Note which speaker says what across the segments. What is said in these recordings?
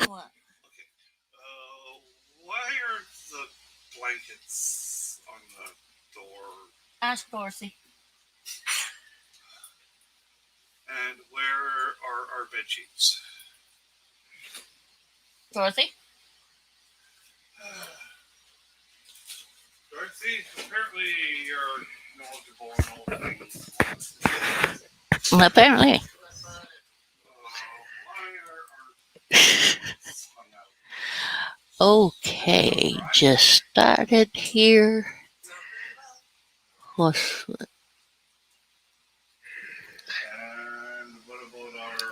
Speaker 1: What?
Speaker 2: Okay. Why are the blankets on the door?
Speaker 1: Ask Dorsey.
Speaker 2: And where are our bed sheets?
Speaker 1: Dorothy?
Speaker 2: Dorothy, apparently you're knowledgeable in all things.
Speaker 1: Apparently.
Speaker 2: Why are our hung out?
Speaker 1: Okay, just started here. What's
Speaker 2: And what about our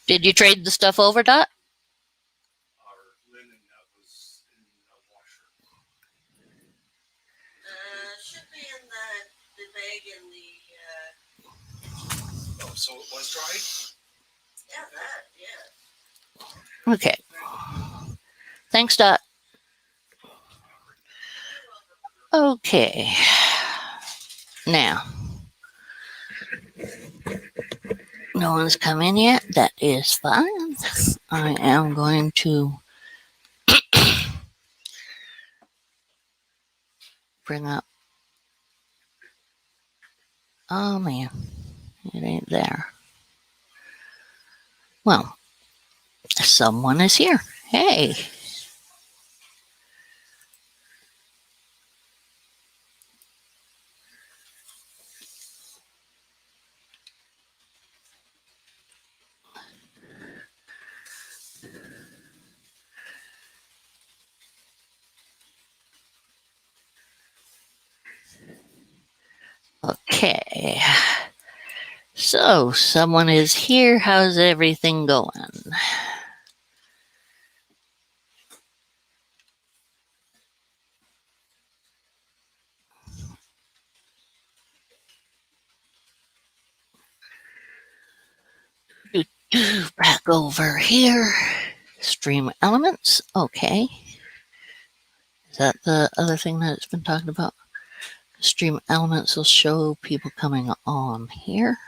Speaker 1: Did you trade the stuff over, Dot?
Speaker 2: linen that was in the washer?
Speaker 3: Should be in the bag in the.
Speaker 2: Oh, so it was dried?
Speaker 3: Yeah, that. Yeah.
Speaker 1: Okay. Thanks, Dot. Okay. Now, no one's come in yet. That is fine. I am going to bring up. Oh man, it ain't there. Well, someone is here. Hey. Okay. So, someone is here. How's everything going? Back over here. Stream elements. Okay. Is that the other thing that it's been talking about? Stream elements will show people coming on here.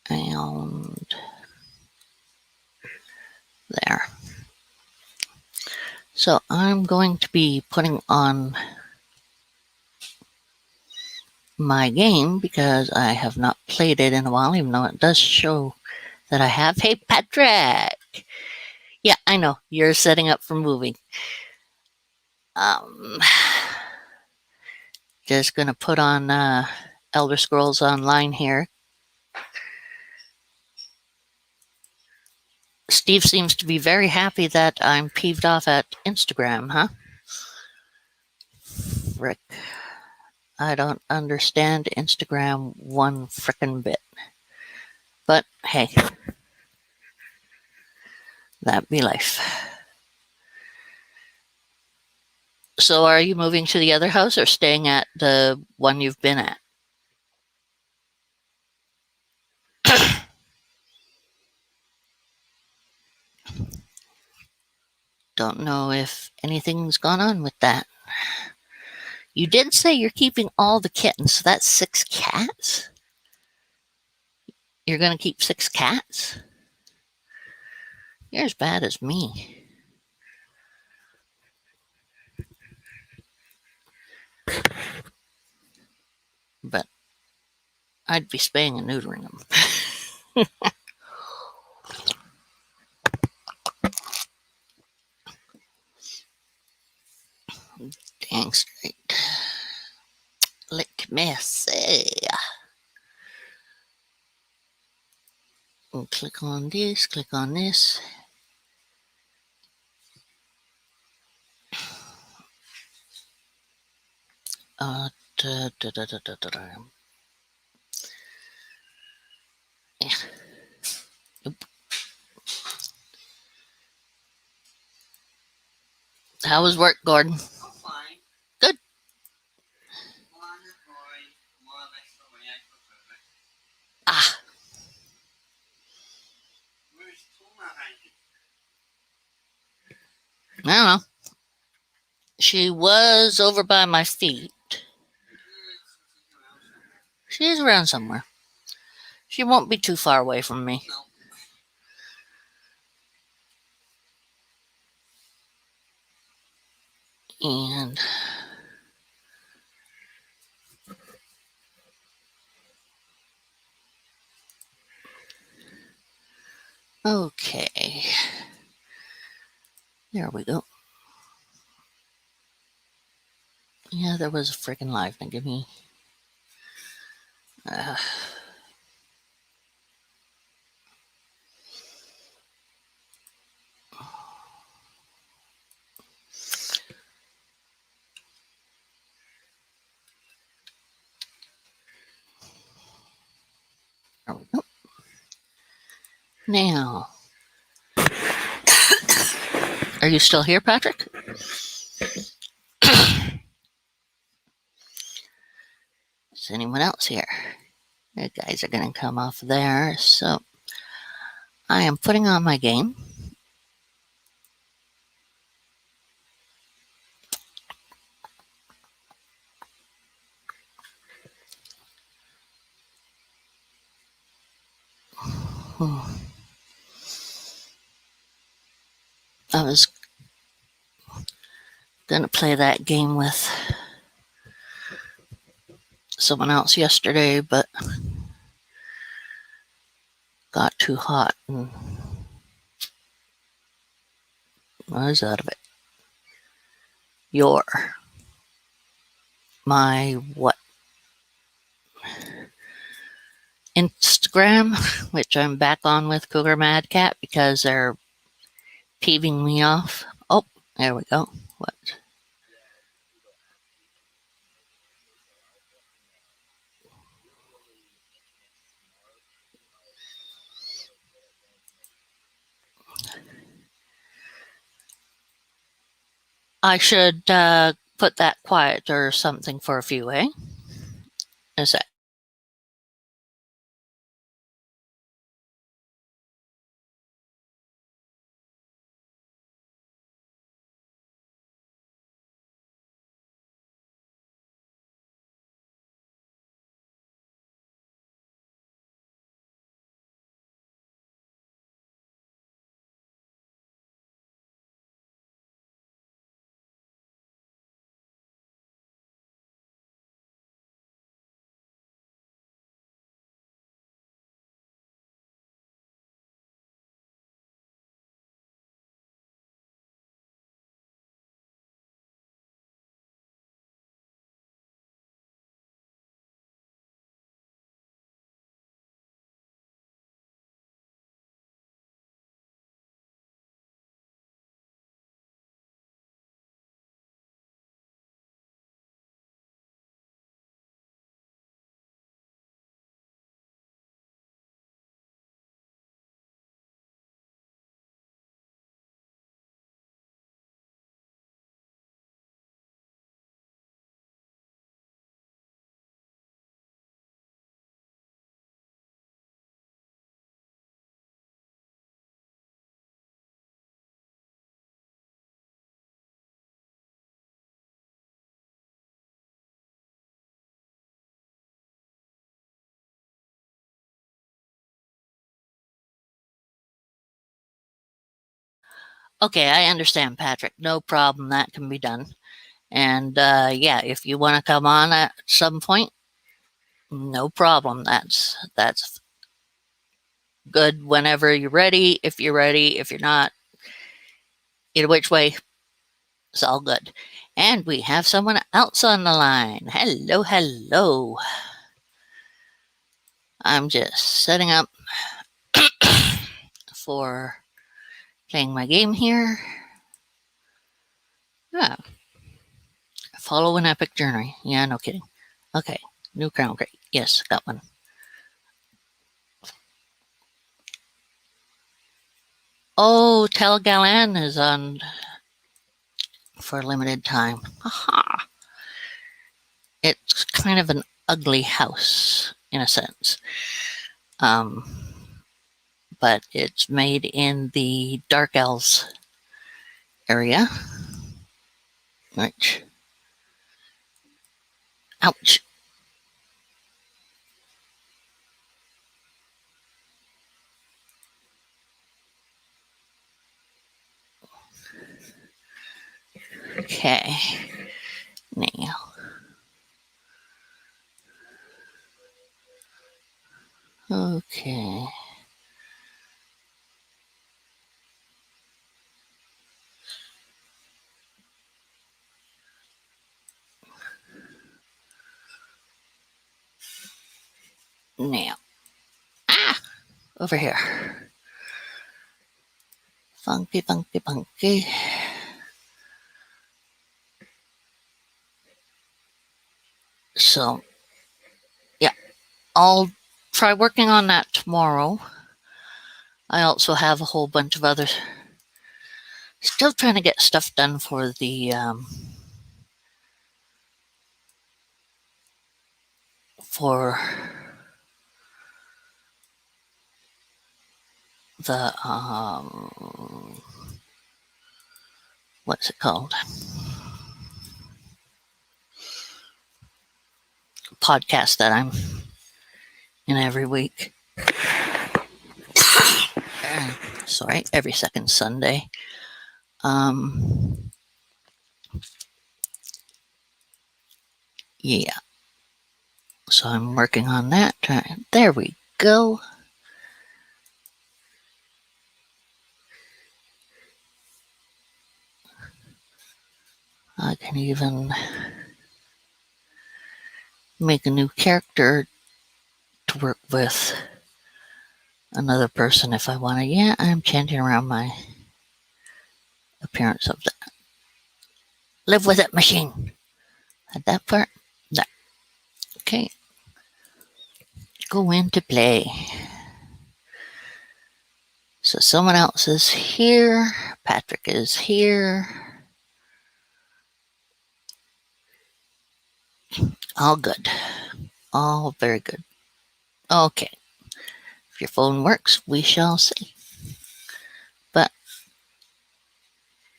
Speaker 1: And there. So I'm going to be putting on my game because I have not played it in a while, even though it does show that I have. Hey, Patrick! Yeah, I know. You're setting up for moving. Um, just going to put on Elder Scrolls Online here. Steve seems to be very happy that I'm peeved off at Instagram, huh? Rick. I don't understand Instagram one frickin' bit. But hey, that be life. So are you moving to the other house or staying at the one you've been at? Don't know if anything's gone on with that. You did say you're keeping all the kittens, so that's 6 cats? You're going to keep 6 cats? You're as bad as me. But I'd be spaying and neutering them. Dang straight. Let me see. And click on this, click on this. Da, da, da, da, da, da. Yeah. Nope. How was work, Gordon?
Speaker 3: I'm fine.
Speaker 1: Good. Ah.
Speaker 3: Where's Tuna hiding?
Speaker 1: I don't know. She was over by my feet. She's around somewhere. She won't be too far away from me. And okay. There we go. Yeah, there was a freaking live. Now give me. There we go. Now, are you still here, Patrick? Is anyone else here? The guys are going to come off there. So I am putting on my game. I was going to play that game with someone else yesterday, but got too hot and I was out of it. My what? Instagram, which I'm back on with Cougar MadCat because they're peeving me off. Oh, there we go. What? I should put that quiet or something for a few, eh? Is that? Okay, I understand, Patrick. No problem. That can be done. And yeah, if you want to come on at some point, no problem. That's good whenever you're ready. If you're ready, if you're not, either which way, it's all good. And we have someone else on the line. Hello, hello. I'm just setting up for playing my game here. Ah, follow an epic journey. Yeah, no kidding. Okay, new crown, great. Yes, got one. Oh, Tel Galan is on for a limited time. Aha! It's kind of an ugly house in a sense. But it's made in the Dark Elves area. Which, ouch. Okay. Now. Okay. Now. Ah! Over here. Funky, funky, funky. So, yeah, I'll try working on that tomorrow. I also have a whole bunch of other. Still trying to get stuff done for the for the what's it called? Podcast that I'm in every week. Sorry, every second Sunday. Yeah. So I'm working on that. There we go. I can even make a new character to work with another person if I want to. Yeah, I'm changing around my appearance of that. Live with it, machine. At that part. That. Okay. Go into play. So someone else is here. Patrick is here. All good. All very good. Okay. If your phone works, we shall see. But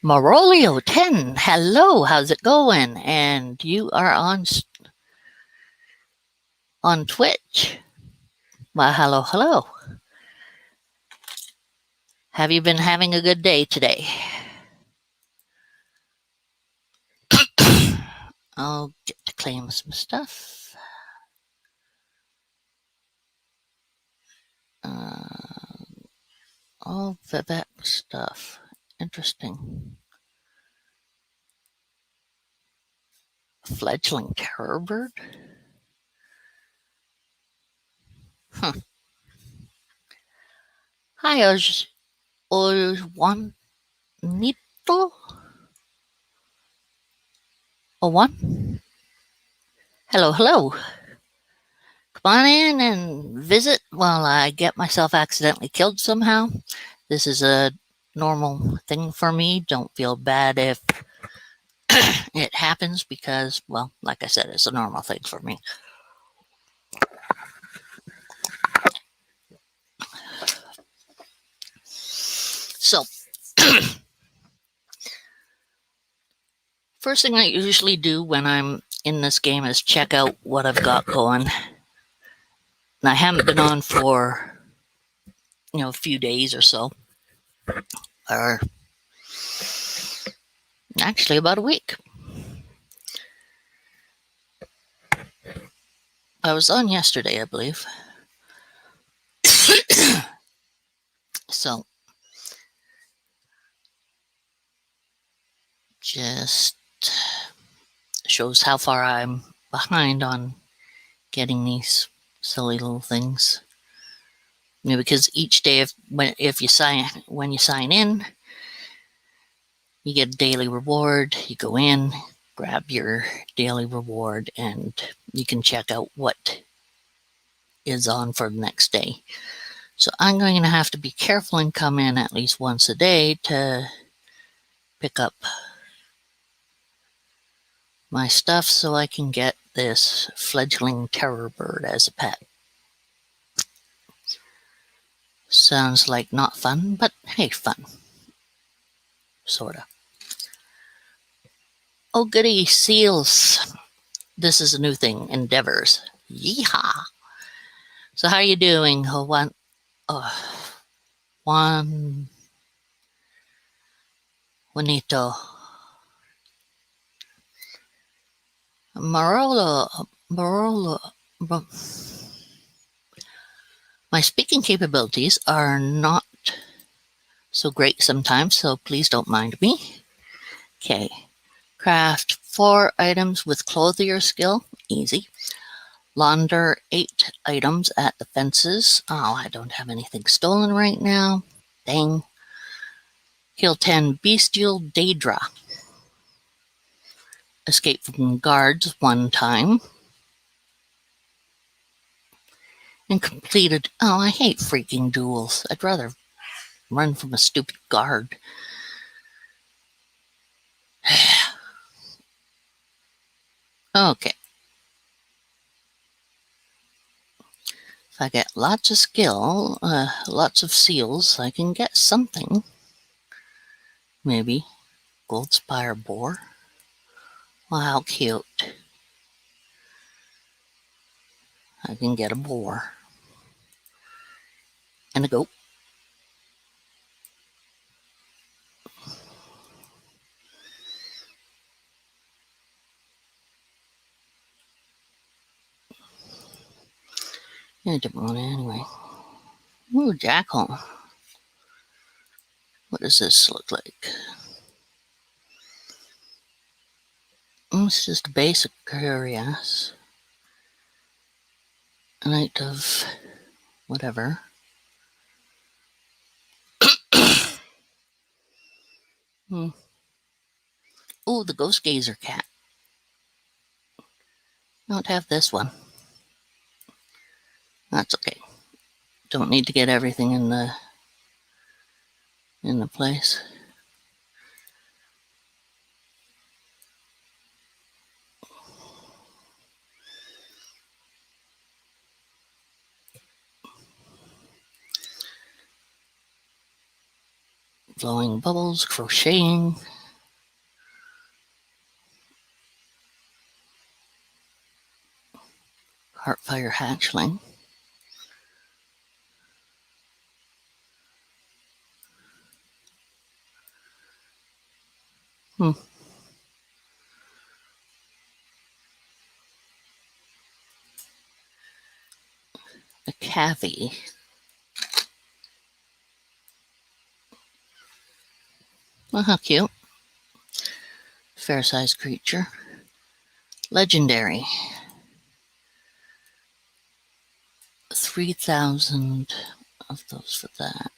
Speaker 1: Morolio 10, hello, how's it going? And you are on Twitch. Well, hello, hello. Have you been having a good day today? I'll get to claim some stuff. All that stuff. Interesting. Fledgling terror bird? Huh. Hi, Juanito? One? Hello, hello. Come on in and visit while I get myself accidentally killed somehow. This is a normal thing for me. Don't feel bad if it happens because, well, like I said, it's a normal thing for me. So, first thing I usually do when I'm in this game is check out what I've got going. And I haven't been on for, a few days or so. Or actually about a week. I was on yesterday, I believe. So, just shows how far I'm behind on getting these silly little things. Because each day, when you sign in, you get a daily reward. You go in, grab your daily reward, and you can check out what is on for the next day. So I'm going to have to be careful and come in at least once a day to pick up my stuff so I can get this fledgling terror bird as a pet. Sounds like not fun, but hey, fun. Sorta. Oh goody, seals. This is a new thing, endeavors. Yeehaw. So how are you doing, Juanito? Marola. My speaking capabilities are not so great sometimes, so please don't mind me. Okay. Craft 4 items with clothier skill. Easy. Launder 8 items at the fences. Oh, I don't have anything stolen right now. Dang. Kill 10 bestial Daedra. Escape from guards 1 time. And completed. Oh, I hate freaking duels. I'd rather run from a stupid guard. Okay. If I get lots of skill, lots of seals, I can get something. Maybe. Gold Spire Boar. Wow, how cute. I can get a boar. And a goat. I didn't want it anyway. Ooh, jackal. What does this look like? It's just a basic curious. A night of whatever. Oh, the Ghost Gazer cat. I don't have this one. That's okay. Don't need to get everything in the place. Blowing bubbles, crocheting. Heartfire hatchling. A cavy. Oh, how cute. Fair-sized creature. Legendary. 3,000 of those for that.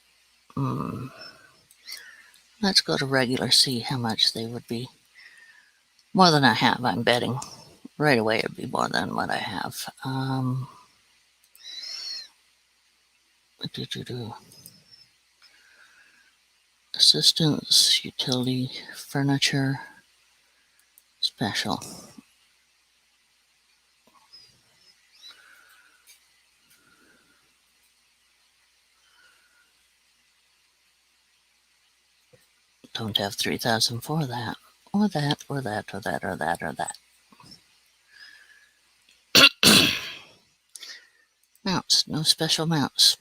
Speaker 1: Let's go to regular, see how much they would be. More than I have, I'm betting. Right away, it'd be more than what I have. Assistance, utility, furniture, special. Don't have 3,000 for that. Or that, or that, or that, or that, or that. Mounts, no special mounts.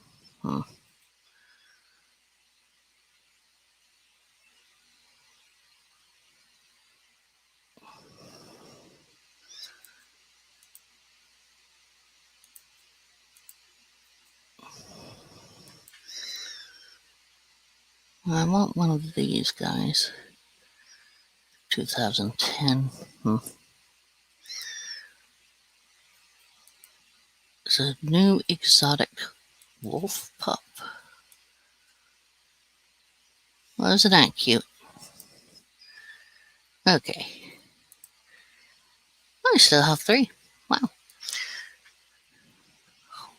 Speaker 1: I want one of these guys. 2010. It's a new exotic wolf pup. Well, isn't that cute? Okay. I still have 3. Wow.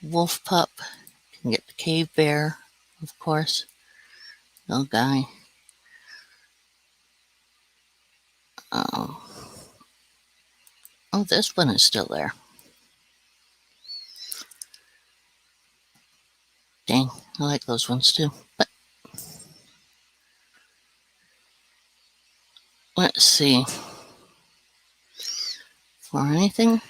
Speaker 1: Wolf pup. Can get the cave bear, of course. Little guy. Oh, this one is still there. Dang, I like those ones too. But let's see. For anything?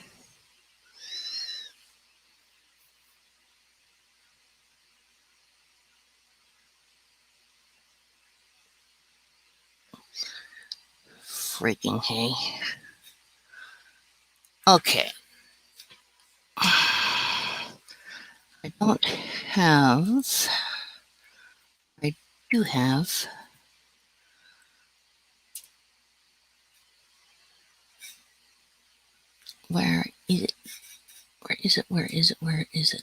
Speaker 1: Freaking hay. Okay. I don't have. I do have. Where is it? Where is it? Where is it? Where is it?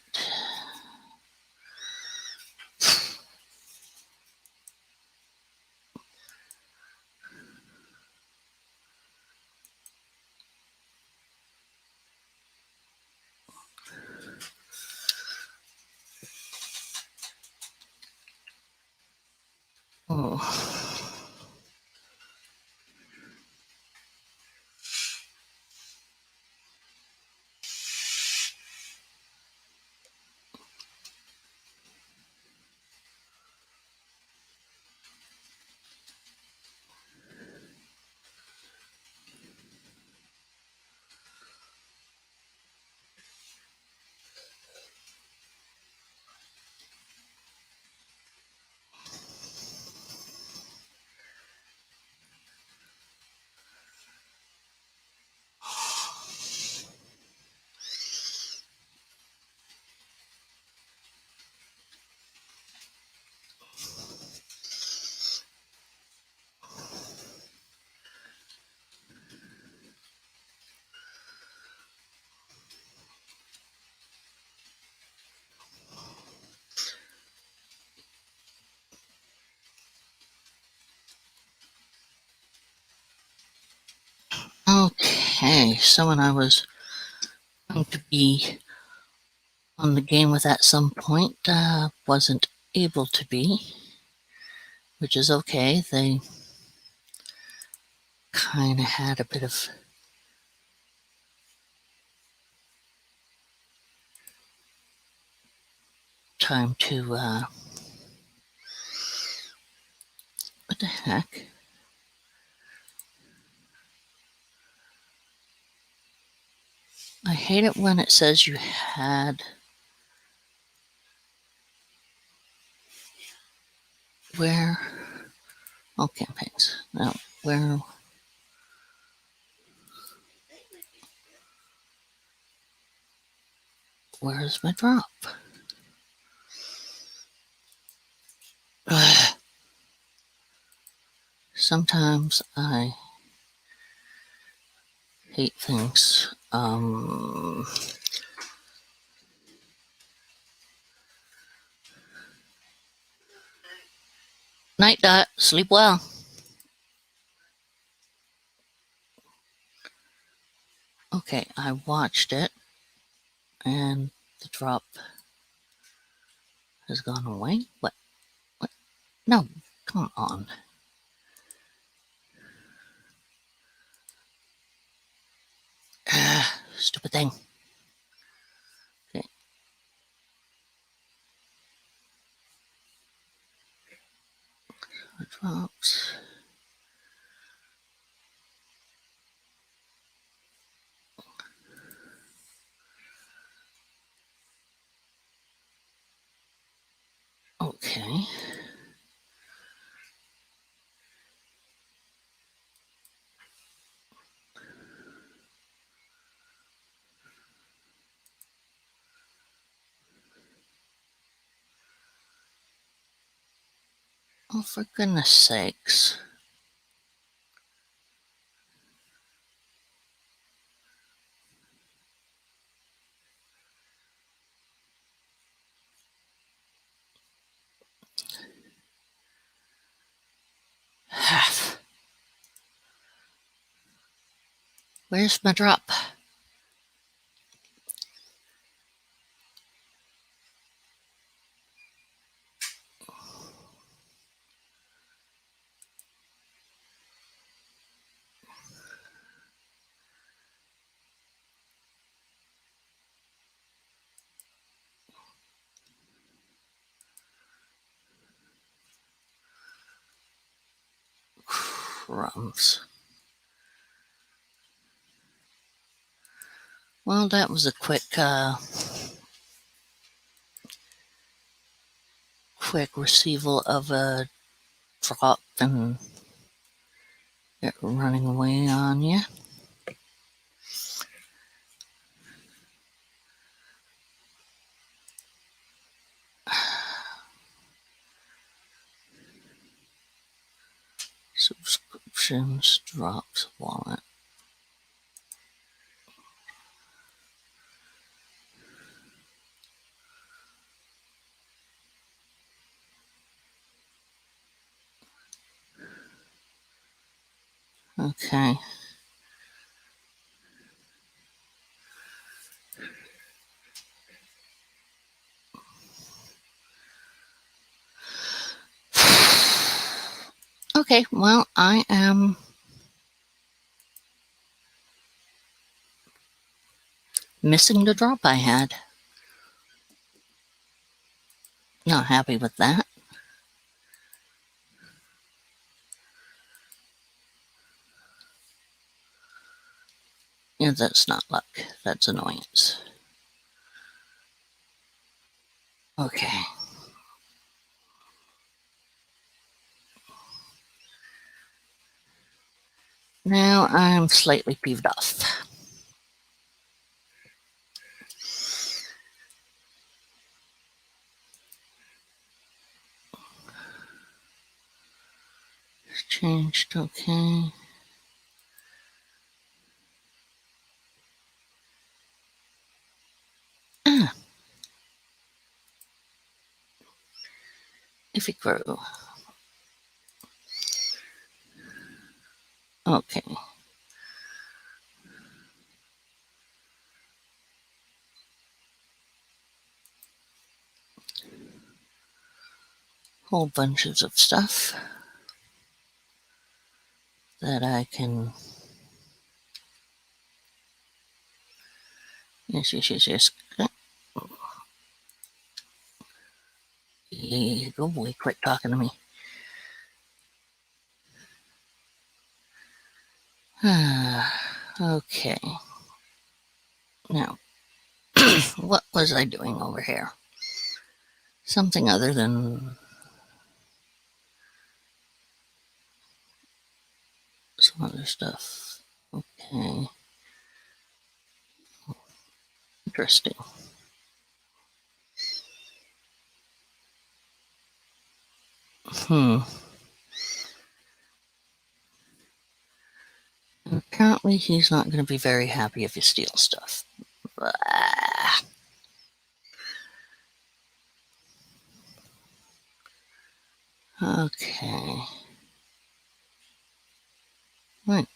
Speaker 1: Oh. Okay, so when I was going to be on the game with at some point, wasn't able to be, which is okay. They kind of had a bit of time to, what the heck? I hate it when it says you had, where, oh, campaigns, no, where's my drop? Sometimes I hate things. Night dot, sleep well. Okay, I watched it and the drop has gone away. What? What? No, come on. Stupid thing. Okay, drops. Okay. Oh, for goodness sakes. Where's my drop? Crumbs. Well, that was a quick receival of a drop and it running away on you. Subscriptions, drops, wallet. Okay. Okay, well, I am missing the drop I had. Not happy with that. Yeah, that's not luck. That's annoyance. Okay. Now I'm slightly peeved off. It's changed, okay. Ah, if it grew. Okay. Whole bunches of stuff that I can. Yes. Go away, quit talking to me. Okay. Now, what was I doing over here? Something other than some other stuff. Okay. Interesting. Hmm. Apparently, he's not going to be very happy if you steal stuff. Ah. Okay. Right.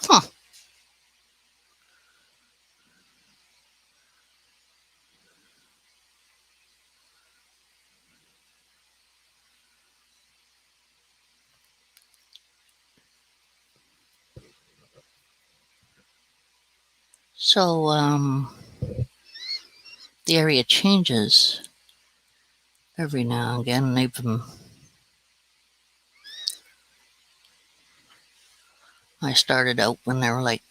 Speaker 1: Huh. So, the area changes every now and again. They've been. I started out when there were like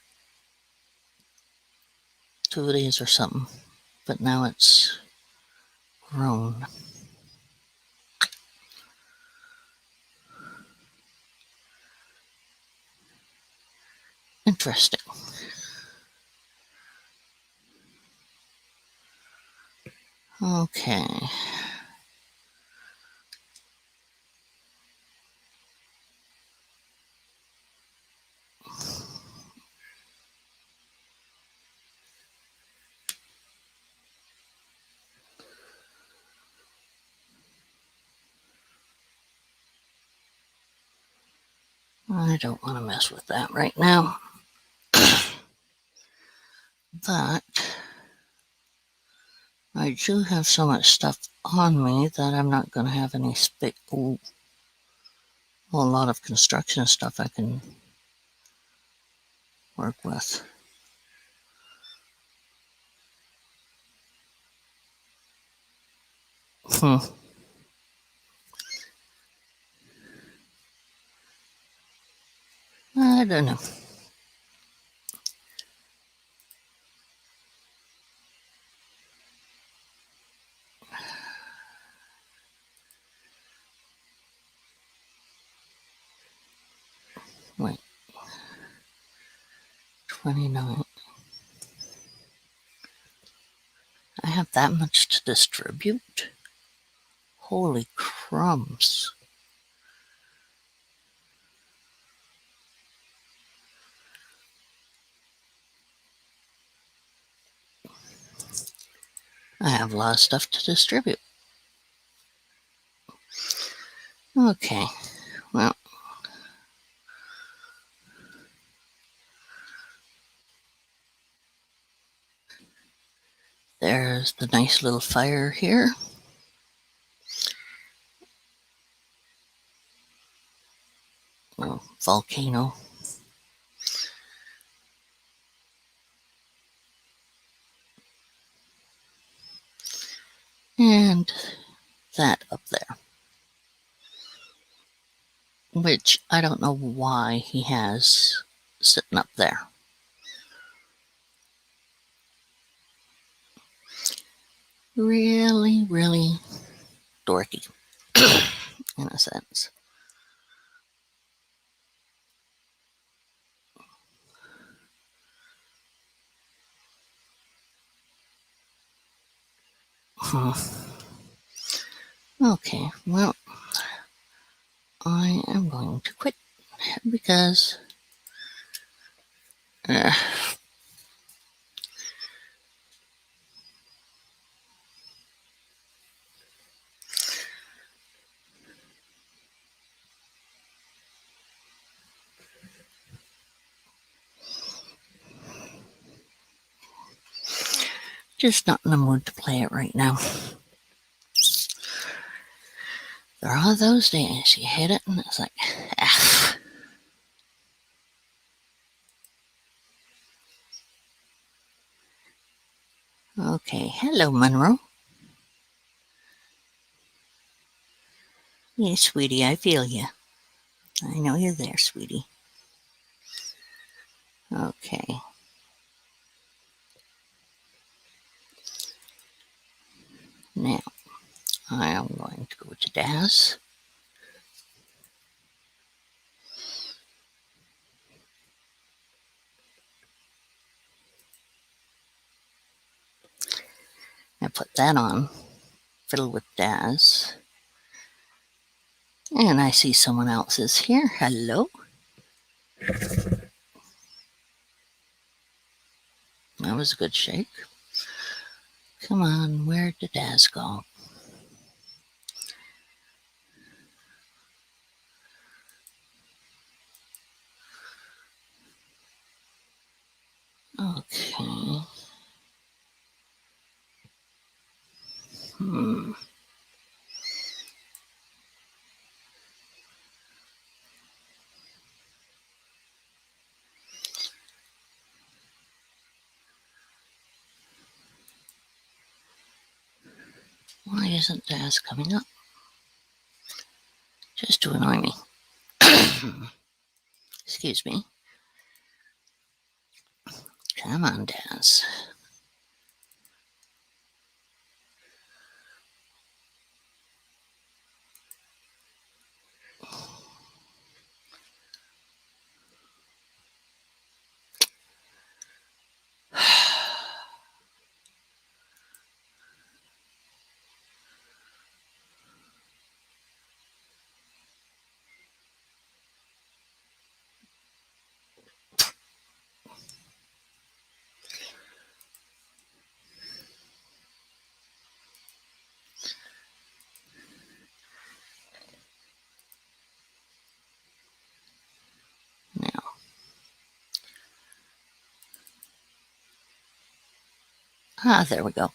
Speaker 1: 2 days or something, but now it's grown. Interesting. Okay. I don't want to mess with that right now. But I do have so much stuff on me that I'm not going to have any space. A lot of construction stuff I can work with. Hmm. I don't know. Wait. 29. I have that much to distribute? Holy crumbs. I have a lot of stuff to distribute. Okay, well, there's the nice little fire here. Volcano. And that up there. Which I don't know why he has sitting up there. Really, really dorky, in a sense. Okay, well, I am going to quit because just not in the mood to play it right now. There are those days you hit it and it's like, ah. Okay, hello, Monroe. Yeah, sweetie, I feel you. I know you're there, sweetie. Okay. Now, I am going to go to Daz. I put that on, fiddle with Daz. And I see someone else is here. Hello. That was a good shake. Come on, where did Daz go? Okay. Why isn't Daz coming up? Just to annoy me. Excuse me. Come on, Daz. Now. There we go.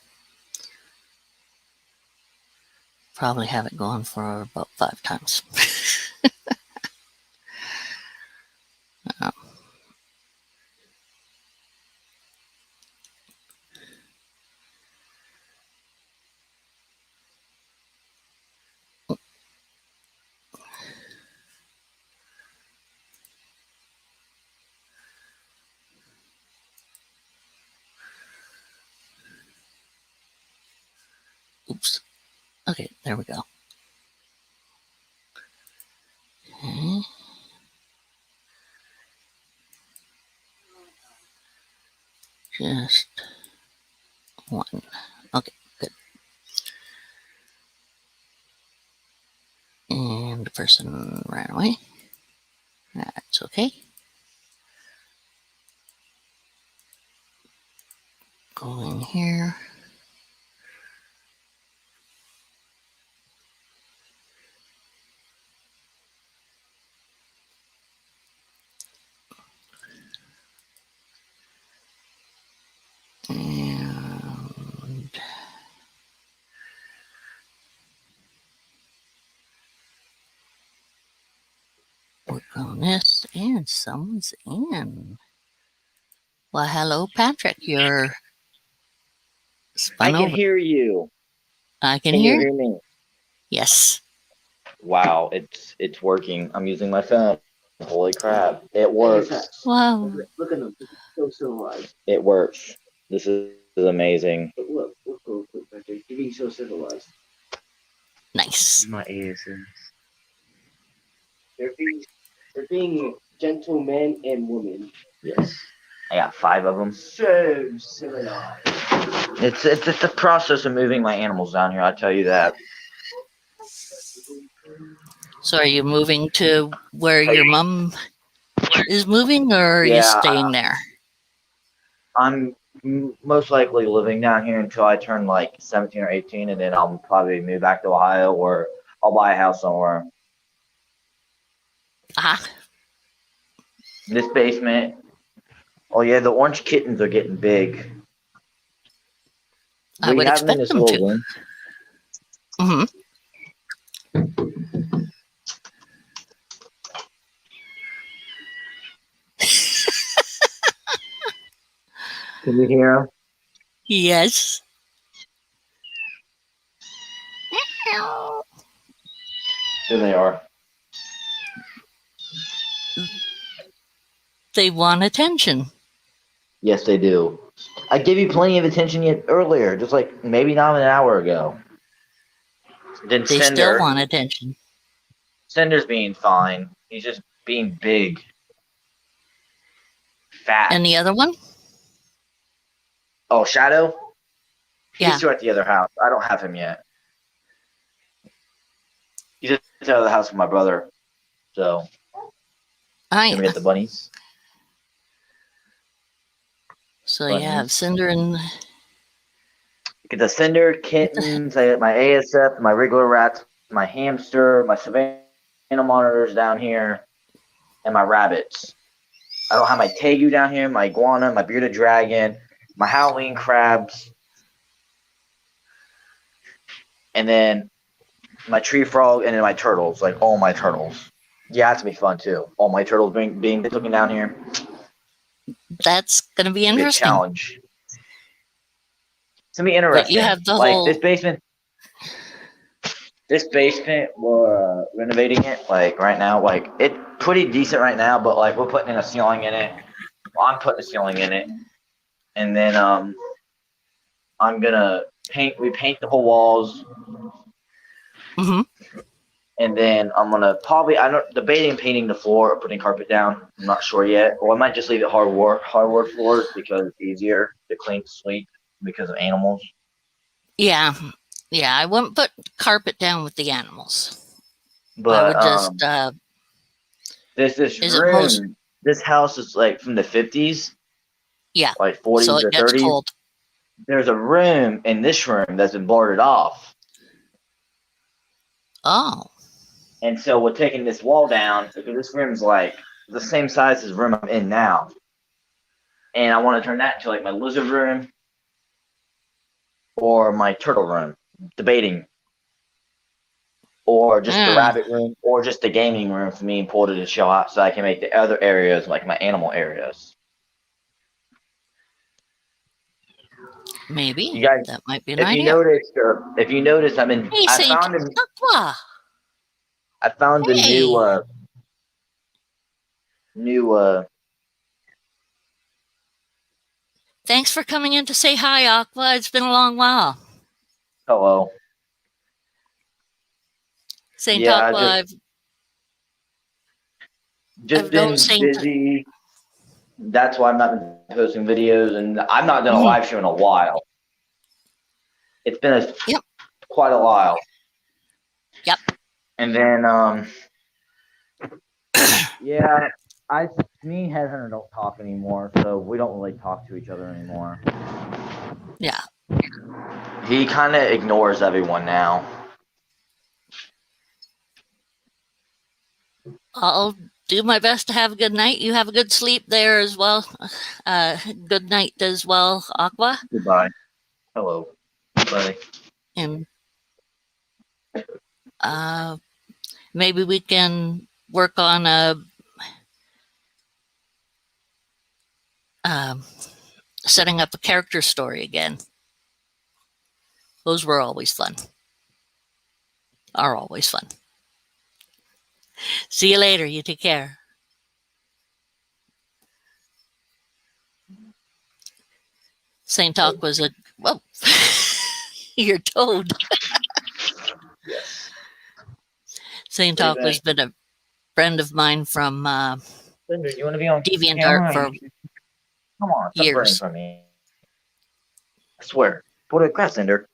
Speaker 1: Probably have it going for about 5 times. Oh. Oops. Okay, there we go. Okay. Just one. Okay, good. person ran away. That's okay. Go in here. And work on this. And someone's in. Well, hello, Patrick. You're
Speaker 4: I
Speaker 1: spun
Speaker 4: can
Speaker 1: over.
Speaker 4: hear you.
Speaker 1: I can
Speaker 4: Can you
Speaker 1: hear.
Speaker 4: hear me?
Speaker 1: Yes.
Speaker 4: Wow, it's working. I'm using my phone. Holy crap. It works.
Speaker 1: Wow.
Speaker 5: Look at them. So civilized.
Speaker 4: It works. This is amazing.
Speaker 5: But look real quick, Patrick. You're being so civilized.
Speaker 1: Nice.
Speaker 4: My ASS.
Speaker 5: They're being gentlemen and women.
Speaker 4: Yes. I got 5 of them.
Speaker 5: So civilized.
Speaker 4: It's the process of moving my animals down here, I tell you that.
Speaker 1: So, are you moving to where your mom is moving, or are you
Speaker 4: Yeah,
Speaker 1: staying there?
Speaker 4: I'm most likely living down here until I turn like 17 or 18, and then I'll probably move back to Ohio, or I'll buy a house somewhere.
Speaker 1: Ah,
Speaker 4: This basement. Oh yeah, the orange kittens are getting big.
Speaker 1: I
Speaker 4: We
Speaker 1: would
Speaker 4: have them in
Speaker 1: expect
Speaker 4: this
Speaker 1: them
Speaker 4: little
Speaker 1: to.
Speaker 4: room.
Speaker 1: Hmm.
Speaker 4: Can you hear them?
Speaker 1: Yes.
Speaker 4: There they are.
Speaker 1: They want attention.
Speaker 4: Yes, they do. I gave you plenty of attention yet earlier, just like maybe not an hour ago. Then
Speaker 1: They still want attention.
Speaker 4: Cinder's being fine. He's just being big, fat.
Speaker 1: And the other one?
Speaker 4: Oh, Shadow? He's
Speaker 1: Yeah.
Speaker 4: still at the other house. I don't have him yet. He's just out of the house with my brother. So,
Speaker 1: I
Speaker 4: can we get the bunnies?
Speaker 1: So you have Cinder and
Speaker 4: Get the Cinder, kittens, I got my ASF, my regular rats, my hamster, my Savannah monitors down here, and my rabbits. I don't have my tegu down here, my iguana, my bearded dragon, my Halloween crabs, and then my tree frog, and then my turtles, like all my turtles. Yeah, that's gonna be fun too. All my turtles being looking down here.
Speaker 1: that's gonna be
Speaker 4: It's gonna be a
Speaker 1: interesting.
Speaker 4: challenge. It's gonna be interesting.
Speaker 1: But you have the
Speaker 4: like
Speaker 1: whole
Speaker 4: this basement. This basement, we're renovating it like right now. Like it's pretty decent right now, but like we're putting in a ceiling in it. Well, I'm putting a ceiling in it, and then I'm gonna paint. We paint the whole walls,
Speaker 1: Mhm.
Speaker 4: and then I'm gonna probably debating painting the floor or putting carpet down. I'm not sure yet. Or I might just leave it hardwood floors because it's easier to clean, sweep because of animals.
Speaker 1: Yeah. Yeah, I wouldn't put carpet down with the animals. I
Speaker 4: But
Speaker 1: would just
Speaker 4: this
Speaker 1: is it
Speaker 4: room,
Speaker 1: most
Speaker 4: this house is like from the 50s.
Speaker 1: Yeah.
Speaker 4: Like 40s
Speaker 1: So it
Speaker 4: or
Speaker 1: gets
Speaker 4: 30s.
Speaker 1: cold.
Speaker 4: There's a room in this room that's been boarded off.
Speaker 1: Oh.
Speaker 4: And so we're taking this wall down because this room's like the same size as the room I'm in now. And I want to turn that into like my lizard room or my turtle room, debating. Or just the rabbit room, or just the gaming room for me and Porter to chill out so I can make the other areas like my animal areas.
Speaker 1: Maybe.
Speaker 4: You guys,
Speaker 1: That might be an
Speaker 4: if
Speaker 1: idea.
Speaker 4: you notice,
Speaker 1: Hey,
Speaker 4: I
Speaker 1: Saint
Speaker 4: found
Speaker 1: Aqua.
Speaker 4: the
Speaker 1: Hey.
Speaker 4: new
Speaker 1: Thanks for coming in to say hi, Aqua. It's been a long while.
Speaker 4: hello.
Speaker 1: Saint
Speaker 4: Yeah,
Speaker 1: Aqua,
Speaker 4: I just
Speaker 1: I've
Speaker 4: been
Speaker 1: known Saint.
Speaker 4: busy. That's why I'm not been posting videos, and I've not done a
Speaker 1: Mhm.
Speaker 4: live show in a while. It's been
Speaker 1: Yep.
Speaker 4: quite a while.
Speaker 1: Yep.
Speaker 4: And then Yeah, me and Headhunter don't talk anymore, so we don't really talk to each other anymore.
Speaker 1: Yeah.
Speaker 4: He kind of ignores everyone now.
Speaker 1: I'll do my best to have a good night. You have a good sleep there as well. Good night as well, Aqua.
Speaker 4: Goodbye. Hello. Bye.
Speaker 1: And maybe we can work on setting up a character story again. Those were always fun. Are always fun. See you later. You take care. St. Talk was a whoa. You're toad.
Speaker 4: Yes.
Speaker 1: St.
Speaker 4: What do you
Speaker 1: Talk has been a friend of mine from
Speaker 4: Cinder, you want to be on
Speaker 1: DeviantArt for
Speaker 4: Come on, stop burning
Speaker 1: years.
Speaker 4: from me. I swear. Put a craft cinder.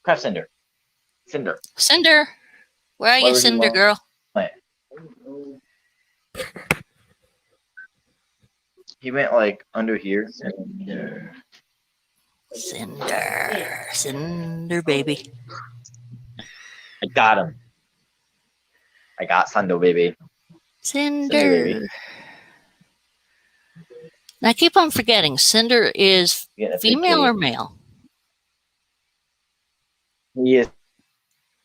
Speaker 4: Craft cinder. Cinder.
Speaker 1: Cinder, where are you,
Speaker 4: Wherever he
Speaker 1: Cinder
Speaker 4: wants.
Speaker 1: girl?
Speaker 4: He went like under here.
Speaker 1: Cinder baby.
Speaker 4: I got him. I got Sundo, baby.
Speaker 1: Cinder.
Speaker 4: baby.
Speaker 1: I keep on forgetting. Cinder is
Speaker 4: Getting a big
Speaker 1: female
Speaker 4: kitty.
Speaker 1: or male?
Speaker 4: He is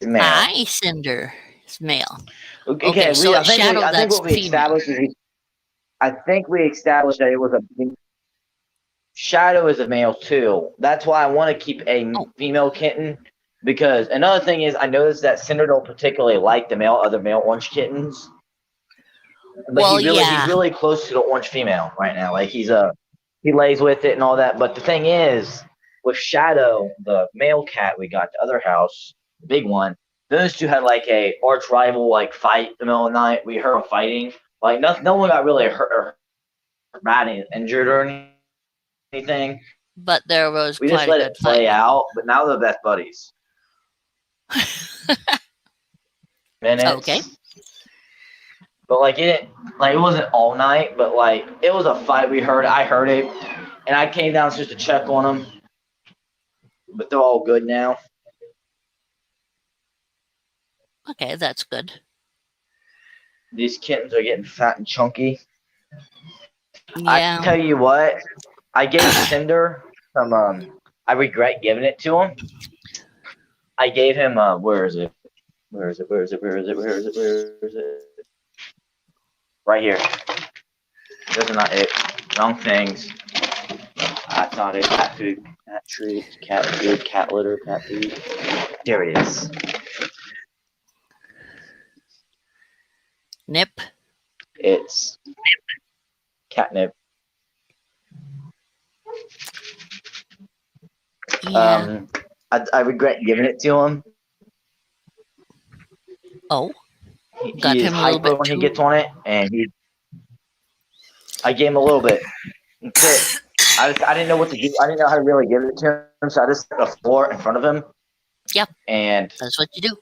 Speaker 4: male.
Speaker 1: Hi, Cinder. It's male.
Speaker 4: Okay,
Speaker 1: Okay, so
Speaker 4: I think,
Speaker 1: Shadow,
Speaker 4: I think
Speaker 1: that's
Speaker 4: what we
Speaker 1: female.
Speaker 4: established is I think we established that it was a Shadow is a male too. That's why I want to keep a female kitten. Because another thing is, I noticed that Cinder don't particularly like the other male orange kittens. But
Speaker 1: Well,
Speaker 4: he's really close to the orange female right now. Like he lays with it and all that. But the thing is, with Shadow, the male cat we got at the other house, the big one, those two had like a arch rival like fight in the middle of the night. We heard them fighting. Like no one got really hurt or bad, injured or anything.
Speaker 1: But there was
Speaker 4: We
Speaker 1: quite
Speaker 4: just
Speaker 1: a
Speaker 4: let
Speaker 1: good
Speaker 4: it play
Speaker 1: fight.
Speaker 4: out. But now they're best buddies. Minutes.
Speaker 1: Okay.
Speaker 4: But like it wasn't all night, but like it was a fight. I heard it, and I came downstairs to check on them. But they're all good now.
Speaker 1: Okay, that's good.
Speaker 4: These kittens are getting fat and chunky.
Speaker 1: Yeah.
Speaker 4: I tell you what, I gave Cinder some. I regret giving it to him. I gave him. Where is it? Right here. Those are not it. Wrong things. That's not it. Cat food, cat treats, cat food, cat litter, cat food. There it is.
Speaker 1: Nip.
Speaker 4: It's catnip.
Speaker 1: Yeah.
Speaker 4: I regret giving it to him.
Speaker 1: Oh.
Speaker 4: He
Speaker 1: Got
Speaker 4: is
Speaker 1: him a little
Speaker 4: hyper
Speaker 1: bit
Speaker 4: when he
Speaker 1: too-
Speaker 4: gets on it, and I gave him a little bit. That's it. I didn't know what to do. I didn't know how to really give it to him, so I just set the floor in front of him.
Speaker 1: Yep.
Speaker 4: And
Speaker 1: That's what you do.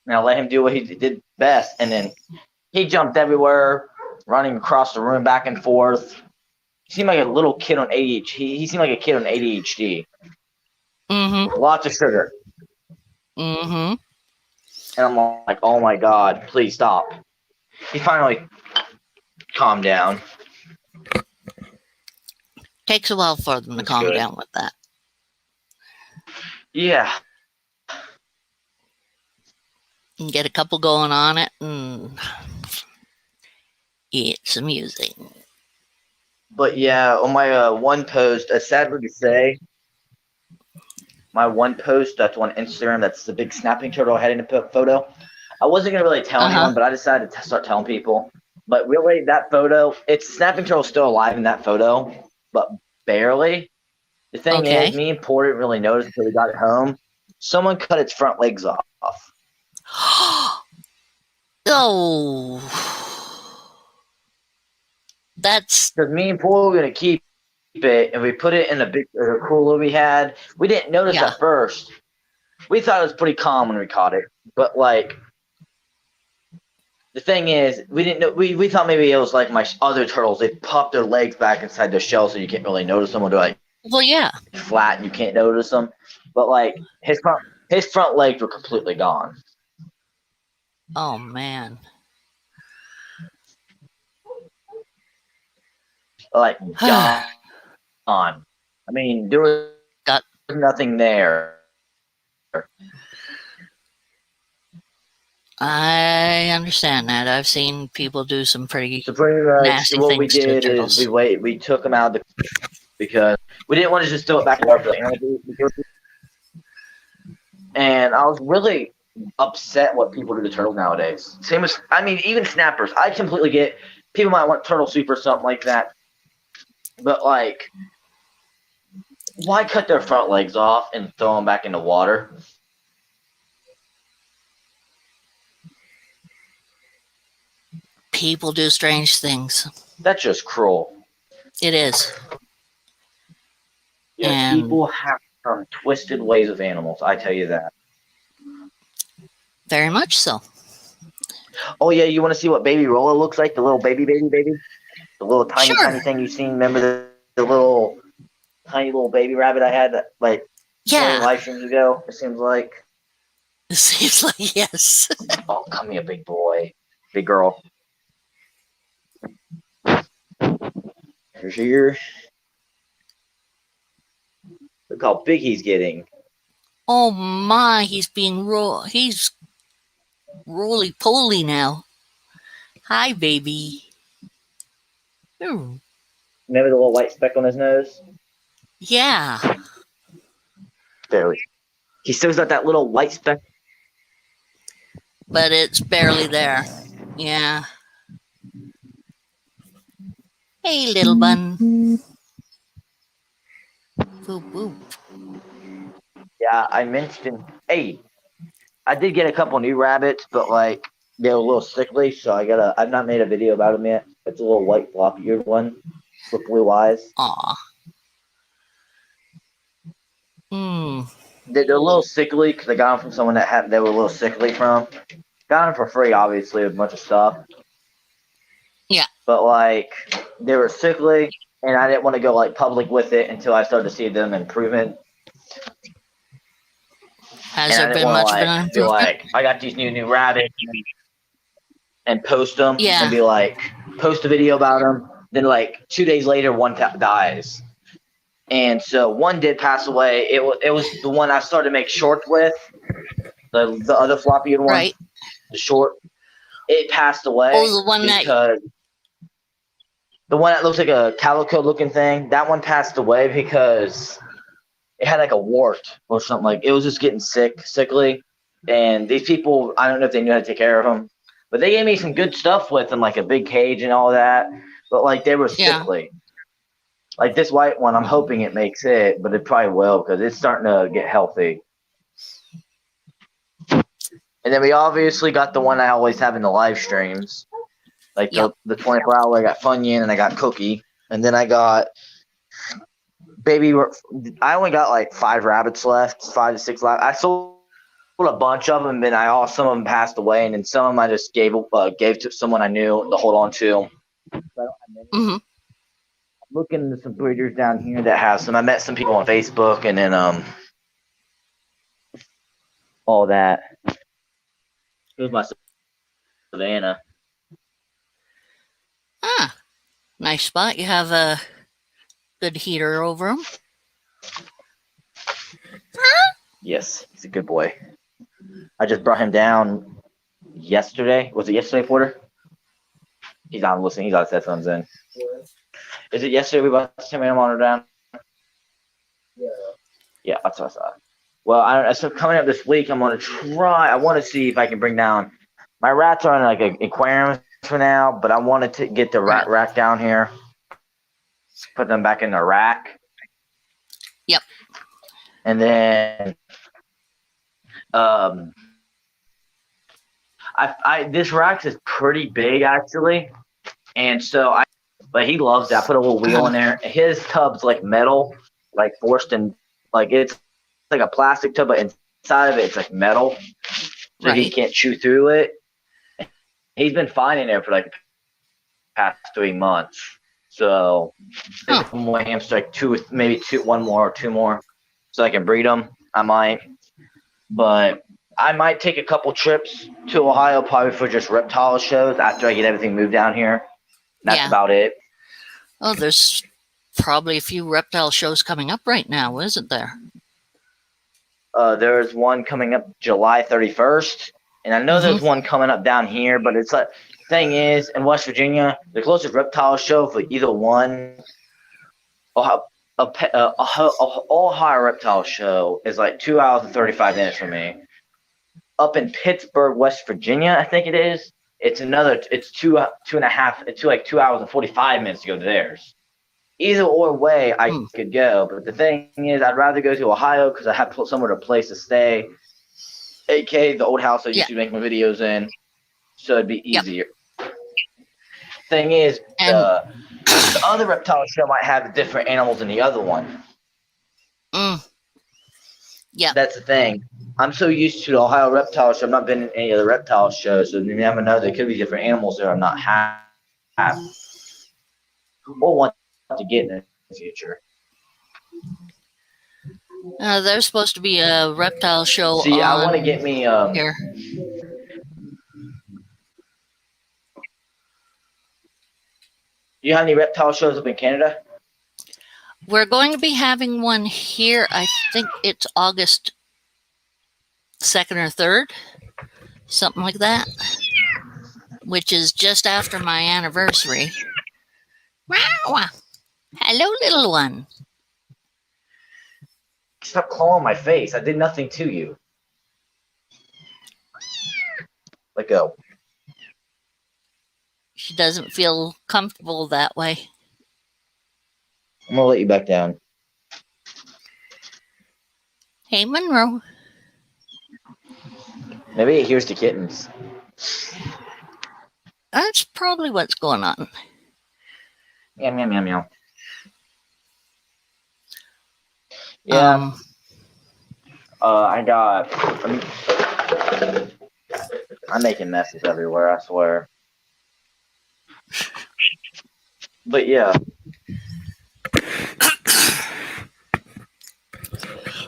Speaker 4: I let him do what he did best, and then he jumped everywhere, running across the room back and forth. He seemed like a little kid on ADHD. He seemed like a kid on ADHD.
Speaker 1: Mm-hmm.
Speaker 4: Lots of sugar.
Speaker 1: Mm-hmm.
Speaker 4: And I'm like, oh my God, please stop. He finally calmed down.
Speaker 1: Takes a while for them to
Speaker 4: That's
Speaker 1: calm
Speaker 4: good.
Speaker 1: down with that.
Speaker 4: Yeah.
Speaker 1: And get a couple going on it, and it's amusing.
Speaker 4: But yeah, on my one post, sadly to say, my one post that's on Instagram, that's the big snapping turtle I had in the photo. I wasn't going to really tell anyone, but I decided to start telling people. But really, that photo, snapping turtle's still alive in that photo, but barely. The thing is, me and Paul didn't really notice until we got it home. Someone cut its front legs off.
Speaker 1: Oh. That's...
Speaker 4: Because me and Paul were going to keep it, and we put it in a big cooler we had. We didn't notice at first. We thought it was pretty calm when we caught it. But, like, the thing is, we didn't know. We thought maybe it was like my other turtles. They pop their legs back inside their shell, so you can't really notice them. Or they're like
Speaker 1: Well, yeah.
Speaker 4: flat, and you can't notice them. But like his front legs were completely gone.
Speaker 1: Oh man.
Speaker 4: Like gone. I mean, there was
Speaker 1: Got
Speaker 4: nothing there.
Speaker 1: I understand that. I've seen people do some pretty
Speaker 4: So pretty much
Speaker 1: nasty
Speaker 4: what we
Speaker 1: things to
Speaker 4: did
Speaker 1: turtles.
Speaker 4: is we took them out of the because we didn't want to just throw it back in the water for the animals. And I was really upset what people do to turtles nowadays. Same as even snappers. I completely get people might want turtle soup or something like that, but like, why cut their front legs off and throw them back in the water?
Speaker 1: People do strange things.
Speaker 4: That's just cruel.
Speaker 1: It is.
Speaker 4: Yeah,
Speaker 1: And
Speaker 4: people have some twisted ways with animals. I tell you that.
Speaker 1: very much so.
Speaker 4: Oh yeah, you want to see what Baby Rolla looks like? The little baby, the little tiny,
Speaker 1: Sure.
Speaker 4: tiny thing you seen. Remember the little tiny little baby rabbit I had like 20
Speaker 1: Yeah.
Speaker 4: live streams ago? It seems like.
Speaker 1: It seems like yes.
Speaker 4: Oh, come here, big boy, big girl. Here's here. Look how big he's getting.
Speaker 1: Oh my, he's roly poly now. Hi, baby. Ooh.
Speaker 4: Remember the little white speck on his nose?
Speaker 1: Yeah.
Speaker 4: Barely. He still got that little white speck.
Speaker 1: But it's barely there. Yeah. Hey, little bun. Boop, boop.
Speaker 4: Yeah, I mentioned. Hey, I did get a couple new rabbits, but like they were a little sickly, so I've not made a video about them yet. It's a little white floppy-eared one with blue eyes.
Speaker 1: Aw. Hmm.
Speaker 4: They're a little sickly because I got them from someone they were a little sickly from. Got them for free, obviously, with a bunch of stuff.
Speaker 1: Yeah.
Speaker 4: But like they were sickly, and I didn't want to go like public with it until I started to see them improvement.
Speaker 1: Has
Speaker 4: And I
Speaker 1: there
Speaker 4: didn't
Speaker 1: been
Speaker 4: want
Speaker 1: much
Speaker 4: to
Speaker 1: of an
Speaker 4: like be
Speaker 1: improvement?
Speaker 4: like, I got these new rabbits, and post them,
Speaker 1: Yeah.
Speaker 4: and be like, post a video about them. Then like 2 days later, one dies. And so one did pass away. It was the one I started to make shorts with, the other floppy one,
Speaker 1: Right.
Speaker 4: the short. It passed away.
Speaker 1: Oh, the one
Speaker 4: because the one that looks like a calico looking thing, that one passed away because it had like a wart or something. Like it was just getting sickly. And these people, I don't know if they knew how to take care of them, but they gave me some good stuff with them, like a big cage and all that. But like they were
Speaker 1: Yeah.
Speaker 4: sickly. Like this white one, I'm hoping it makes it, but it probably will because it's starting to get healthy. And then we obviously got the one I always have in the live streams, like
Speaker 1: Yep.
Speaker 4: the 24-hour. I got Funyun and I got Cookie, and then I got Baby. I only got like 5 rabbits left, 5 to 6 left. I sold a bunch of them, and then some of them passed away, and then some of them I just gave to someone I knew to hold on to.
Speaker 1: Hmm.
Speaker 4: I'm looking into some breeders down here that have some. I met some people on Facebook, and then all that. Here's my Savannah.
Speaker 1: Ah. Nice spot. You have a good heater over him.
Speaker 4: Yes, he's a good boy. I just brought him down yesterday. Was it yesterday, Porter? He's not listening. He's out of headphones in. Is it yesterday we brought the Savannah monitor down?
Speaker 5: Yeah.
Speaker 4: Yeah, that's what I thought. Well, so coming up this week, I'm going to try. I want to see if I can bring down. My rats are in like an aquarium for now, but I wanted to get the rat rack down here. Put them back in the rack.
Speaker 1: Yep.
Speaker 4: And then, this rack is pretty big actually, and so but he loves that. I put a little wheel in there. His tub's like metal, like forced in, like it's like a plastic tub, but inside of it, it's like metal, so he
Speaker 1: Right.
Speaker 4: can't chew through it. He's been finding it for like the past 3 months. So
Speaker 1: Huh.
Speaker 4: if I'm waiting for like one more or two more, so I can breed them. I might, but I might take a couple trips to Ohio probably for just reptile shows after I get everything moved down here. That's
Speaker 1: Yeah.
Speaker 4: about it.
Speaker 1: Oh, there's probably a few reptile shows coming up right now, isn't there?
Speaker 4: There's one coming up July 31st, and I know there's one coming up down here, but it's like thing is in West Virginia, the closest reptile show for either one, Ohio reptile show is like 2 hours and 35 minutes for me. Up in Pittsburgh, West Virginia, I think it is. It's two and a half, it's like 2 hours and 45 minutes to go to theirs. Either or way, I could go. But the thing is, I'd rather go to Ohio because I have somewhere to place to stay, aka the old house I used to make my videos in, so it'd be easier. Thing is, the other reptile show might have different animals than the other one.
Speaker 1: Yeah.
Speaker 4: That's the thing. I'm so used to the Ohio reptile show. I've not been in any other reptile shows, so you never know. There could be different animals there I'm not have or want to get in the future.
Speaker 1: There's supposed to be a reptile show.
Speaker 4: See, I want to get me
Speaker 1: here.
Speaker 4: Do you have any reptile shows up in Canada?
Speaker 1: We're going to be having one here. I think it's August 2nd or 3rd, something like that, which is just after my anniversary. Wow. Hello, little one.
Speaker 4: Stop clawing my face. I did nothing to you. Let go.
Speaker 1: She doesn't feel comfortable that way.
Speaker 4: I'm going to let you back down.
Speaker 1: Hey, Monroe.
Speaker 4: Maybe it hears the kittens.
Speaker 1: That's probably what's going on.
Speaker 4: Meow, meow, meow, meow. Yeah. I'm making messes everywhere, I swear. But yeah.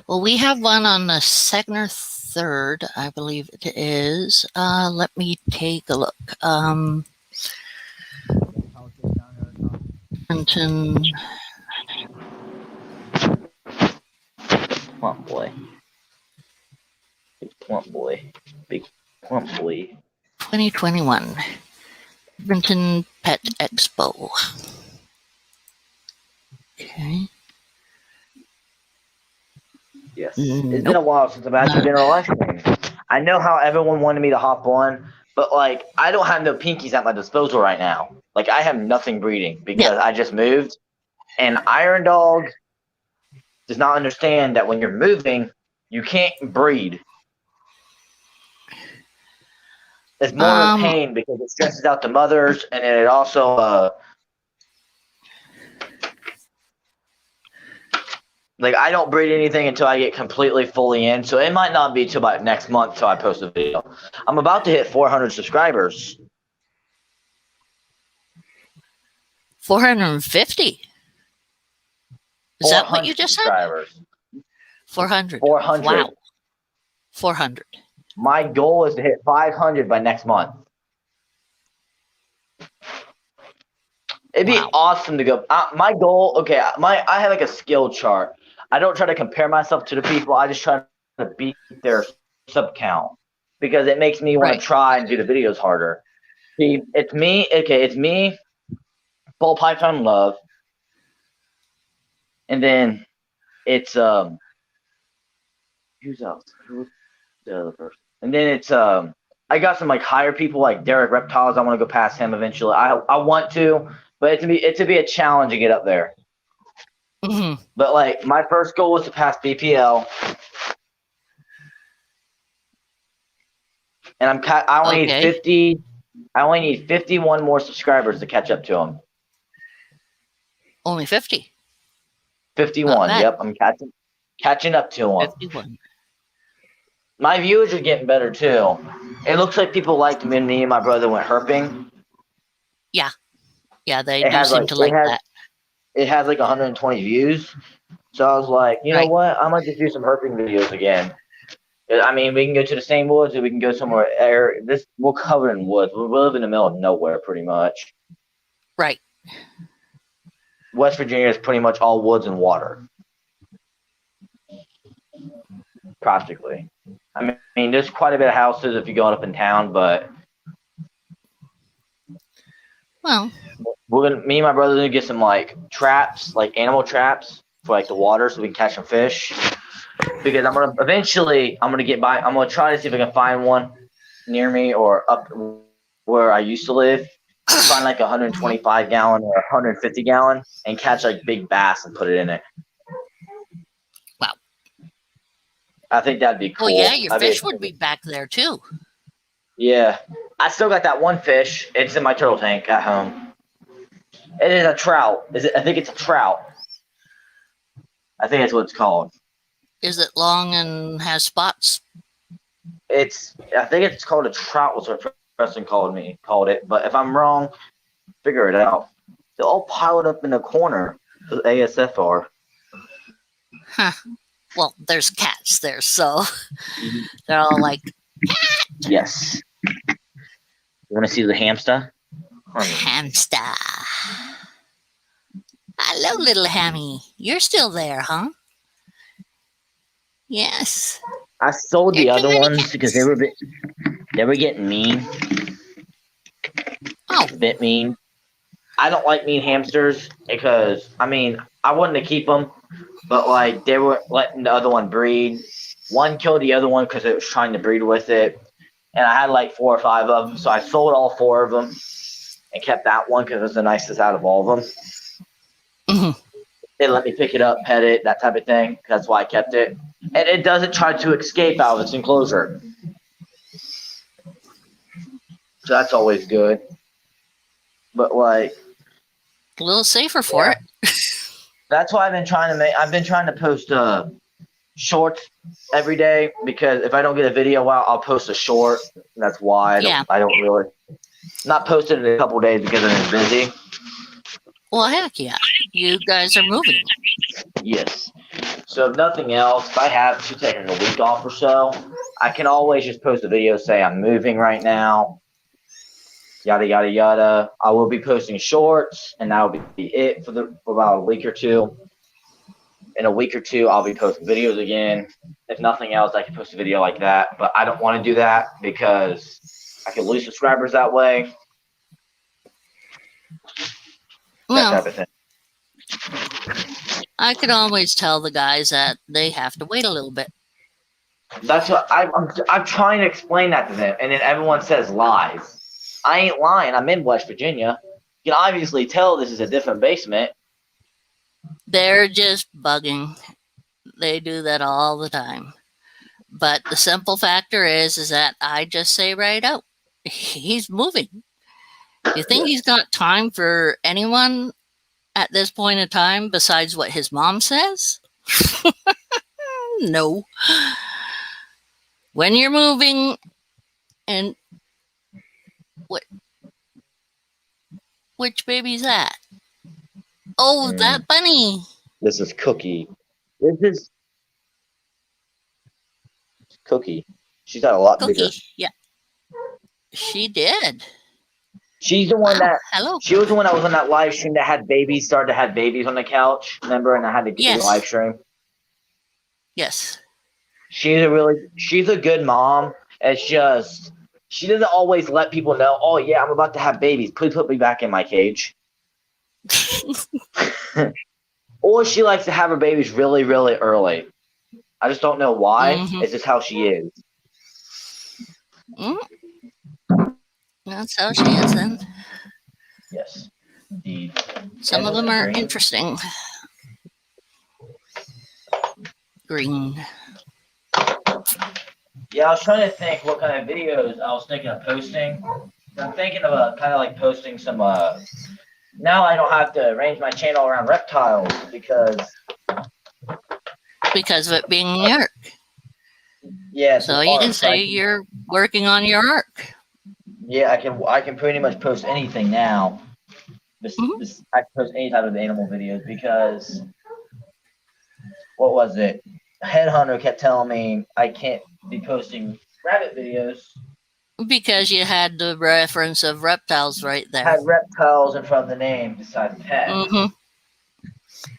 Speaker 1: Well, we have one on the 2nd or 3rd, I believe it is. Let me take a look.
Speaker 4: Plump boy. Big plump boy. Big plump boy.
Speaker 1: 2021. Edmonton Pet Expo. Okay.
Speaker 4: Yes. It's been a while since I've actually been on a live stream. I know how everyone wanted me to hop on, but like I don't have no pinkies at my disposal right now. Like I have nothing breeding because I just moved, and Iron Dog does not understand that when you're moving, you can't breed. It's more of a pain because it stresses out the mothers, and then it also like I don't breed anything until I get completely fully in, so it might not be till about next month till I post a video. I'm about to hit 400 subscribers.
Speaker 1: 450. Is that what you just said? 400.
Speaker 4: 400.
Speaker 1: Wow. 400.
Speaker 4: My goal is to hit 500 by next month. It'd be awesome to go. My goal, okay, I have like a skill chart. I don't try to compare myself to the people. I just try to beat their sub count because it makes me want to try and do the videos harder. See, it's me. Okay, it's me, Ball Python Love, and then it's who's else? Who's the other person? And then it's I got some like higher people like Derek Reptiles. I want to go past him eventually. I want to, but it'd be a challenge to get up there.
Speaker 1: Mm-hmm.
Speaker 4: But like my first goal was to pass BPL, and I only need 50. I only need 51 more subscribers to catch up to him.
Speaker 1: Only 50.
Speaker 4: 51. Yep, I'm catching up to him.
Speaker 1: 51.
Speaker 4: My viewers are getting better too. It looks like people liked me and my brother went herping.
Speaker 1: Yeah, they
Speaker 4: It
Speaker 1: do
Speaker 4: has
Speaker 1: seem
Speaker 4: like
Speaker 1: to like that.
Speaker 4: it has like 120 views. So I was like, you know
Speaker 1: Right.
Speaker 4: what? I might just do some herping videos again. I mean, we can go to the same woods, or we can go somewhere. We're covered in woods. We live in the middle of nowhere, pretty much.
Speaker 1: Right.
Speaker 4: West Virginia is pretty much all woods and water, practically. I mean, there's quite a bit of houses if you go up in town, but
Speaker 1: Well,
Speaker 4: me and my brother are gonna get some like traps, like animal traps for like the water, so we can catch some fish. Because I'm gonna try to see if I can find one near me or up where I used to live. Find like a 125 gallon or 150 gallon and catch like big bass and put it in it.
Speaker 1: wow.
Speaker 4: I think that'd be cool.
Speaker 1: Well, yeah, your
Speaker 4: That'd
Speaker 1: fish would be back there too.
Speaker 4: Yeah, I still got that one fish. It's in my turtle tank at home. It is a trout. I think it's a trout. I think that's what it's called.
Speaker 1: Is it long and has spots?
Speaker 4: I think it's called a trout. Was what Preston called it. But if I'm wrong, figure it out. They're all piled up in a corner. The ASFR.
Speaker 1: Huh. Well, there's cats there, so they're all like,
Speaker 4: Yes. You want to see the hamster?
Speaker 1: hamster. Hello, little hammy. You're still there, huh? Yes.
Speaker 4: I sold the
Speaker 1: There are too
Speaker 4: other
Speaker 1: many
Speaker 4: ones because they were getting mean.
Speaker 1: Oh,
Speaker 4: A bit mean. I don't like mean hamsters because I wanted to keep them, but like they were letting the other one breed. One killed the other one because it was trying to breed with it, and I had like 4 or 5 of them, so I sold all 4 of them and kept that one because it was the nicest out of all of them.
Speaker 1: mhm.
Speaker 4: They let me pick it up, pet it, that type of thing. That's why I kept it, and it doesn't try to escape out of its enclosure, so that's always good. But like.
Speaker 1: A little safer for
Speaker 4: Yeah.
Speaker 1: it.
Speaker 4: That's why I've been trying to post shorts every day because if I don't get a video out, I'll post a short. That's why I don't really not posted in a couple days because I'm busy.
Speaker 1: Well, heck yeah. You guys are moving.
Speaker 4: Yes. So if nothing else, if I have to take a week off or so, I can always just post a video say I'm moving right now. Yada yada yada. I will be posting shorts, and that'll be it for about a week or two. In a week or two, I'll be posting videos again. If nothing else, I can post a video like that. But I don't want to do that because I can lose subscribers that way.
Speaker 1: Well,
Speaker 4: that type of thing.
Speaker 1: I could always tell the guys that they have to wait a little bit.
Speaker 4: That's what I'm trying to explain that to them, and then everyone says lies. I ain't lying. I'm in West Virginia. You can obviously tell this is a different basement.
Speaker 1: They're just bugging. They do that all the time. But the simple factor is that I just say right out, he's moving. You think he's got time for anyone at this point in time besides what his mom says? No. When you're moving and which baby's that? Oh, that bunny.
Speaker 4: This is Cookie. This is Cookie. She's got a lot
Speaker 1: Cookie.
Speaker 4: bigger.
Speaker 1: Yeah. She did.
Speaker 4: She's the one
Speaker 1: Wow.
Speaker 4: that
Speaker 1: Hello.
Speaker 4: she was the one that was on that live stream that had babies, started to have babies on the couch. Remember? And I had to get the live stream.
Speaker 1: Yes.
Speaker 4: She's a good mom. It's just she doesn't always let people know, oh yeah, I'm about to have babies. Please put me back in my cage. Or she likes to have her babies really, really early. I just don't know why.
Speaker 1: Mhm.
Speaker 4: It's just how she is.
Speaker 1: That's how she is then.
Speaker 4: Yes.
Speaker 1: Some of them are interesting. Green.
Speaker 4: Yeah, I was trying to think what kind of videos I was thinking of posting. I'm thinking of kind of like posting some. Now I don't have to arrange my channel around reptiles because
Speaker 1: of it being New York.
Speaker 4: Yeah, it's
Speaker 1: So
Speaker 4: an
Speaker 1: you
Speaker 4: arc,
Speaker 1: can
Speaker 4: so I
Speaker 1: say you're working on your arc.
Speaker 4: yeah, I can pretty much post anything now.
Speaker 1: Mhm.
Speaker 4: I can post any type of animal videos because what was it? Headhunter kept telling me I can't be posting rabbit videos.
Speaker 1: Because you had the reference of reptiles right
Speaker 4: I
Speaker 1: there.
Speaker 4: had reptiles in front of the name besides pets,
Speaker 1: Hmm.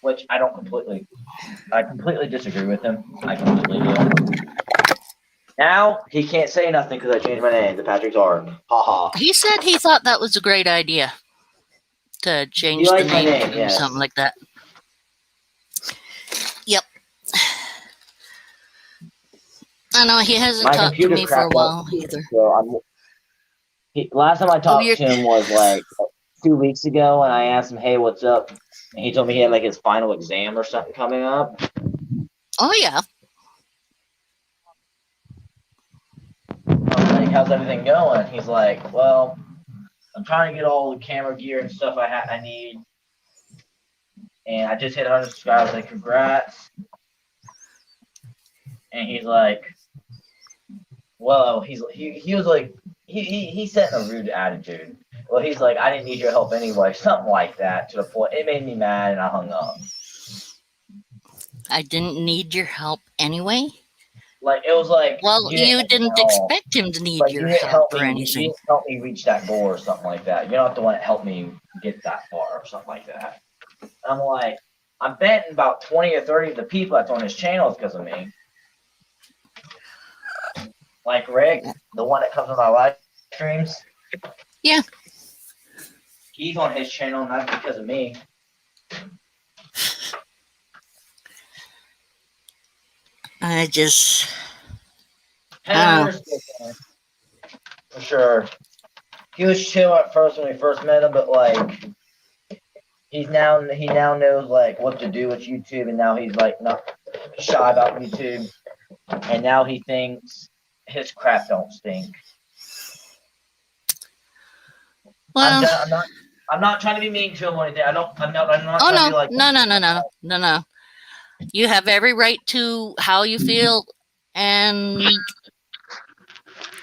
Speaker 4: which I completely disagree with him. I completely do. Now he can't say nothing because I changed my name to Patrick's Ark. Ha ha.
Speaker 1: He said he thought that was a great idea to
Speaker 4: He
Speaker 1: change the
Speaker 4: likes my
Speaker 1: name
Speaker 4: name,
Speaker 1: to
Speaker 4: yes.
Speaker 1: something like that. Yep. I know he hasn't
Speaker 4: My
Speaker 1: talked to
Speaker 4: computer
Speaker 1: me for a
Speaker 4: crapped out,
Speaker 1: while either.
Speaker 4: so last time I
Speaker 1: Oh,
Speaker 4: talked to him was like 2 weeks ago, and I asked him, "Hey, what's up?" And he told me he had like his final exam or something coming up.
Speaker 1: oh yeah.
Speaker 4: I'm like, "How's everything going?" He's like, "Well, I'm trying to get all the camera gear and stuff I need, and I just hit 100 subscribers. Like, congrats!" And he's like, "Well, he was like, he sent a rude attitude. Well, he's like, I didn't need your help anyway, something like that. To the point, it made me mad, and I hung up.
Speaker 1: I didn't need your help anyway.
Speaker 4: Like it was like
Speaker 1: Well,
Speaker 4: you didn't
Speaker 1: you
Speaker 4: help me
Speaker 1: didn't
Speaker 4: at all.
Speaker 1: expect him to need
Speaker 4: Like you
Speaker 1: your
Speaker 4: didn't help
Speaker 1: help or
Speaker 4: me. You
Speaker 1: anything.
Speaker 4: didn't help me reach that goal or something like that. You're not the one that helped me get that far or something like that. I'm like, I'm betting about 20 or 30 of the people that's on his channel is because of me. Like Rick, the one that comes on our live streams.
Speaker 1: Yeah.
Speaker 4: He's on his channel, not because of me.
Speaker 1: I just,
Speaker 4: Headhunter's different, for sure. He was chill at first when we first met him, but like he now knows like what to do with YouTube, and now he's like not shy about YouTube, and now he thinks his crap don't stink.
Speaker 1: well,
Speaker 4: I'm not trying to be mean to him or anything. I'm not
Speaker 1: oh
Speaker 4: trying to be
Speaker 1: no,
Speaker 4: like
Speaker 1: no. You have every right to how you feel and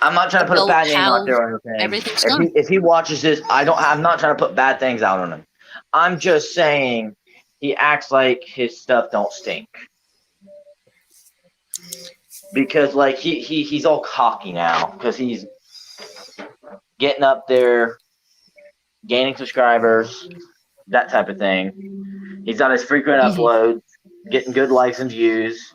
Speaker 4: I'm not trying to put a
Speaker 1: about
Speaker 4: bad name out
Speaker 1: how
Speaker 4: there or anything.
Speaker 1: everything's gone.
Speaker 4: If he watches this, I'm not trying to put bad things out on him. I'm just saying he acts like his stuff don't stink. Because like he's all cocky now because he's getting up there, gaining subscribers, that type of thing. He's on his frequent uploads, getting good likes and views.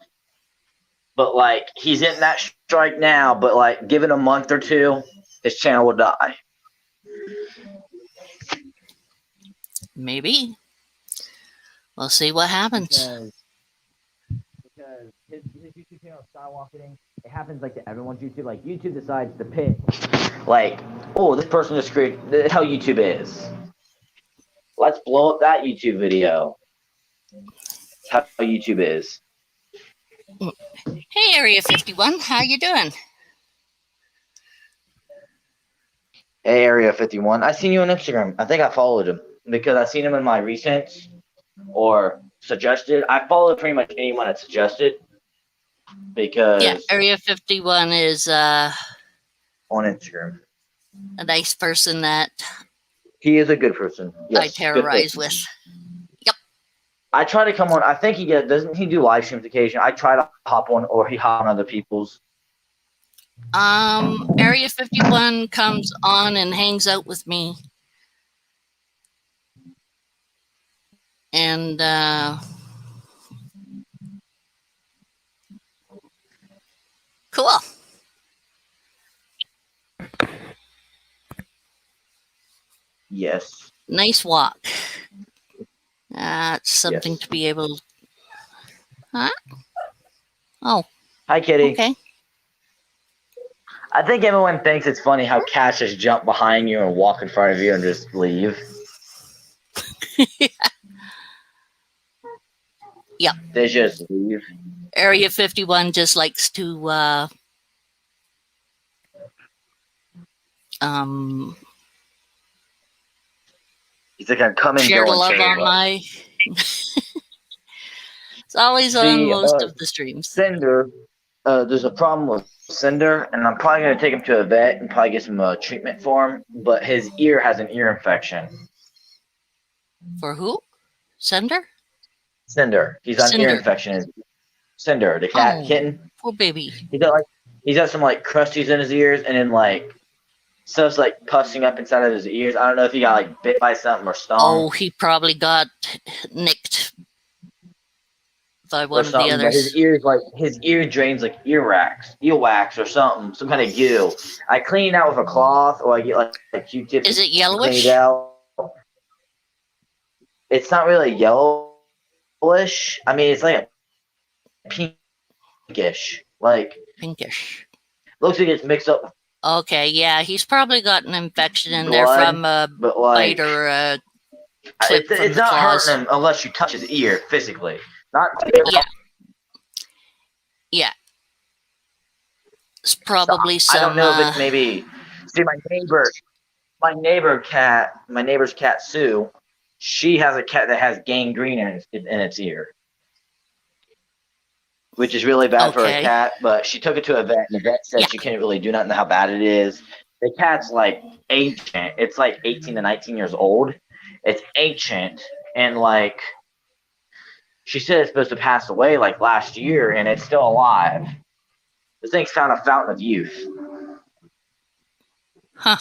Speaker 4: But like he's hitting that strike now, but like give it a month or two, his channel will die.
Speaker 1: Maybe. We'll see what happens.
Speaker 4: Because his YouTube channel is skyrocketing. It happens like to everyone's YouTube. Like YouTube decides to pick, like, oh, this person just created. That's how YouTube is. Let's blow up that YouTube video. That's how YouTube is.
Speaker 1: Hey, Area 51, how you doing?
Speaker 4: Hey, Area 51. I seen you on Instagram. I think I followed him because I seen him in my recents or suggested. I followed pretty much anyone that suggested because
Speaker 1: Yeah, Area 51 is
Speaker 4: on Instagram.
Speaker 1: a nice person that
Speaker 4: He is a good person. Yes,
Speaker 1: I terrorize with. Yep.
Speaker 4: I try to come on. I think doesn't he do live streams occasionally? I try to hop on, or he hop on other people's.
Speaker 1: Area 51 comes on and hangs out with me. And cool.
Speaker 4: Yes.
Speaker 1: Nice walk. It's something to be able to. Huh? Oh.
Speaker 4: Hi, Kitty.
Speaker 1: Okay.
Speaker 4: I think everyone thinks it's funny how cats just jump behind you and walk in front of you and just leave.
Speaker 1: Yep.
Speaker 4: They just leave.
Speaker 1: Area 51 just likes to
Speaker 4: He's like, I'm coming.
Speaker 1: share the love on my. It's always on most of the streams.
Speaker 4: Cinder. there's a problem with Cinder, and I'm probably gonna take him to a vet and probably get some treatment for him. But his ear has an ear infection.
Speaker 1: For who? Sender?
Speaker 4: Cinder, he's got an ear
Speaker 1: Cinder.
Speaker 4: infection. Cinder, the cat
Speaker 1: Oh,
Speaker 4: kitten.
Speaker 1: poor baby.
Speaker 4: He's got some like crusties in his ears, and then like stuff's like pussing up inside of his ears. I don't know if he got like bit by something or stung
Speaker 1: Oh, he probably got nicked by
Speaker 4: or
Speaker 1: one of the
Speaker 4: something. But
Speaker 1: others.
Speaker 4: his ear drains like earwax or something, some kind of goo. I clean it out with a cloth, or I get like Q-tips
Speaker 1: Is it
Speaker 4: to clean
Speaker 1: yellowish?
Speaker 4: it out. It's not really yellowish. I mean, it's like a pinkish. Like
Speaker 1: Pinkish.
Speaker 4: looks like it's mixed up with
Speaker 1: Okay, yeah, he's probably got an infection in there
Speaker 4: blood,
Speaker 1: from a
Speaker 4: but like
Speaker 1: bite or a clip from
Speaker 4: it's
Speaker 1: the
Speaker 4: not
Speaker 1: claws.
Speaker 4: hurting him unless you touch his ear physically. Not
Speaker 1: Yeah. Yeah. It's probably
Speaker 4: I don't
Speaker 1: some.
Speaker 4: know if it's maybe. See, my neighbor's cat Sue. She has a cat that has gangrene in its ear, which is really bad for a
Speaker 1: Okay.
Speaker 4: cat. But she took it to a vet, and the vet said
Speaker 1: Yeah.
Speaker 4: she couldn't really do nothing how bad it is. The cat's like ancient. It's like 18 to 19 years old. It's ancient, and like she said, it's supposed to pass away like last year, and it's still alive. This thing's found a fountain of youth.
Speaker 1: Huh.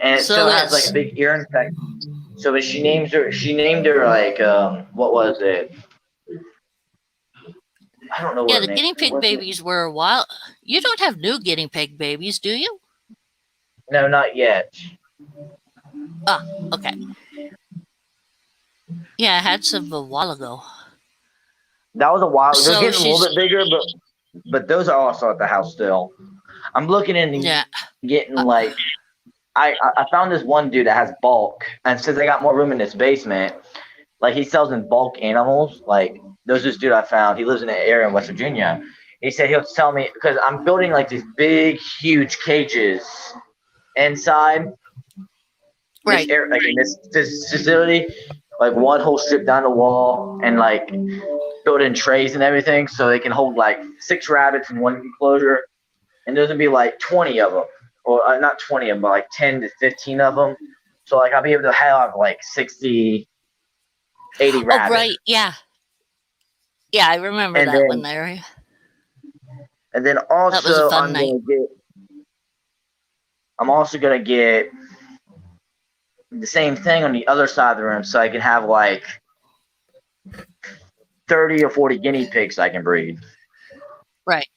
Speaker 4: And it
Speaker 1: So
Speaker 4: still has like
Speaker 1: it's
Speaker 4: a big ear infection. So when she named her like what was it? I don't know what
Speaker 1: yeah.
Speaker 4: her
Speaker 1: The
Speaker 4: name
Speaker 1: guinea pig
Speaker 4: was.
Speaker 1: babies were a while. You don't have new guinea pig babies, do you?
Speaker 4: No, not yet.
Speaker 1: Ah, okay. Yeah, I had some a while ago.
Speaker 4: That was a while. They're
Speaker 1: So
Speaker 4: getting a little
Speaker 1: she's
Speaker 4: bit bigger, but those are also at the house still. I'm looking into
Speaker 1: yeah.
Speaker 4: getting like I found this one dude that has bulk, and since I got more room in this basement, like he sells in bulk animals. Like there's this dude I found. He lives in an area in West Virginia. He said he'll tell me because I'm building like these big, huge cages inside this
Speaker 1: Right.
Speaker 4: area, like in this facility, like one whole strip down the wall, and like built in trays and everything, so they can hold like 6 rabbits in one enclosure, and there's gonna be like 20 of them, or not 20 of them, but like 10 to 15 of them. So like I'll be able to have like 60, 80
Speaker 1: Oh,
Speaker 4: rabbits.
Speaker 1: right. Yeah. Yeah, I remember
Speaker 4: And
Speaker 1: that one
Speaker 4: then
Speaker 1: there.
Speaker 4: and then
Speaker 1: That was a
Speaker 4: also
Speaker 1: fun night.
Speaker 4: I'm also gonna get the same thing on the other side of the room, so I can have like 30 or 40 guinea pigs I can breed.
Speaker 1: Right.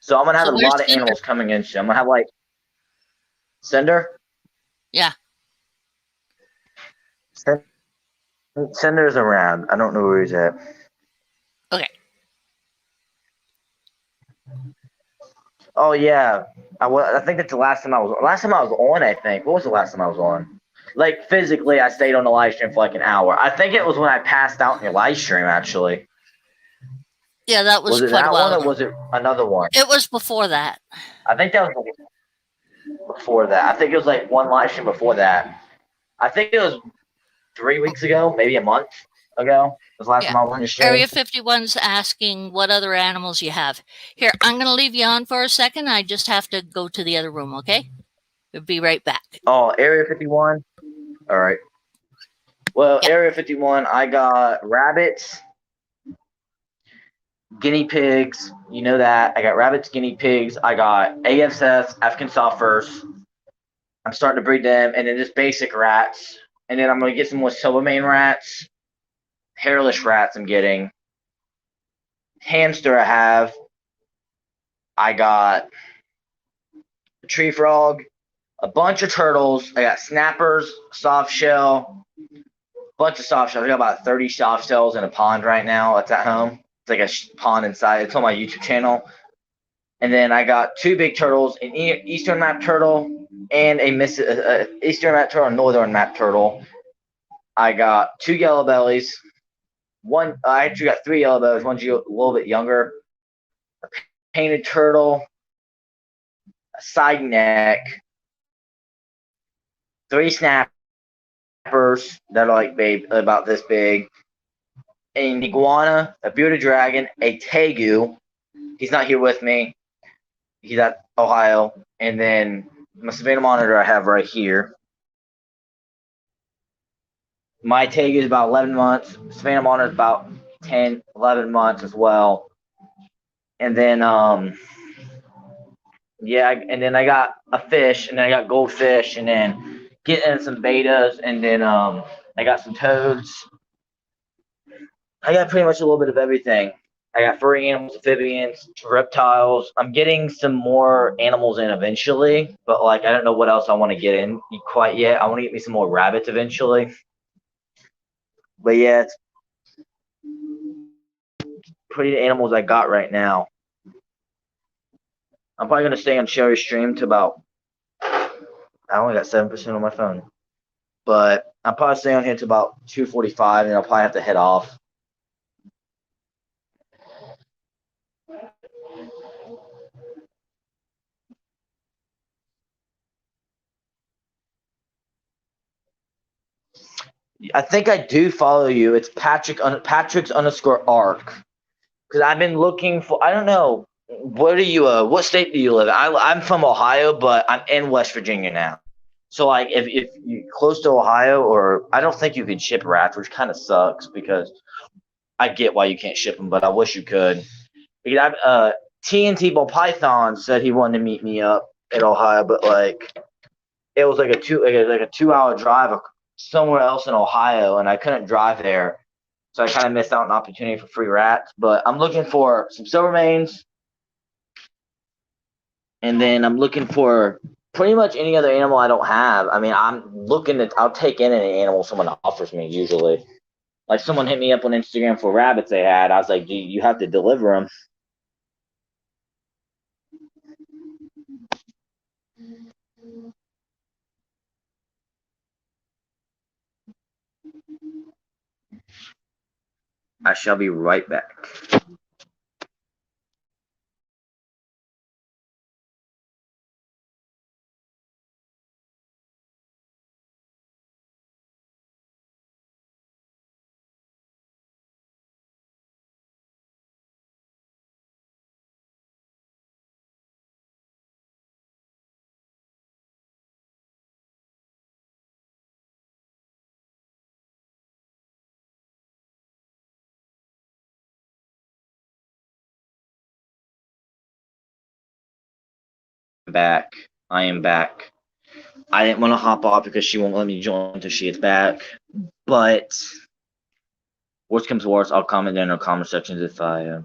Speaker 4: So I'm gonna have
Speaker 1: So
Speaker 4: a
Speaker 1: where's
Speaker 4: lot of
Speaker 1: Cinder?
Speaker 4: animals coming in. I'm gonna have like Cinder.
Speaker 1: Yeah.
Speaker 4: Cinder's around. I don't know where he's at.
Speaker 1: Okay.
Speaker 4: Oh yeah, I think that's the last time I was on. I think. What was the last time I was on? Like physically, I stayed on the live stream for like an hour. I think it was when I passed out in your live stream. Actually,
Speaker 1: Yeah, that was
Speaker 4: was it
Speaker 1: quite a
Speaker 4: that
Speaker 1: while
Speaker 4: one or
Speaker 1: ago.
Speaker 4: was it another one?
Speaker 1: It was before that.
Speaker 4: I think that was before that. I think it was like one live stream before that. I think it was 3 weeks ago, maybe a month ago. Was the last time I was on your stream.
Speaker 1: Area 51's asking what other animals you have. Here, I'm going to leave you on for a second. I just have to go to the other room, okay? We'll be right back.
Speaker 4: Oh, Area 51. All right. Well,
Speaker 1: Yep.
Speaker 4: Area 51, I got rabbits, guinea pigs. You know that. I got rabbits, guinea pigs. I got AFS, African soft furs. I'm starting to breed them, and then just basic rats. And then I'm going to get some more Silvermane rats, hairless rats I'm getting. Hamster I have. I got a tree frog, a bunch of turtles. I got snappers, soft shell, bunch of soft shells. I got about 30 soft shells in a pond right now. It's at home. It's like a pond inside. It's on my YouTube channel. And then I got 2 big turtles, an eastern map turtle and a eastern map turtle and northern map turtle. I got 2 yellow bellies. I actually got 3 yellow bellies. One's a little bit younger. A painted turtle, a side neck, 3 snappers that are like about this big, an iguana, a bearded dragon, a tegu. He's not here with me. He's at Ohio. And then my savannah monitor I have right here. My tegu is about 11 months. Savannah monitor is about 10, 11 months as well. And then yeah, and then I got a fish, and then I got goldfish, and then getting some betas, and then I got some toads. I got pretty much a little bit of everything. I got furry animals, amphibians, reptiles. I'm getting some more animals in eventually, but like I don't know what else I want to get in quite yet. I want to get me some more rabbits eventually. But yeah, it's pretty animals I got right now. I'm probably gonna stay on Cherry Stream to about. I only got 7% on my phone, but I'll probably stay on here to about 2:45, and I'll probably have to head off. I think I do follow you. It's Patrick's underscore arc. Because I've been looking for. I don't know. What are you? What state do you live in? I'm from Ohio, but I'm in West Virginia now. So like, if you're close to Ohio, or I don't think you can ship rats, which kind of sucks because I get why you can't ship them, but I wish you could. Because TNT Ball Python said he wanted to meet me up in Ohio, but like it was like a 2-hour drive somewhere else in Ohio, and I couldn't drive there. So I kind of missed out on an opportunity for free rats. But I'm looking for some silvermanes, and then I'm looking for pretty much any other animal I don't have. I mean, I'll take in any animal someone offers me usually. Like someone hit me up on Instagram for rabbits they had. I was like, do you have to deliver them? I shall be right back. Back. I am back. I didn't want to hop off because she won't let me join until she gets back. But worst comes to worst, I'll comment in her comment sections if I.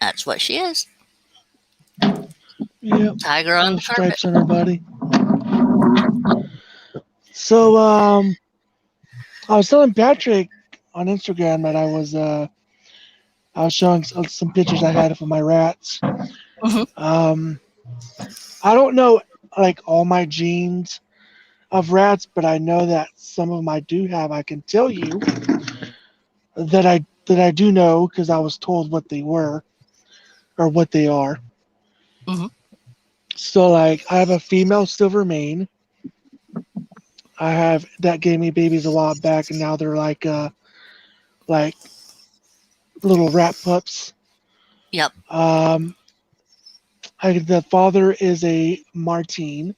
Speaker 1: That's what she is.
Speaker 6: Yep.
Speaker 1: Tiger on
Speaker 6: No
Speaker 1: the carpet.
Speaker 6: stripes on her body. So I was telling Patrick on Instagram that I was showing some pictures I had of my rats.
Speaker 1: Mhm.
Speaker 6: I don't know like all my genes of rats, but I know that some of them I do have. I can tell you that I do know because I was told what they were or what they are.
Speaker 1: Mhm.
Speaker 6: So like I have a female silver mane. I have that gave me babies a while back, and now they're like little rat pups.
Speaker 1: Yep.
Speaker 6: The father is a Martine,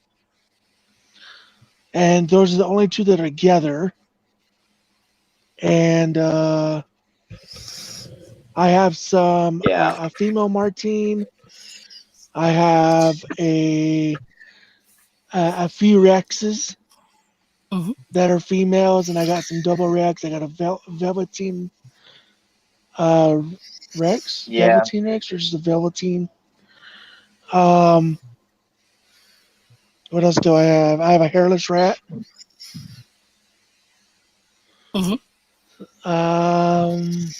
Speaker 6: and those are the only two that are together. And I have
Speaker 4: Yeah.
Speaker 6: a female Martine. I have a few Rexes
Speaker 1: Mhm.
Speaker 6: that are females, and I got some double Rex. I got a Velveteen uh, Rex,
Speaker 4: Yeah.
Speaker 6: Velveteen Rex, or just a Velveteen. Um, what else do I have? I have a hairless rat.
Speaker 1: Mhm.
Speaker 6: Um,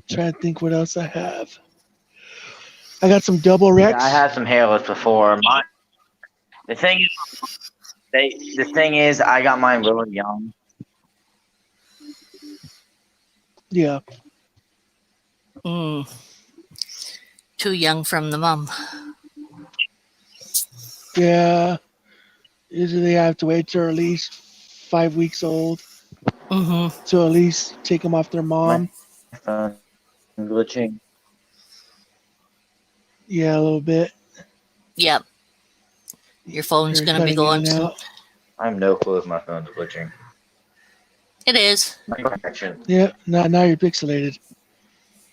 Speaker 6: trying to think what else I have. I got some double
Speaker 4: Yeah, I
Speaker 6: Rex.
Speaker 4: had some halos before. The thing is, the thing is, I got mine really young.
Speaker 6: Yeah,
Speaker 1: Mm. Too young from the mum.
Speaker 6: yeah. Usually I have to wait till at least 5 weeks old
Speaker 1: Mhm.
Speaker 6: to at least take them off their
Speaker 4: My
Speaker 6: mom.
Speaker 4: phone glitching.
Speaker 6: Yeah, a little bit.
Speaker 1: Yep. Your phone's
Speaker 6: You're
Speaker 1: gonna be
Speaker 6: cutting in
Speaker 1: going
Speaker 6: and
Speaker 1: soon.
Speaker 6: out.
Speaker 4: I have no clue if my phone's glitching.
Speaker 1: It is.
Speaker 4: My connection.
Speaker 6: Yeah, now you're pixelated.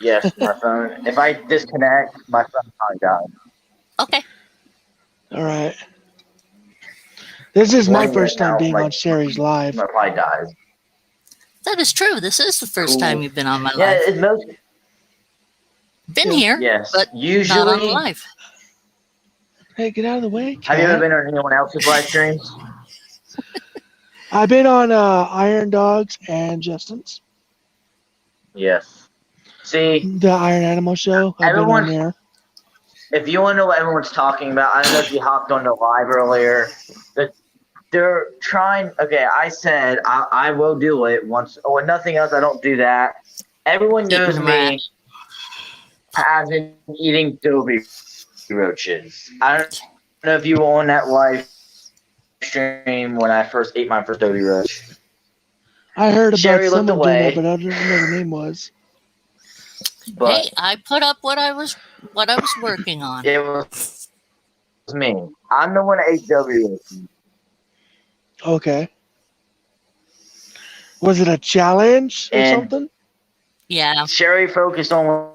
Speaker 4: Yes, my phone. If I disconnect, my phone probably dies.
Speaker 1: Okay.
Speaker 6: All right. This is my
Speaker 4: Warning right
Speaker 6: first time
Speaker 4: now,
Speaker 6: being on Sherry's live.
Speaker 4: my probably dies.
Speaker 1: That is true. This is the first time
Speaker 4: Cool.
Speaker 1: you've been on my
Speaker 4: Yeah,
Speaker 1: live.
Speaker 4: it's most.
Speaker 1: Been
Speaker 6: Yeah.
Speaker 1: here,
Speaker 4: Yes,
Speaker 1: but not on
Speaker 4: usually.
Speaker 1: live.
Speaker 6: Hey, get out of the way,
Speaker 4: Have you ever
Speaker 6: cat.
Speaker 4: been on anyone else's live streams?
Speaker 6: I've been on Iron Dogs and Justin's,
Speaker 4: Yes. See,
Speaker 6: the Iron Animal Show. I've been on
Speaker 4: everyone.
Speaker 6: there.
Speaker 4: If you want to know what everyone's talking about, I don't know if you hopped on the live earlier. But they're trying. Okay, I said I will do it once. Oh, and nothing else. I don't do that. Everyone
Speaker 1: Eating
Speaker 4: knows
Speaker 1: the rat.
Speaker 4: me as in eating Dobie roaches. I don't know if you were on that live stream when I first ate my first Dobie roach.
Speaker 6: I heard about
Speaker 4: Sherry looked
Speaker 6: someone doing that,
Speaker 4: away,
Speaker 6: but I don't know the name was.
Speaker 4: but
Speaker 1: Hey, I put up what I was working on.
Speaker 4: it was me. I'm the one that ate Dobie roaches.
Speaker 6: Okay. Was it a challenge or
Speaker 4: And
Speaker 6: something?
Speaker 1: Yeah.
Speaker 4: Sherry focused on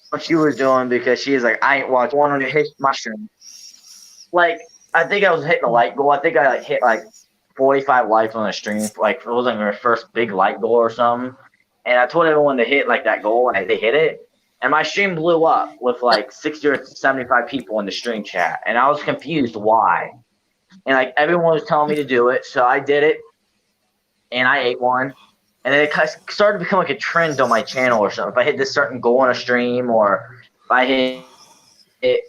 Speaker 4: what she was doing because she was like, I ain't watched one on your hit my stream. Like, I think I was hitting a light goal. I think I hit 45 likes on a stream. Like, it was like my first big light goal or something. And I told everyone to hit that goal, and they hit it. And my stream blew up with 60 or 75 people in the stream chat. And I was confused why. And everyone was telling me to do it, so I did it. And I ate one. And then it started to become like a trend on my channel or something. If I hit this certain goal on a stream, or if I hit a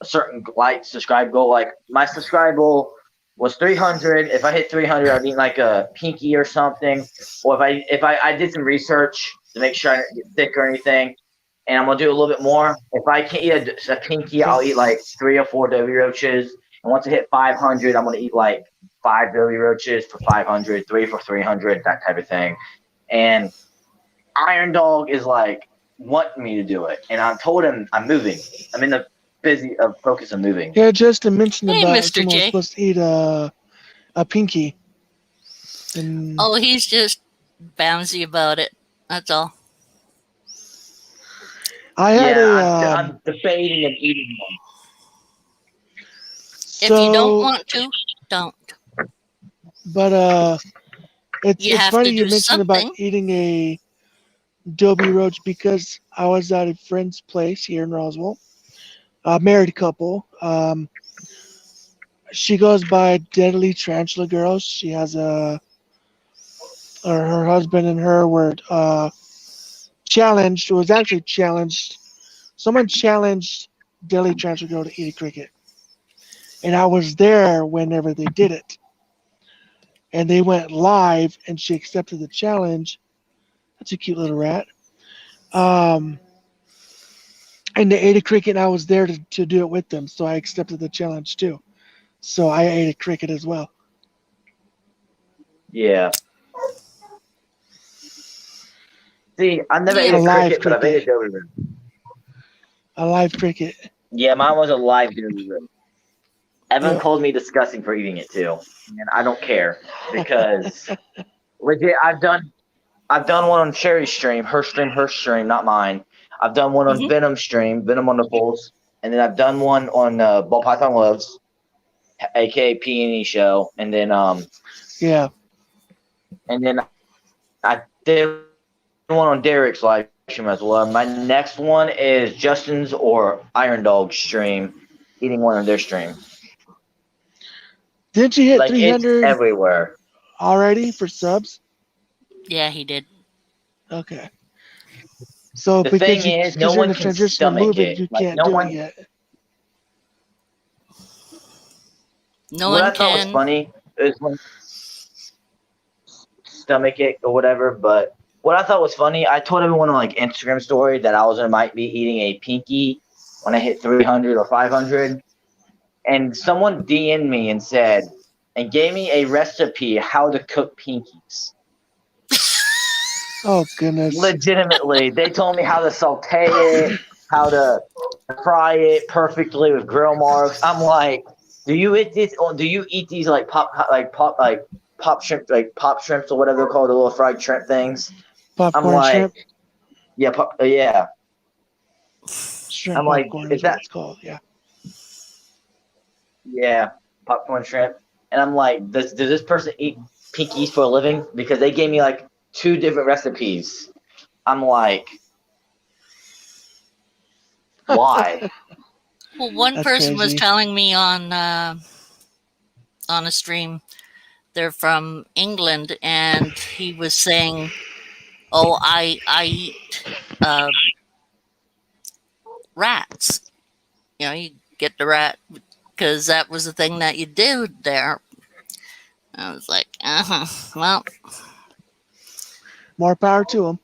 Speaker 4: certain subscribe goal, like my subscribe goal was 300. If I hit 300, I'd eat like a pinky or something. Or if I did some research to make sure I didn't get sick or anything, and I'm gonna do a little bit more. If I can't eat a pinky, I'll eat 3 or 4 Dobie roaches. And once I hit 500, I'm gonna eat 5 Dobie roaches for 500, 3 for 300, that type of thing. And Iron Dog is wanting me to do it, and I told him I'm moving. I'm in the busy of focus on moving.
Speaker 6: Yeah, Justin mentioned
Speaker 1: Hey,
Speaker 6: about
Speaker 1: Mr.
Speaker 6: someone was
Speaker 1: J.
Speaker 6: supposed to eat a pinky. And
Speaker 1: Oh, he's just bouncy about it. That's all.
Speaker 6: I had
Speaker 4: I'm debating and eating one.
Speaker 1: If you don't
Speaker 6: so,
Speaker 1: want to, don't.
Speaker 6: but
Speaker 1: You
Speaker 6: it's
Speaker 1: have
Speaker 6: funny
Speaker 1: to
Speaker 6: you
Speaker 1: do
Speaker 6: mentioned about
Speaker 1: something.
Speaker 6: eating Dobie Roach because I was at a friend's place here in Roswell. A married couple. She goes by Deadly Tarantula Girls. She has her husband and her were challenged. Was actually challenged. Someone challenged Deadly Tarantula Girl to eat a cricket, and I was there whenever they did it. And they went live, and she accepted the challenge. That's a cute little rat. Um, and they ate a cricket, and I was there to do it with them, so I accepted the challenge too. So I ate a cricket as well.
Speaker 4: Yeah. See, I never
Speaker 1: Yeah.
Speaker 4: ate a
Speaker 6: A live
Speaker 4: cricket, but I've ate a
Speaker 6: cricket.
Speaker 4: doby rib.
Speaker 6: A live cricket.
Speaker 4: Yeah, mine was a live doby rib. Evan
Speaker 6: Yep.
Speaker 4: called me disgusting for eating it too, and I don't care because legit, I've done one on Sherry's stream, her stream, not mine. I've done one on
Speaker 1: Mhm.
Speaker 4: Venom stream, Venom on the Pulse, and then I've done one on Ball Python Loves, aka P&E show, and then
Speaker 6: Yeah.
Speaker 4: I did one on Derek's live stream as well. My next one is Justin's or Iron Dog's stream, eating one on their stream.
Speaker 6: Didn't you hit
Speaker 4: Like, it's
Speaker 6: 300
Speaker 4: everywhere.
Speaker 6: already for subs?
Speaker 1: Yeah, he did.
Speaker 6: Okay. So
Speaker 4: The thing
Speaker 6: because
Speaker 4: is, no
Speaker 6: you're in
Speaker 4: one
Speaker 6: the
Speaker 4: can
Speaker 6: transition of
Speaker 4: stomach
Speaker 6: moving,
Speaker 4: it.
Speaker 6: you
Speaker 4: Like,
Speaker 6: can't
Speaker 4: no
Speaker 6: do
Speaker 4: one.
Speaker 6: it yet.
Speaker 1: No
Speaker 4: What
Speaker 1: one
Speaker 4: I thought was
Speaker 1: can.
Speaker 4: funny is when stomach it or whatever. But what I thought was funny, I told everyone on like Instagram story that I might be eating a pinky when I hit 300 or 500, and someone DM'd me and said and gave me a recipe how to cook pinkies.
Speaker 6: Oh goodness.
Speaker 4: Legitimately, they told me how to saute it, how to fry it perfectly with grill marks. I'm like, do you eat this? Or do you eat these like pop shrimps or whatever they're called, the little fried shrimp things? I'm
Speaker 6: Popcorn
Speaker 4: like,
Speaker 6: shrimp.
Speaker 4: yeah, yeah.
Speaker 6: Shrimp
Speaker 4: I'm like,
Speaker 6: popcorn
Speaker 4: is
Speaker 6: is what
Speaker 4: that
Speaker 6: it's called. Yeah.
Speaker 4: yeah, popcorn shrimp? And I'm like, does this person eat pinkies for a living? Because they gave me like 2 different recipes. I'm like, why?
Speaker 1: Well, one
Speaker 6: That's
Speaker 1: person was
Speaker 6: crazy.
Speaker 1: telling me on a stream they're from England, and he was saying, "Oh, I eat uh, rats. You know, you get the rat because that was the thing that you did there." I was like, well,
Speaker 6: More power to them.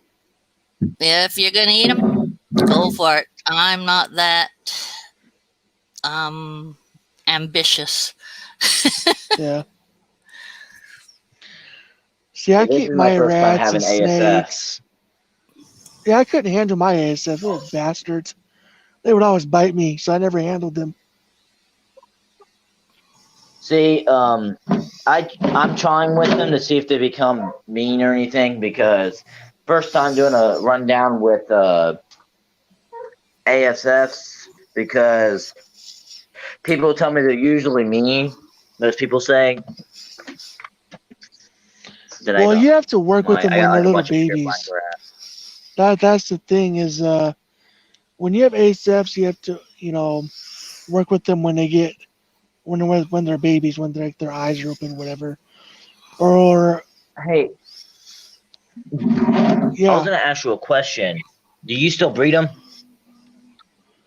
Speaker 1: if you're gonna eat them, go for it. I'm not that ambitious.
Speaker 6: Yeah. See, I
Speaker 4: This
Speaker 6: keep
Speaker 4: is my
Speaker 6: my
Speaker 4: first time
Speaker 6: rats
Speaker 4: having
Speaker 6: and
Speaker 4: ASF.
Speaker 6: snakes. Yeah, I couldn't handle my ASF. Little bastards. They would always bite me, so I never handled them.
Speaker 4: See, I'm trying with them to see if they become mean or anything, because first time doing a rundown with ASFs, because people tell me they're usually mean. Those people say.
Speaker 6: Well, you have to work with them
Speaker 4: I
Speaker 6: when
Speaker 4: got
Speaker 6: they're
Speaker 4: like a
Speaker 6: little
Speaker 4: bunch of pure black
Speaker 6: babies.
Speaker 4: rats.
Speaker 6: That's the thing is when you have ASFs, you have to work with them when they're babies, when their eyes are open, whatever. Or
Speaker 4: Hey, I was
Speaker 6: yeah,
Speaker 4: gonna ask you a question. Do you still breed them?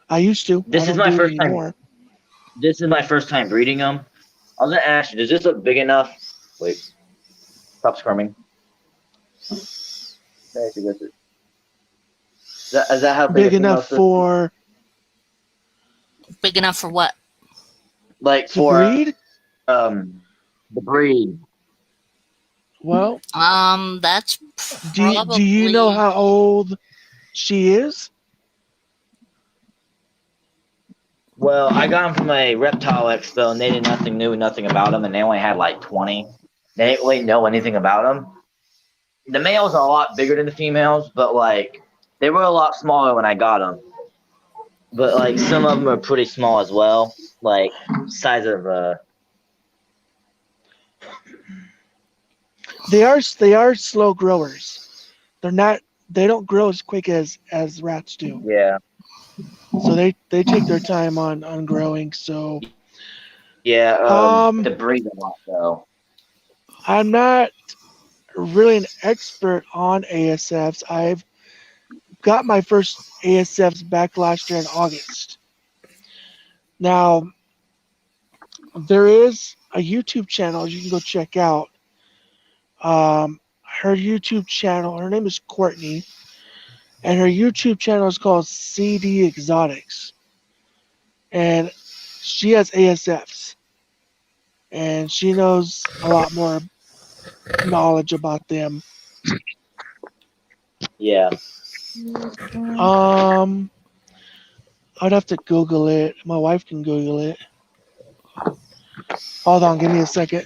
Speaker 6: I used to. I
Speaker 4: This is
Speaker 6: don't
Speaker 4: my
Speaker 6: do it
Speaker 4: first time.
Speaker 6: anymore.
Speaker 4: This is my first time breeding them. I was gonna ask you, does this look big enough? Wait, stop squirming. There she goes. Is that how big a
Speaker 6: Big enough
Speaker 4: female's supposed to be?
Speaker 1: Big enough for what?
Speaker 4: Like
Speaker 6: to
Speaker 4: for
Speaker 6: breed.
Speaker 4: the breed.
Speaker 6: Well,
Speaker 1: That's
Speaker 6: do you know
Speaker 1: probably.
Speaker 6: how old she is?
Speaker 4: Well, I got them from a reptile expo, and they knew nothing about them, and they only had like 20. They didn't really know anything about them. The males are a lot bigger than the females, but like they were a lot smaller when I got them. But like some of them are pretty small as well, like size of
Speaker 6: They are slow growers. They're not grow as quick as rats do.
Speaker 4: Yeah.
Speaker 6: So they take their time on growing. So
Speaker 4: Yeah.
Speaker 6: um,
Speaker 4: To breed a lot though.
Speaker 6: I'm not really an expert on ASFs. I've got my first ASFs back last year in August. Now there is a YouTube channel you can go check out. Her YouTube channel, her name is Courtney, and her YouTube channel is called CD Exotics, and she has ASFs, and she knows a lot more knowledge about them.
Speaker 4: Yeah.
Speaker 6: Um, I'd have to Google it. My wife can Google it. Hold on, give me a second.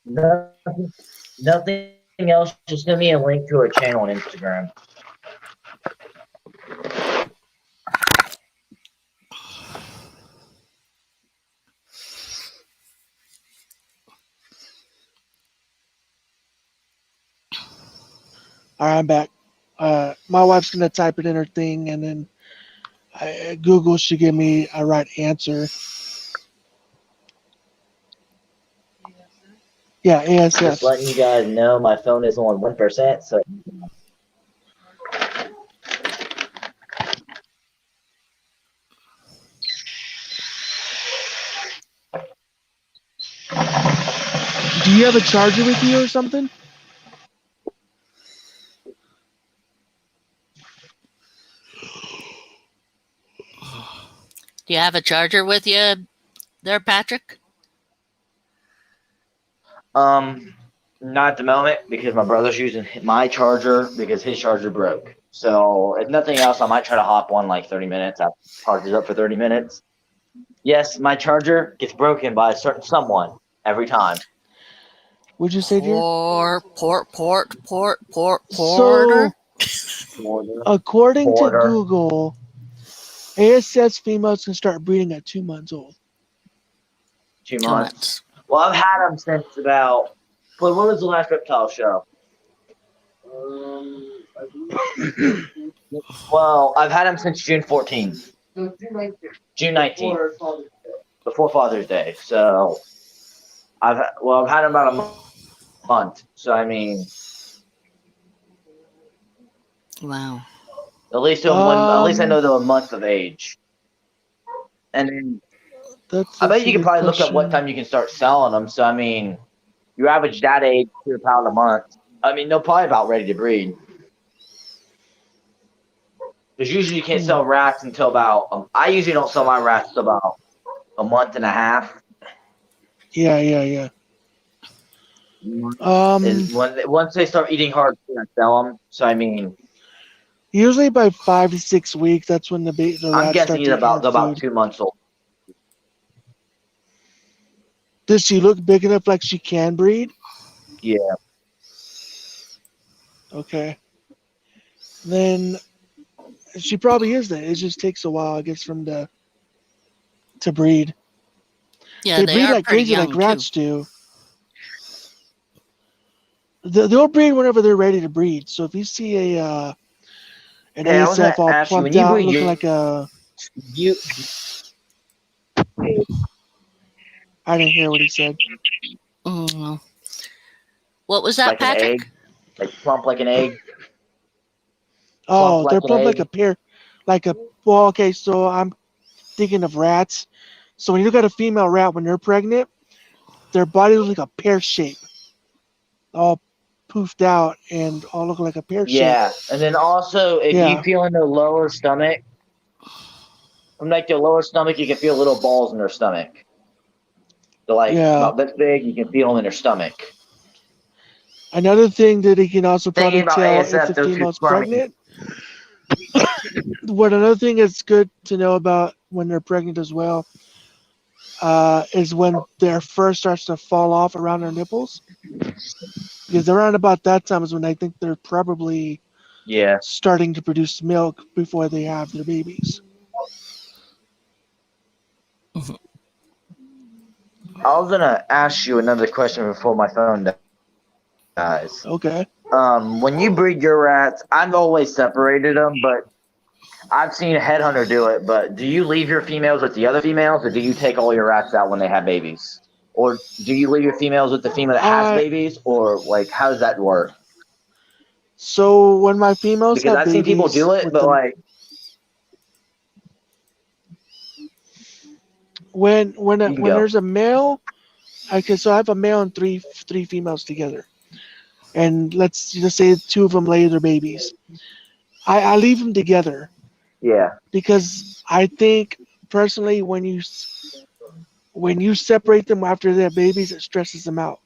Speaker 4: Nothing else. Just send me a link to her channel on Instagram.
Speaker 6: All right, I'm back. My wife's gonna type it in her thing, and then Google should give me a right answer. Yeah,
Speaker 4: Just
Speaker 6: ASFs.
Speaker 4: letting you guys know, my phone is on 1%. So
Speaker 6: Do you have a charger with you or something?
Speaker 1: Do you have a charger with you there, Patrick?
Speaker 4: not at the moment because my brother's using my charger because his charger broke. So if nothing else, I might try to hop on like 30 minutes. I charge it up for 30 minutes. Yes, my charger gets broken by a certain someone every time.
Speaker 6: Would you say, dear?
Speaker 1: Porter.
Speaker 6: So, according to
Speaker 4: Porter.
Speaker 6: Google, ASFs females can start breeding at 2 months old.
Speaker 4: 2
Speaker 1: 2
Speaker 4: months.
Speaker 1: months.
Speaker 4: Well, I've had them since about. Well, when was the last reptile show?
Speaker 5: I believe
Speaker 4: Well, I've had them since June 14th,
Speaker 5: no, June 19th.
Speaker 4: June 19th,
Speaker 5: Before Father's Day.
Speaker 4: before Father's Day. So I've had them about a month. So I mean,
Speaker 1: Wow.
Speaker 4: at least I know
Speaker 6: Um,
Speaker 4: they're a month of age. And then I bet
Speaker 6: that's a
Speaker 4: you could
Speaker 6: good
Speaker 4: probably look up what
Speaker 6: question.
Speaker 4: time you can start selling them. So I mean, you average that age to £1 a month. I mean, they're probably about ready to breed. Because usually you can't sell rats until about. I usually don't sell my rats until about a month and a half.
Speaker 6: Yeah.
Speaker 4: Is
Speaker 6: Um,
Speaker 4: once they start eating hard food, I sell them. So I mean,
Speaker 6: usually by 5 to 6 weeks, that's when the
Speaker 4: I'm
Speaker 6: rats
Speaker 4: guessing
Speaker 6: start to eat hard
Speaker 4: they're about
Speaker 6: food.
Speaker 4: 2 months old.
Speaker 6: Does she look big enough like she can breed?
Speaker 4: Yeah.
Speaker 6: Okay. Then she probably is then. It just takes a while, I guess, for them to breed.
Speaker 1: Yeah,
Speaker 6: They
Speaker 1: they
Speaker 6: breed
Speaker 1: are
Speaker 6: like
Speaker 1: pretty
Speaker 6: crazy like
Speaker 1: young too.
Speaker 6: rats do. They'll breed whenever they're ready to breed. So if you see an
Speaker 4: Hey, I was
Speaker 6: ASF
Speaker 4: gonna
Speaker 6: all
Speaker 4: ask you when
Speaker 6: plumped
Speaker 4: you
Speaker 6: out,
Speaker 4: breed
Speaker 6: looking like a
Speaker 4: you
Speaker 6: I didn't hear what he said.
Speaker 1: Mm. What was that,
Speaker 4: like an egg,
Speaker 1: Patrick?
Speaker 4: like plump like an egg, plump
Speaker 6: Oh, they're
Speaker 4: like an
Speaker 6: plump like a
Speaker 4: egg.
Speaker 6: pear, like a well. Okay, so I'm thinking of rats. So when you look at a female rat when they're pregnant, their body looks like a pear shape, all poofed out and all look like a pear shape.
Speaker 4: Yeah, and then also if you
Speaker 6: Yeah,
Speaker 4: feel in their lower stomach, from like their lower stomach, you can feel little balls in their stomach. They're like
Speaker 6: yeah.
Speaker 4: about this big. You can feel them in their stomach.
Speaker 6: Another thing that he can also
Speaker 4: Thinking
Speaker 6: probably
Speaker 4: about
Speaker 6: tell if the
Speaker 4: ASF, they're too
Speaker 6: female's
Speaker 4: squirmy.
Speaker 6: pregnant. What another thing that's good to know about when they're pregnant as well is when their fur starts to fall off around their nipples, because around about that time is when I think they're probably
Speaker 4: Yeah.
Speaker 6: starting to produce milk before they have their babies.
Speaker 4: I was gonna ask you another question before my phone died. guys.
Speaker 6: Okay.
Speaker 4: When you breed your rats, I've always separated them, but I've seen a headhunter do it. But do you leave your females with the other females, or do you take all your rats out when they have babies? Or do you leave your females with the female that has
Speaker 6: I
Speaker 4: babies, or like how does that work?
Speaker 6: So when my females
Speaker 4: Because
Speaker 6: have
Speaker 4: I've seen people
Speaker 6: babies
Speaker 4: do it,
Speaker 6: with
Speaker 4: but
Speaker 6: them,
Speaker 4: like you can
Speaker 6: when
Speaker 4: go.
Speaker 6: there's a male, okay, so I have a male and three females together, and let's just say two of them lay their babies. I leave them together
Speaker 4: Yeah,
Speaker 6: because I think personally when you separate them after they have babies, it stresses them out.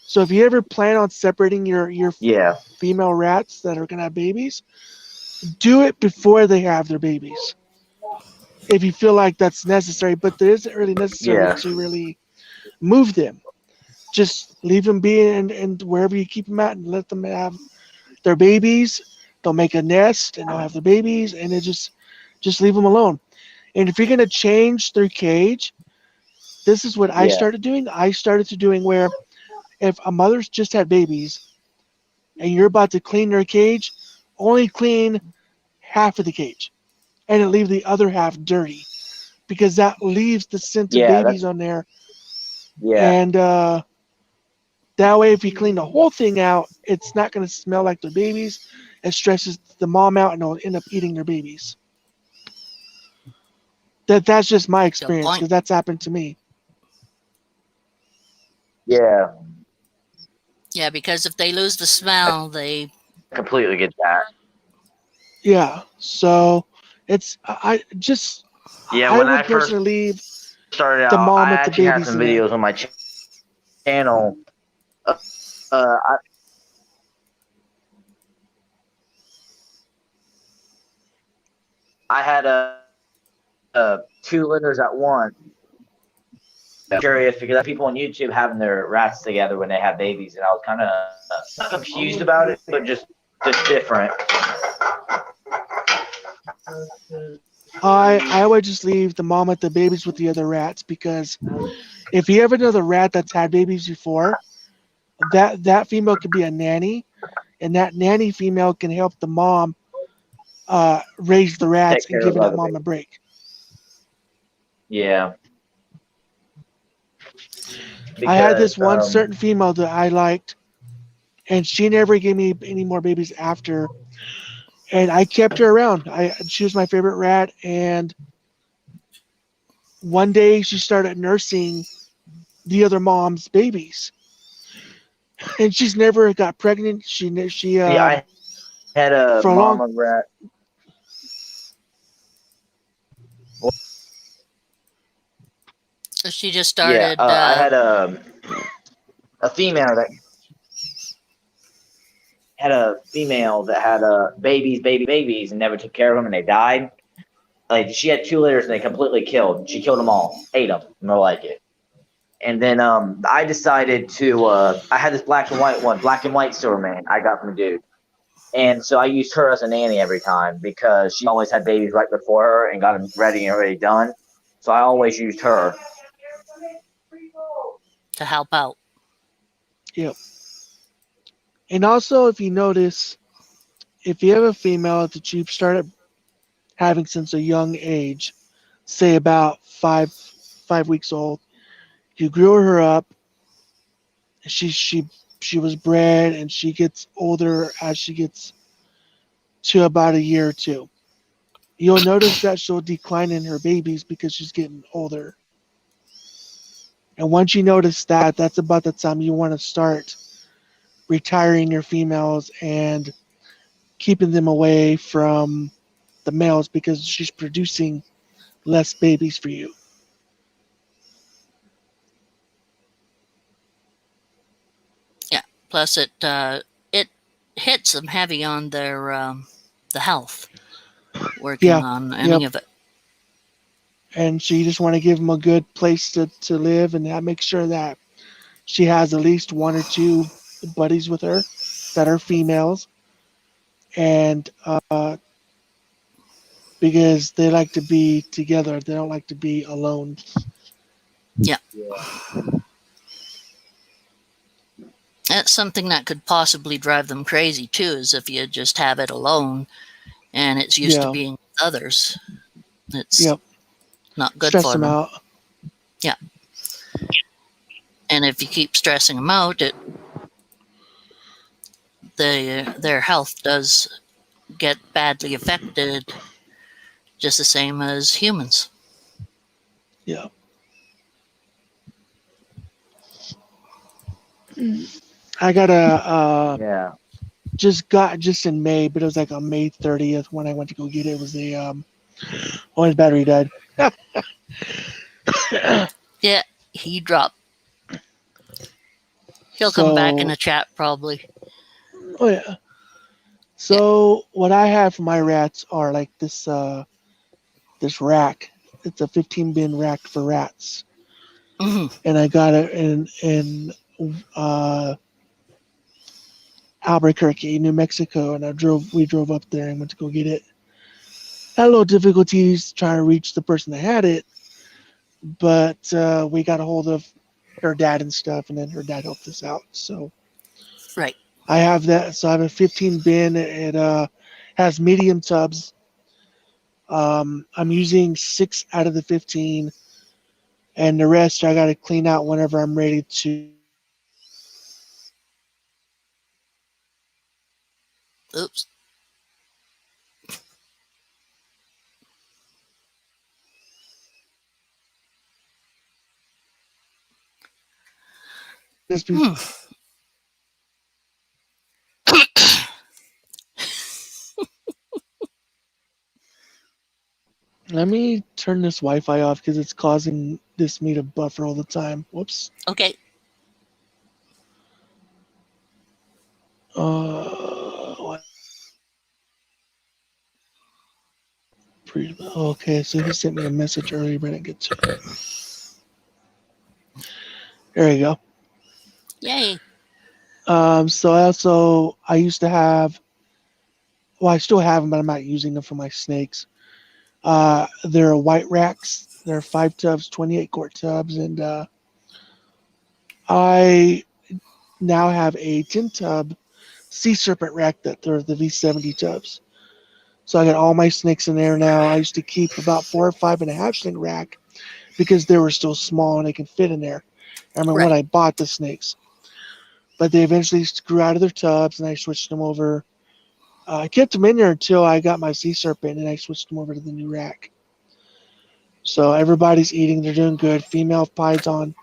Speaker 6: So if you ever plan on separating your
Speaker 4: yeah,
Speaker 6: female rats that are gonna have babies, do it before they have their babies. If you feel like that's necessary, but it isn't really necessary
Speaker 4: yeah,
Speaker 6: to really move them. Just leave them be and wherever you keep them at and let them have their babies. They'll make a nest and they'll have their babies and it just leave them alone. And if you're gonna change their cage, this is what I
Speaker 4: yeah.
Speaker 6: started doing. I started to doing where if a mother's just had babies and you're about to clean their cage, only clean half of the cage and then leave the other half dirty because that leaves the scent of
Speaker 4: Yeah,
Speaker 6: babies on there.
Speaker 4: yeah,
Speaker 6: And that way, if you clean the whole thing out, it's not going to smell like their babies. It stresses the mom out and they'll end up eating their babies. That's just my
Speaker 1: Good
Speaker 6: experience
Speaker 1: point.
Speaker 6: because that's happened to me.
Speaker 4: yeah.
Speaker 1: Yeah, because if they lose the
Speaker 4: I
Speaker 1: smell, they
Speaker 4: completely get that.
Speaker 6: Yeah. So it's I just
Speaker 4: Yeah,
Speaker 6: I
Speaker 4: when I
Speaker 6: would
Speaker 4: first
Speaker 6: personally leave
Speaker 4: started
Speaker 6: the
Speaker 4: out,
Speaker 6: mom
Speaker 4: I
Speaker 6: with the
Speaker 4: actually had
Speaker 6: babies
Speaker 4: some
Speaker 6: in there.
Speaker 4: videos on my channel. Uh, I, I had two litters at once. I'm curious because people on YouTube having their rats together when they have babies, and I was kind of not confused about it, but just different.
Speaker 6: I would just leave the mom with the babies with the other rats because if you have another rat that's had babies before, that female could be a nanny, and that nanny female can help the mom raise the rats
Speaker 4: Take
Speaker 6: and
Speaker 4: care of
Speaker 6: giving that
Speaker 4: other
Speaker 6: mom a
Speaker 4: babies.
Speaker 6: break.
Speaker 4: Yeah,
Speaker 6: I had
Speaker 4: because
Speaker 6: this one certain female that I liked, and she never gave me any more babies after. And I kept her around. She was my favorite rat. And one day she started nursing the other mom's babies, and she's never got pregnant. She
Speaker 4: yeah, I had a
Speaker 6: for a long
Speaker 4: mama rat.
Speaker 1: so she just
Speaker 4: Yeah,
Speaker 1: started.
Speaker 4: I had a female that had a female that had babies, and never took care of them, and they died. Like she had two litters, and they completely killed. She killed them all, ate them, more like it. And then I decided to. I had this black and white silver man I got from a dude, and so I used her as a nanny every time because she always had babies right before her and got them ready and already done. So I always used her.
Speaker 1: To help out.
Speaker 6: Yep. And also, if you notice, if you have a female that you've started having since a young age, say about 5 weeks old, you grew her up. She was bred, and she gets older as she gets to about a year or two. You'll notice that she'll decline in her babies because she's getting older. And once you notice that, that's about the time you want to start retiring your females and keeping them away from the males because she's producing less babies for you.
Speaker 1: Yeah. Plus, it hits them heavy on their the health. Working
Speaker 6: Yeah,
Speaker 1: on
Speaker 6: yep.
Speaker 1: any of it.
Speaker 6: And so you just want to give them a good place to live and that make sure that she has at least one or two buddies with her that are females. And because they like to be together, they don't like to be alone.
Speaker 1: Yeah. That's something that could possibly drive them crazy too, is if you just have it alone and it's used to
Speaker 6: Yeah.
Speaker 1: being with others. It's
Speaker 6: Yep.
Speaker 1: not good
Speaker 6: Stress
Speaker 1: for
Speaker 6: them
Speaker 1: them.
Speaker 6: out.
Speaker 1: Yeah. And if you keep stressing them out, their health does get badly affected, just the same as humans.
Speaker 6: Yeah. I got
Speaker 4: Yeah.
Speaker 6: just in May, but it was like on May 30th when I went to go get it. It was oh, his battery died.
Speaker 1: Yeah, he dropped. He'll come back in
Speaker 6: So,
Speaker 1: the chat probably.
Speaker 6: oh yeah.
Speaker 1: Yeah.
Speaker 6: So what I have for my rats are like this rack. It's a 15 bin rack for rats,
Speaker 1: Mhm.
Speaker 6: and I got it in uh, Albuquerque, New Mexico, and we drove up there and went to go get it. Had a little difficulties trying to reach the person that had it, but we got a hold of her dad and stuff, and then her dad helped us out. So
Speaker 1: Right.
Speaker 6: I have that. So I have a 15 bin. It has medium tubs. I'm using 6 out of the 15, and the rest I got to clean out whenever I'm ready to.
Speaker 1: Oops.
Speaker 6: Just be,
Speaker 1: Hmm.
Speaker 6: let me turn this Wi-Fi off because it's causing this me to buffer all the time. Whoops.
Speaker 1: Okay.
Speaker 6: Uh, okay, so he sent me a message earlier, but I didn't get to it. There you go.
Speaker 1: Yay.
Speaker 6: So I used to have, well, I still have them, but I'm not using them for my snakes. They're white racks. They're 5 tubs, 28 quart tubs, and I now have a 10 tub sea serpent rack that they're the V70 tubs. So I got all my snakes in there now. I used to keep about 4 or 5 in a hatchling rack because they were still small and they can fit in there. I remember when
Speaker 1: Right.
Speaker 6: I bought the snakes, but they eventually grew out of their tubs and I switched them over. I kept them in there until I got my sea serpent and I switched them over to the new rack. So everybody's eating. They're doing good. Female pies on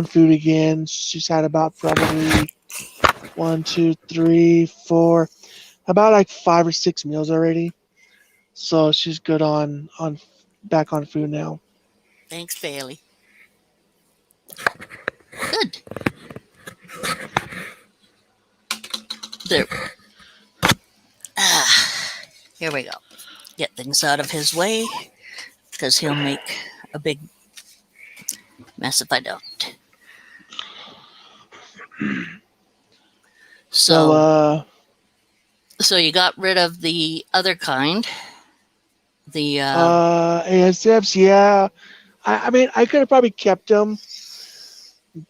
Speaker 6: food again. She's had about probably 1, 2, 3, 4, about like 5 or 6 meals already. So she's good on back on food now.
Speaker 1: Thanks, Bailey. Good. There. Ah, here we go. Get things out of his way because he'll make a big mess if I don't.
Speaker 6: So
Speaker 1: So you got rid of the other kind, the
Speaker 6: ASFs, yeah. I mean I could have probably kept them,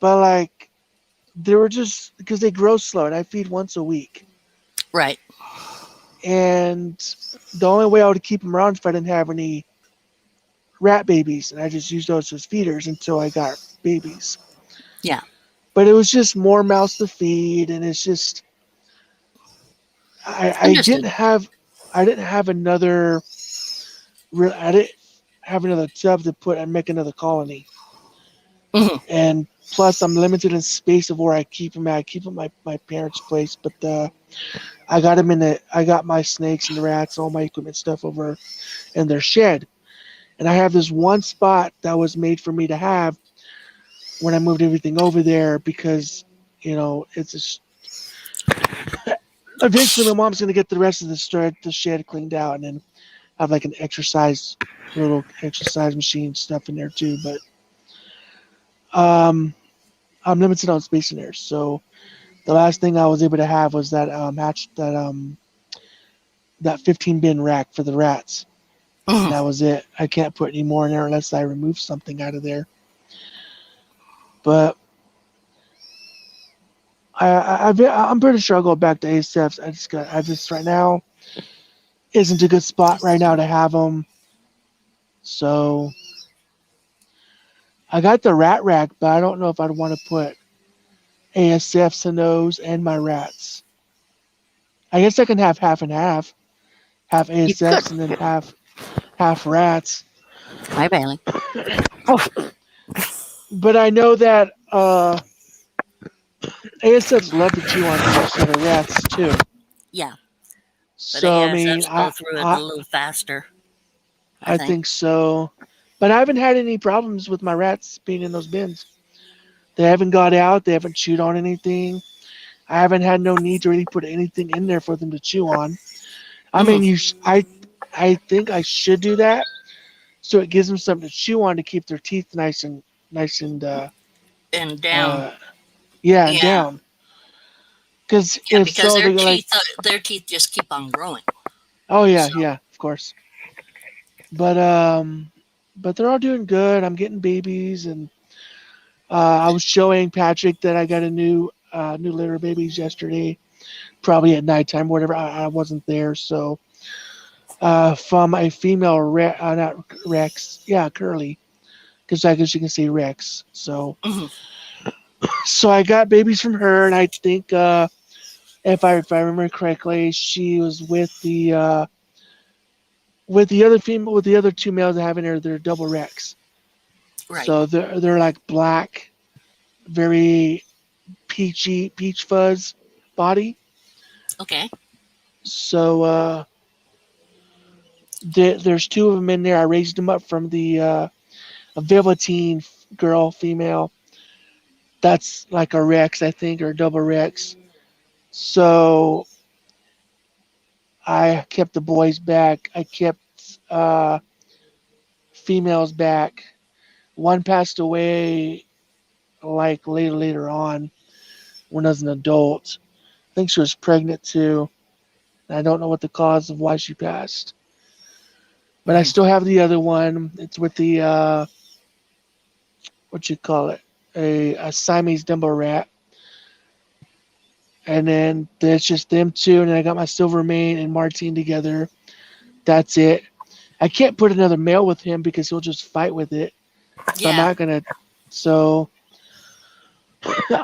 Speaker 6: but like they were just because they grow slow and I feed once a week.
Speaker 1: right.
Speaker 6: And the only way I would keep them around is if I didn't have any rat babies, and I just used those as feeders until I got babies.
Speaker 1: Yeah.
Speaker 6: But it was just more mouths to feed, and it's just I didn't
Speaker 1: Understood.
Speaker 6: have another I didn't have another tub to put and make another colony,
Speaker 1: Mhm.
Speaker 6: and plus I'm limited in space of where I keep them at. I keep them at my parents' place, but I got them I got my snakes and the rats, all my equipment stuff over in their shed. And I have this one spot that was made for me to have when I moved everything over there because, it's eventually my mom's going to get the rest of the shed cleaned out and then have like little exercise machine stuff in there too. But um, I'm limited on space in there. So the last thing I was able to have was that 15 bin rack for the rats. And
Speaker 1: Mhm.
Speaker 6: that was it. I can't put any more in there unless I remove something out of there. But I'm pretty sure I'll go back to ASFs. I just right now isn't a good spot right now to have them. So I got the rat rack, but I don't know if I'd want to put ASFs in those and my rats. I guess I can have half and half
Speaker 1: You could.
Speaker 6: ASFs and then half rats.
Speaker 1: Hi, Bailey.
Speaker 6: But I know that ASFs love to chew on things that are rats too.
Speaker 1: Yeah, but
Speaker 6: So I mean,
Speaker 1: ASFs go through it a little faster, I
Speaker 6: I
Speaker 1: think.
Speaker 6: think so. But I haven't had any problems with my rats being in those bins. They haven't got out. They haven't chewed on anything. I haven't had no need to really put anything in there for them to chew on. I mean,
Speaker 1: Mhm.
Speaker 6: I think I should do that so it gives them something to chew on to keep their teeth nice and
Speaker 1: And down.
Speaker 6: uh yeah and
Speaker 1: Yeah,
Speaker 6: down. Because
Speaker 1: yeah,
Speaker 6: if
Speaker 1: because
Speaker 6: so, they're like,
Speaker 1: their teeth just keep on growing.
Speaker 6: oh yeah,
Speaker 1: So,
Speaker 6: yeah, of course. But they're all doing good. I'm getting babies, and I was showing Patrick that I got a new litter of babies yesterday, probably at nighttime, whatever. I wasn't there, so from a female not Rex, yeah, Curly, because I guess you can say Rex.
Speaker 1: mhm.
Speaker 6: So I got babies from her, and I think if I remember correctly, she was with the other female with the other two males I have in there. They're double Rex,
Speaker 1: Right.
Speaker 6: so they're like black, very peach fuzz body.
Speaker 1: Okay.
Speaker 6: So there's two of them in there. I raised them up from the a Velveteen girl, female. That's like a Rex, I think, or a double Rex. So I kept the boys back. I kept uh, females back. One passed away like later on when I was an adult. I think she was pregnant too. I don't know what the cause of why she passed, but I
Speaker 1: Mhm.
Speaker 6: still have the other one. It's with the what you call it, a Siamese Dumbo rat, and then there's just them two, and then I got my Silver Mane and Martine together. That's it. I can't put another male with him because he'll just fight with it. So I'm
Speaker 1: Yeah.
Speaker 6: not gonna. So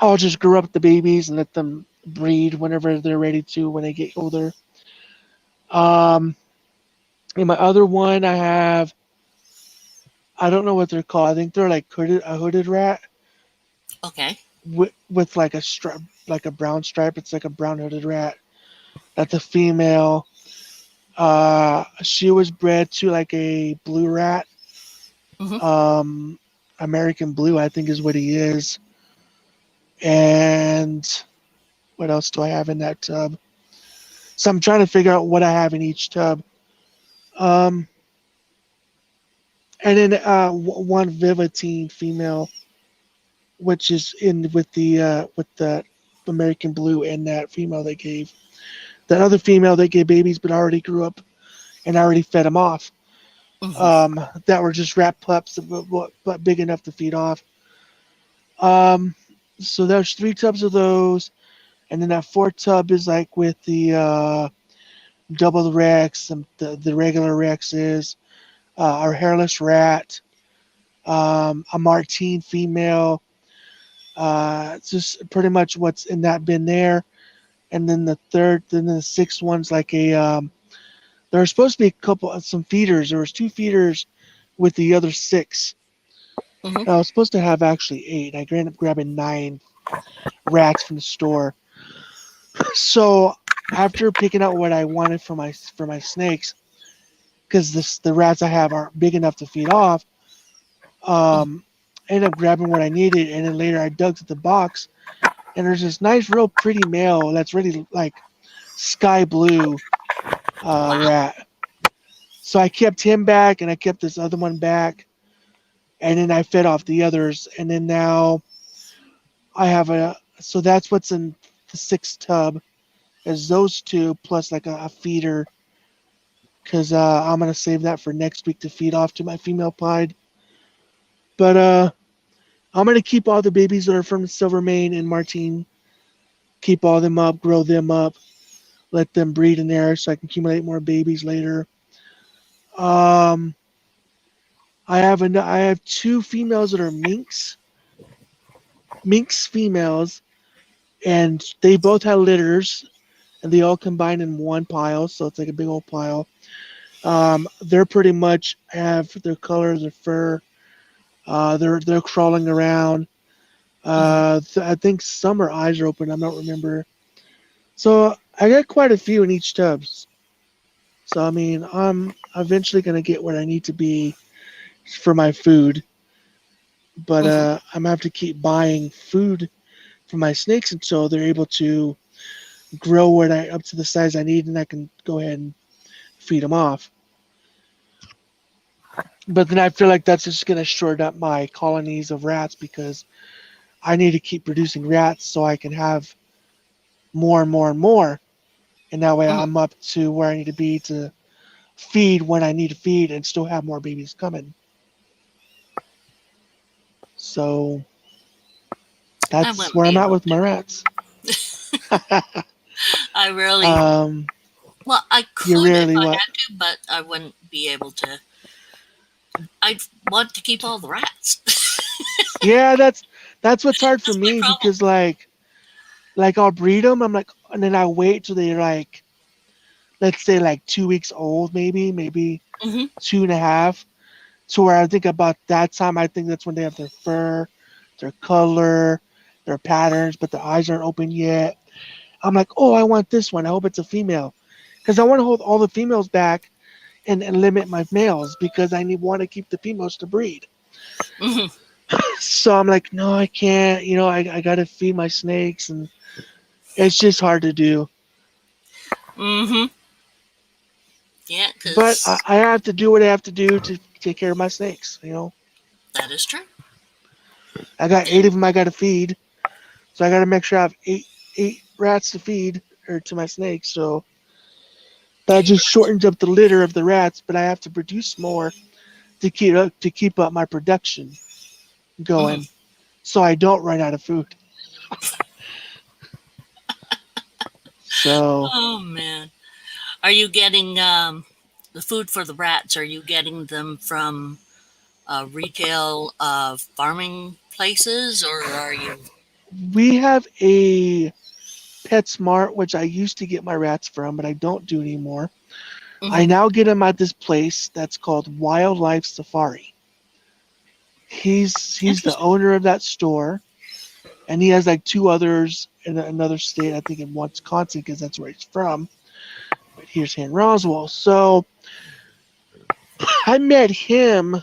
Speaker 6: I'll just grow up the babies and let them breed whenever they're ready to when they get older. Um, in my other one, I don't know what they're called. I think they're like a hooded rat
Speaker 1: Okay.
Speaker 6: with like a stripe, like a brown stripe. It's like a brown hooded rat. That's a female. She was bred to like a blue rat.
Speaker 1: Mhm.
Speaker 6: Um, American blue, I think, is what he is. And what else do I have in that tub? So I'm trying to figure out what I have in each tub. Um, and then one Vivitine female, which is in with the American blue and that female they gave. That other female they gave babies, but already grew up and already fed them off.
Speaker 1: Mhm.
Speaker 6: That were just rat pups, but big enough to feed off. Um, so there's three tubs of those, and then that fourth tub is like with the double the Rex, the regular Rexes, our hairless rat, a Martine female. It's just pretty much what's in that bin there. And then the sixth one's like a. There were supposed to be a couple of some feeders. There was two feeders with the other six.
Speaker 1: Mhm.
Speaker 6: I was supposed to have actually eight. I ended up grabbing nine rats from the store. So after picking out what I wanted for my snakes, because the rats I have are big enough to feed off,
Speaker 1: Mhm.
Speaker 6: I ended up grabbing what I needed, and then later I dug to the box, and there's this nice, real pretty male that's really like sky blue
Speaker 1: Wow.
Speaker 6: rat. So I kept him back, and I kept this other one back, and then I fed off the others, and then now I have a. So that's what's in the sixth tub, is those two plus like a feeder, because I'm gonna save that for next week to feed off to my female pied. But I'm gonna keep all the babies that are from Silvermane and Martine keep all them up, grow them up, let them breed in there so I can accumulate more babies later. Um, I have two females that are minx females, and they both have litters, and they all combine in one pile, so it's like a big old pile. They're pretty much have their colors, their fur. They're crawling around.
Speaker 1: Mhm.
Speaker 6: I think some are eyes are open. I don't remember. So I got quite a few in each tub. So I mean, I'm eventually gonna get where I need to be for my food, but
Speaker 1: Mhm.
Speaker 6: I'm gonna have to keep buying food for my snakes until they're able to grow up to the size I need, and I can go ahead and feed them off. But then I feel like that's just gonna shorten up my colonies of rats because I need to keep producing rats so I can have more and more and more, and that way
Speaker 1: Mhm.
Speaker 6: I'm up to where I need to be to feed when I need to feed and still have more babies coming. So
Speaker 1: I
Speaker 6: that's
Speaker 1: wouldn't
Speaker 6: where
Speaker 1: be
Speaker 6: I'm at
Speaker 1: able
Speaker 6: with
Speaker 1: to.
Speaker 6: my rats.
Speaker 1: I really,
Speaker 6: um,
Speaker 1: well, I
Speaker 6: you
Speaker 1: could if
Speaker 6: rarely
Speaker 1: I
Speaker 6: what?
Speaker 1: had to, but I wouldn't be able to. I'd want to keep all the rats.
Speaker 6: Yeah, that's what's hard for
Speaker 1: That's my
Speaker 6: me
Speaker 1: problem.
Speaker 6: because like I'll breed them. I'm like, and then I wait till they're like, let's say like 2 weeks old, maybe
Speaker 1: Hmm.
Speaker 6: 2.5. To where I think about that time, I think that's when they have their fur, their color, their patterns, but their eyes aren't open yet. I'm like, oh, I want this one. I hope it's a female, because I want to hold all the females back and limit my males because I need want to keep the females to breed.
Speaker 1: Hmm.
Speaker 6: So I'm like, no, I can't. I got to feed my snakes, and it's just hard to do.
Speaker 1: Hmm. Yeah,
Speaker 6: But
Speaker 1: because
Speaker 6: I have to do what I have to do to take care of my snakes.
Speaker 1: that is true.
Speaker 6: I got eight
Speaker 1: And
Speaker 6: of them I got to feed, so I got to make sure I have eight rats to feed or to my snakes. So that
Speaker 1: eight
Speaker 6: just
Speaker 1: rats.
Speaker 6: shortens up the litter of the rats, but I have to produce more to keep up my production
Speaker 1: Hmm.
Speaker 6: going, so I don't run out of food. So
Speaker 1: Oh man, are you getting the food for the rats? Are you getting them from retail farming places, or are you?
Speaker 6: we have a PetSmart, which I used to get my rats from, but I don't do anymore. I
Speaker 1: Hmm.
Speaker 6: now get them at this place that's called Wildlife Safari. He's the
Speaker 1: Interesting.
Speaker 6: owner of that store, and he has like two others in another state, I think in Wisconsin, because that's where he's from. But here's here in Roswell. So I met him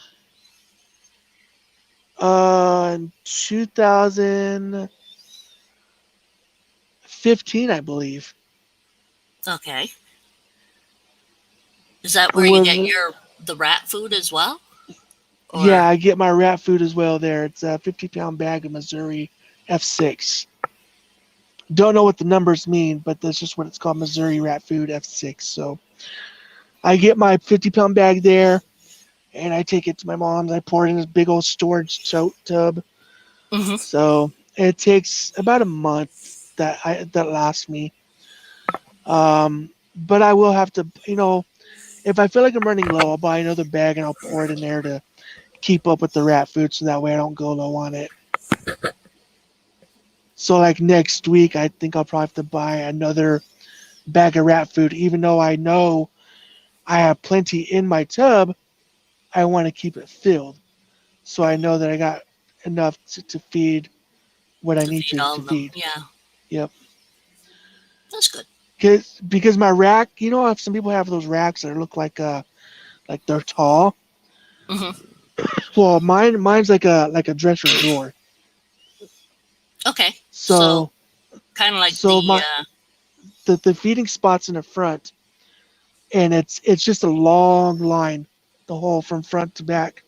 Speaker 6: in 2015, I believe.
Speaker 1: Okay, is that
Speaker 6: It
Speaker 1: where you get
Speaker 6: was
Speaker 1: your the rat food as well,
Speaker 6: Yeah,
Speaker 1: or?
Speaker 6: I get my rat food as well there. It's a 50-pound bag of Missouri F6. Don't know what the numbers mean, but that's just what it's called, Missouri rat food F6. So I get my 50-pound bag there, and I take it to my mom's. I pour it in this big old storage tub.
Speaker 1: Hmm.
Speaker 6: So it takes about a month that lasts me. But I will have to, if I feel like I'm running low, I'll buy another bag and I'll pour it in there to keep up with the rat food, so that way I don't go low on it. So like next week, I think I'll probably have to buy another bag of rat food, even though I know I have plenty in my tub. I want to keep it filled, so I know that I got enough to feed what I
Speaker 1: To
Speaker 6: need
Speaker 1: feed
Speaker 6: to,
Speaker 1: all
Speaker 6: to
Speaker 1: of them,
Speaker 6: feed.
Speaker 1: yeah,
Speaker 6: Yep.
Speaker 1: that's good.
Speaker 6: Because my rack, if some people have those racks that look like they're tall.
Speaker 1: Hmm.
Speaker 6: Well, mine's like a dresser drawer.
Speaker 1: Okay, so
Speaker 6: So
Speaker 1: kind of like
Speaker 6: so
Speaker 1: the
Speaker 6: the feeding spots in the front, and it's just a long line, the whole from front to back.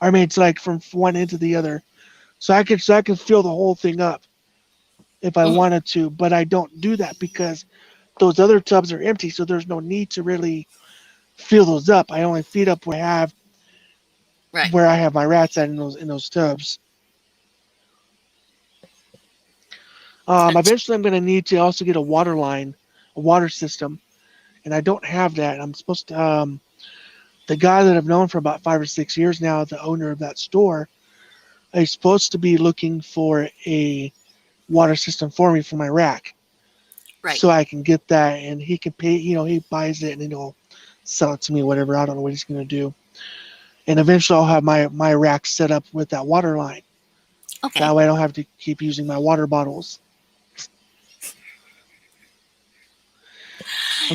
Speaker 6: I mean, it's like from one end to the other. So I can fill the whole thing up if I
Speaker 1: mhm,
Speaker 6: wanted to, but I don't do that because those other tubs are empty, so there's no need to really fill those up. I only feed up
Speaker 1: right.
Speaker 6: where I have my rats at in those tubs. Eventually, I'm going to need to also get a water line, a water system, and I don't have that. I'm supposed to. The guy that I've known for about 5 or 6 years now, the owner of that store, is supposed to be looking for a water system for me for my rack,
Speaker 1: Right.
Speaker 6: so I can get that, and he can pay. He buys it and then he'll sell it to me, whatever. I don't know what he's going to do. And eventually, I'll have my rack set up with that water line.
Speaker 1: Okay.
Speaker 6: That way, I don't have to keep using my water bottles.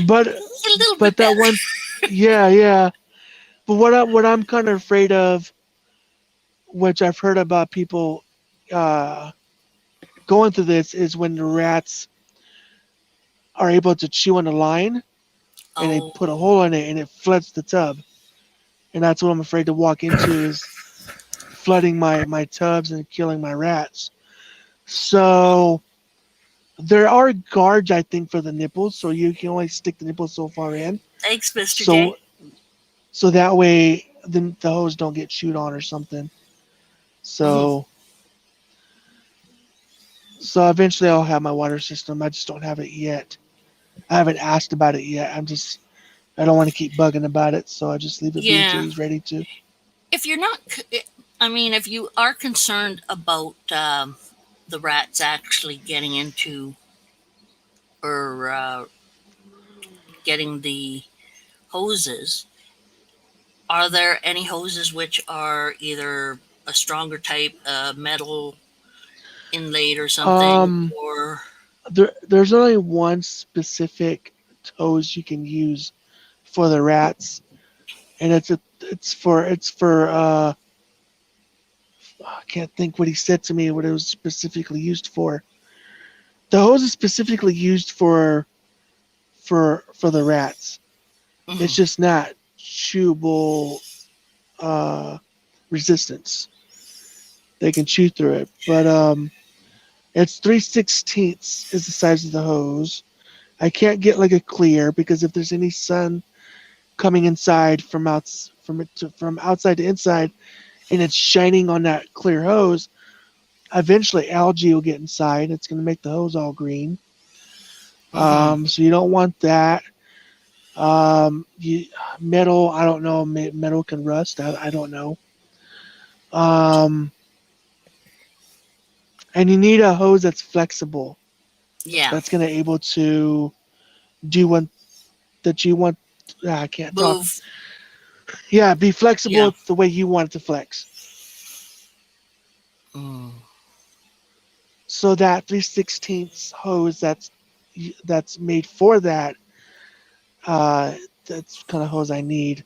Speaker 6: But
Speaker 1: A little
Speaker 6: but
Speaker 1: bit
Speaker 6: that
Speaker 1: better.
Speaker 6: one, yeah. But what I'm kind of afraid of, which I've heard about people uh, going through this, is when the rats are able to chew on the line and they put a
Speaker 1: Oh,
Speaker 6: hole in it and it floods the tub. And that's what I'm afraid to walk into is flooding my tubs and killing my rats. So there are guards, I think, for the nipples, so you can only stick the nipples so far in.
Speaker 1: thanks, Mr. J.
Speaker 6: So so that way the hose don't get chewed on or something.
Speaker 1: Mhm.
Speaker 6: So eventually I'll have my water system. I just don't have it yet. I haven't asked about it yet. I don't want to keep bugging about it, so I just leave it be until
Speaker 1: Yeah.
Speaker 6: he's ready to.
Speaker 1: If you're not, I mean, if you are concerned about the rats actually getting into or getting the hoses, are there any hoses which are either a stronger type, metal inlaid or something,
Speaker 6: Um
Speaker 1: or
Speaker 6: there's only one specific hose you can use for the rats, and it's for I can't think what he said to me what it was specifically used for. The hose is specifically used for the rats. It's
Speaker 1: Mhm.
Speaker 6: just not chewable uh, resistance. They can chew through it, but it's 3/16 is the size of the hose. I can't get like a clear because if there's any sun coming inside from outside to inside, and it's shining on that clear hose, eventually algae will get inside. It's going to make the hose all green.
Speaker 1: Mhm.
Speaker 6: So you don't want that. Metal, I don't know. Metal can rust. I don't know. Um, and you need a hose that's flexible.
Speaker 1: Yeah,
Speaker 6: That's going to able to do one that you want. I can't talk.
Speaker 1: move.
Speaker 6: Yeah, be
Speaker 1: Yeah.
Speaker 6: flexible the way you want it to flex.
Speaker 1: Mm.
Speaker 6: So that 3/16 hose that's made for that, uh, that's kind of hose I need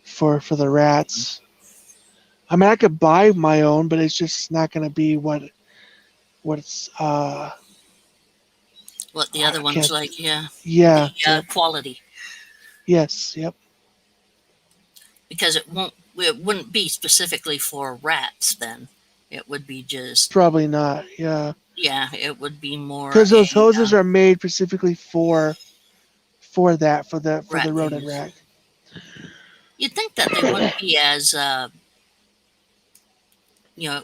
Speaker 6: for the rats. I mean, I could buy my own, but it's just not going to be what it's.
Speaker 1: What the other
Speaker 6: I
Speaker 1: one's
Speaker 6: can't.
Speaker 1: like, yeah.
Speaker 6: Yeah.
Speaker 1: The
Speaker 6: Yep.
Speaker 1: quality,
Speaker 6: Yes. Yep.
Speaker 1: because it wouldn't be specifically for rats then. It would be just,
Speaker 6: Probably not. Yeah.
Speaker 1: yeah, it would be more
Speaker 6: Because those
Speaker 1: a
Speaker 6: hoses are made specifically for that for
Speaker 1: rat
Speaker 6: the rodent
Speaker 1: use.
Speaker 6: rack.
Speaker 1: You'd think that they wouldn't be as, it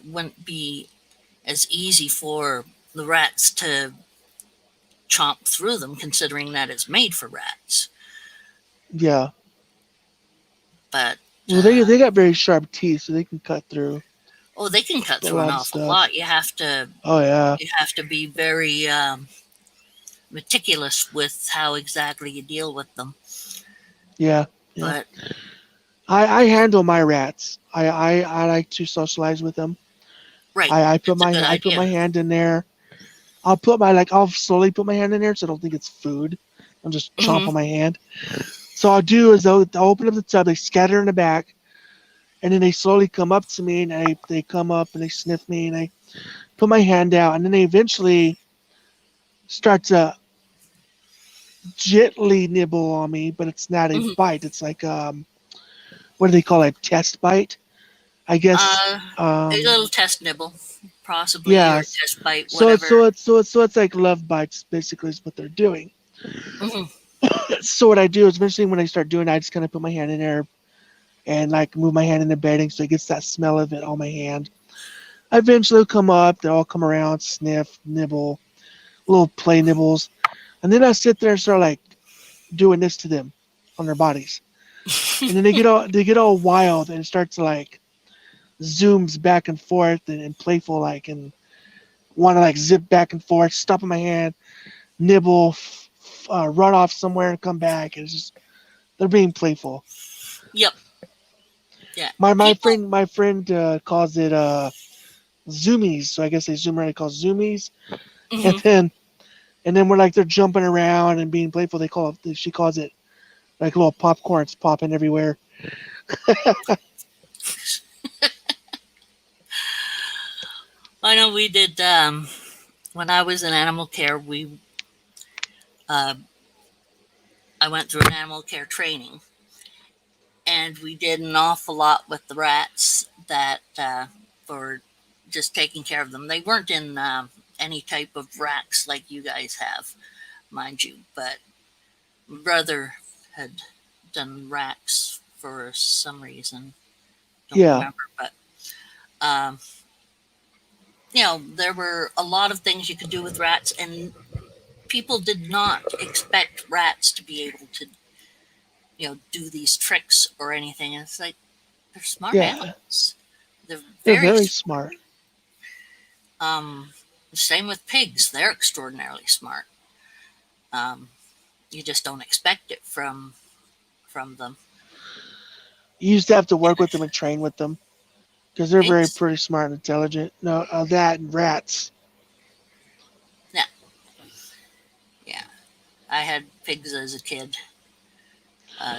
Speaker 1: wouldn't be as easy for the rats to chomp through them, considering that it's made for rats.
Speaker 6: Yeah.
Speaker 1: But
Speaker 6: Well, they got very sharp teeth, so they can cut through
Speaker 1: oh, they can cut
Speaker 6: a
Speaker 1: through an
Speaker 6: lot of
Speaker 1: awful
Speaker 6: stuff.
Speaker 1: lot.
Speaker 6: Oh yeah.
Speaker 1: You have to be very meticulous with how exactly you deal with them.
Speaker 6: Yeah. Yeah.
Speaker 1: But
Speaker 6: I handle my rats. I like to socialize with them.
Speaker 1: right, it's a good
Speaker 6: I put
Speaker 1: idea.
Speaker 6: my hand in there. I'll slowly put my hand in there so I don't think it's food. I'll just chomp
Speaker 1: Hmm.
Speaker 6: on my hand. So I'll do is I'll open up the tub, they scatter in the back, and then they slowly come up to me and they come up and they sniff me and I put my hand out and then they eventually start to gently nibble on me, but it's not a
Speaker 1: Hmm.
Speaker 6: bite. It's like what do they call it? Test bite, I guess.
Speaker 1: A little test nibble, possibly, or
Speaker 6: Yeah.
Speaker 1: test bite,
Speaker 6: So it's
Speaker 1: whatever.
Speaker 6: so it's so it's so it's like love bites basically is what they're doing.
Speaker 1: Hmm.
Speaker 6: So what I do is eventually when I start doing it, I just kind of put my hand in there and like move my hand in the bedding so it gets that smell of it on my hand. Eventually, they'll come up. They all come around, sniff, nibble, little play nibbles, and then I sit there and start like doing this to them on their bodies, and then they get all wild and start to like zooms back and forth and playful like and want to like zip back and forth, stop in my hand, nibble, run off somewhere and come back. It's just they're being playful.
Speaker 1: Yep. Yeah.
Speaker 6: My
Speaker 1: People.
Speaker 6: friend calls it zoomies, so I guess they zoom around. They call it zoomies, and
Speaker 1: Mhm.
Speaker 6: then we're like they're jumping around and being playful. She calls it like little popcorns popping everywhere.
Speaker 1: I know we did when I was in animal care. Uh, I went through an animal care training, and we did an awful lot with the rats that for just taking care of them. They weren't in any type of racks like you guys have, mind you, but my brother had done racks for some reason. Don't
Speaker 6: Yeah,
Speaker 1: remember, but um, there were a lot of things you could do with rats, and people did not expect rats to be able to, do these tricks or anything. And it's like they're smart
Speaker 6: yeah,
Speaker 1: animals. They're
Speaker 6: they're
Speaker 1: very
Speaker 6: very
Speaker 1: smart.
Speaker 6: smart.
Speaker 1: Um, same with pigs; they're extraordinarily smart. Um, you just don't expect it from them.
Speaker 6: You used to have to work with them and train with them because they're very
Speaker 1: Pigs,
Speaker 6: pretty smart and intelligent. No, that and rats.
Speaker 1: yeah, yeah. I had pigs as a kid.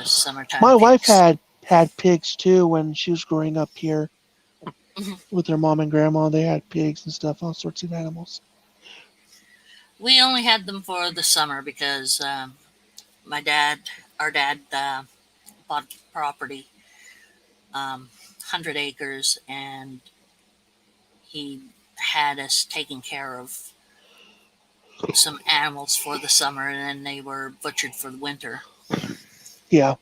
Speaker 1: Summertime
Speaker 6: My wife
Speaker 1: pigs.
Speaker 6: had pigs too when she was growing up here
Speaker 1: Mhm.
Speaker 6: with her mom and grandma. They had pigs and stuff, all sorts of animals.
Speaker 1: We only had them for the summer because my dad, our dad, bought property, 100 acres, and he had us taking care of some animals for the summer, and then they were butchered for the winter.
Speaker 6: Yeah,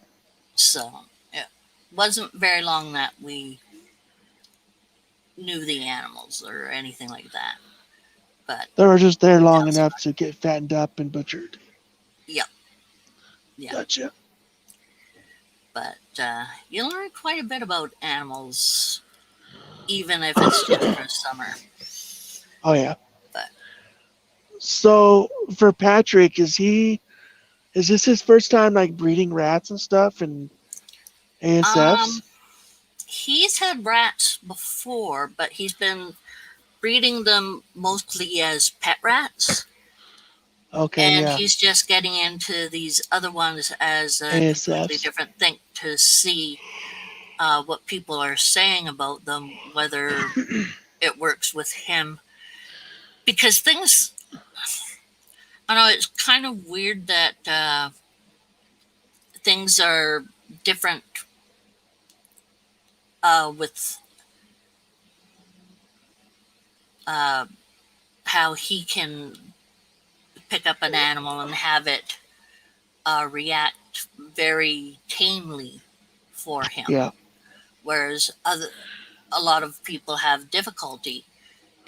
Speaker 1: So it wasn't very long that we knew the animals or anything like that. But
Speaker 6: they were just there long
Speaker 1: that's
Speaker 6: enough
Speaker 1: fine.
Speaker 6: to get fattened up and butchered.
Speaker 1: Yep, yeah.
Speaker 6: Gotcha.
Speaker 1: But you learn quite a bit about animals, even if it's just for summer.
Speaker 6: Oh yeah.
Speaker 1: But
Speaker 6: So for Patrick, is this his first time like breeding rats and stuff and ASFs?
Speaker 1: um, he's had rats before, but he's been breeding them mostly as pet rats.
Speaker 6: Okay,
Speaker 1: And
Speaker 6: yeah.
Speaker 1: he's just getting into these other ones as a completely
Speaker 6: ASFs.
Speaker 1: different thing to see what people are saying about them, whether it works with him. Because things, I know it's kind of weird that things are different with uh, how he can pick up an animal and have it react very tamely for him,
Speaker 6: Yeah.
Speaker 1: whereas a lot of people have difficulty,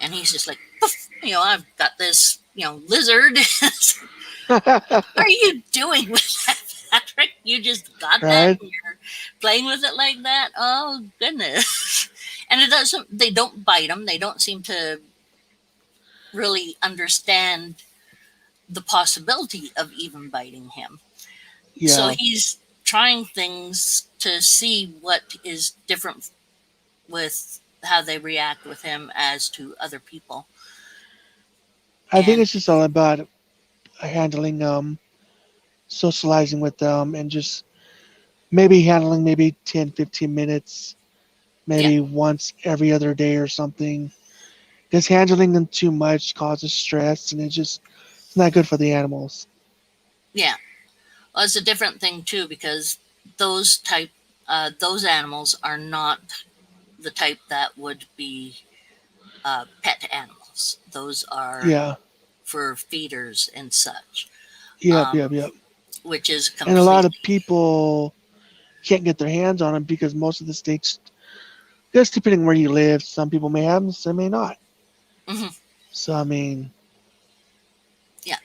Speaker 1: and he's just like, "Poof, I've got this, lizard." What are you doing with that, Patrick? You just got that
Speaker 6: Right?
Speaker 1: and you're playing with it like that? Oh goodness! And it doesn't. They don't bite him. They don't seem to really understand the possibility of even biting him. So
Speaker 6: Yeah.
Speaker 1: he's trying things to see what is different with how they react with him as to other people.
Speaker 6: I think
Speaker 1: And
Speaker 6: it's just all about handling socializing with them and just maybe handling maybe 10, 15 minutes,
Speaker 1: yeah,
Speaker 6: maybe once every other day or something. Because handling them too much causes stress and it's not good for the animals.
Speaker 1: yeah. Well, it's a different thing too because those type those animals are not the type that would be pet animals. Those are
Speaker 6: Yeah.
Speaker 1: for feeders and such,
Speaker 6: Yep,
Speaker 1: um,
Speaker 6: yep, yep.
Speaker 1: which is
Speaker 6: And a lot of
Speaker 1: completely
Speaker 6: people can't get their hands on them because most of the states Just depending where you live, some people may have them, some may not.
Speaker 1: Mhm.
Speaker 6: So I mean,
Speaker 1: Yeah.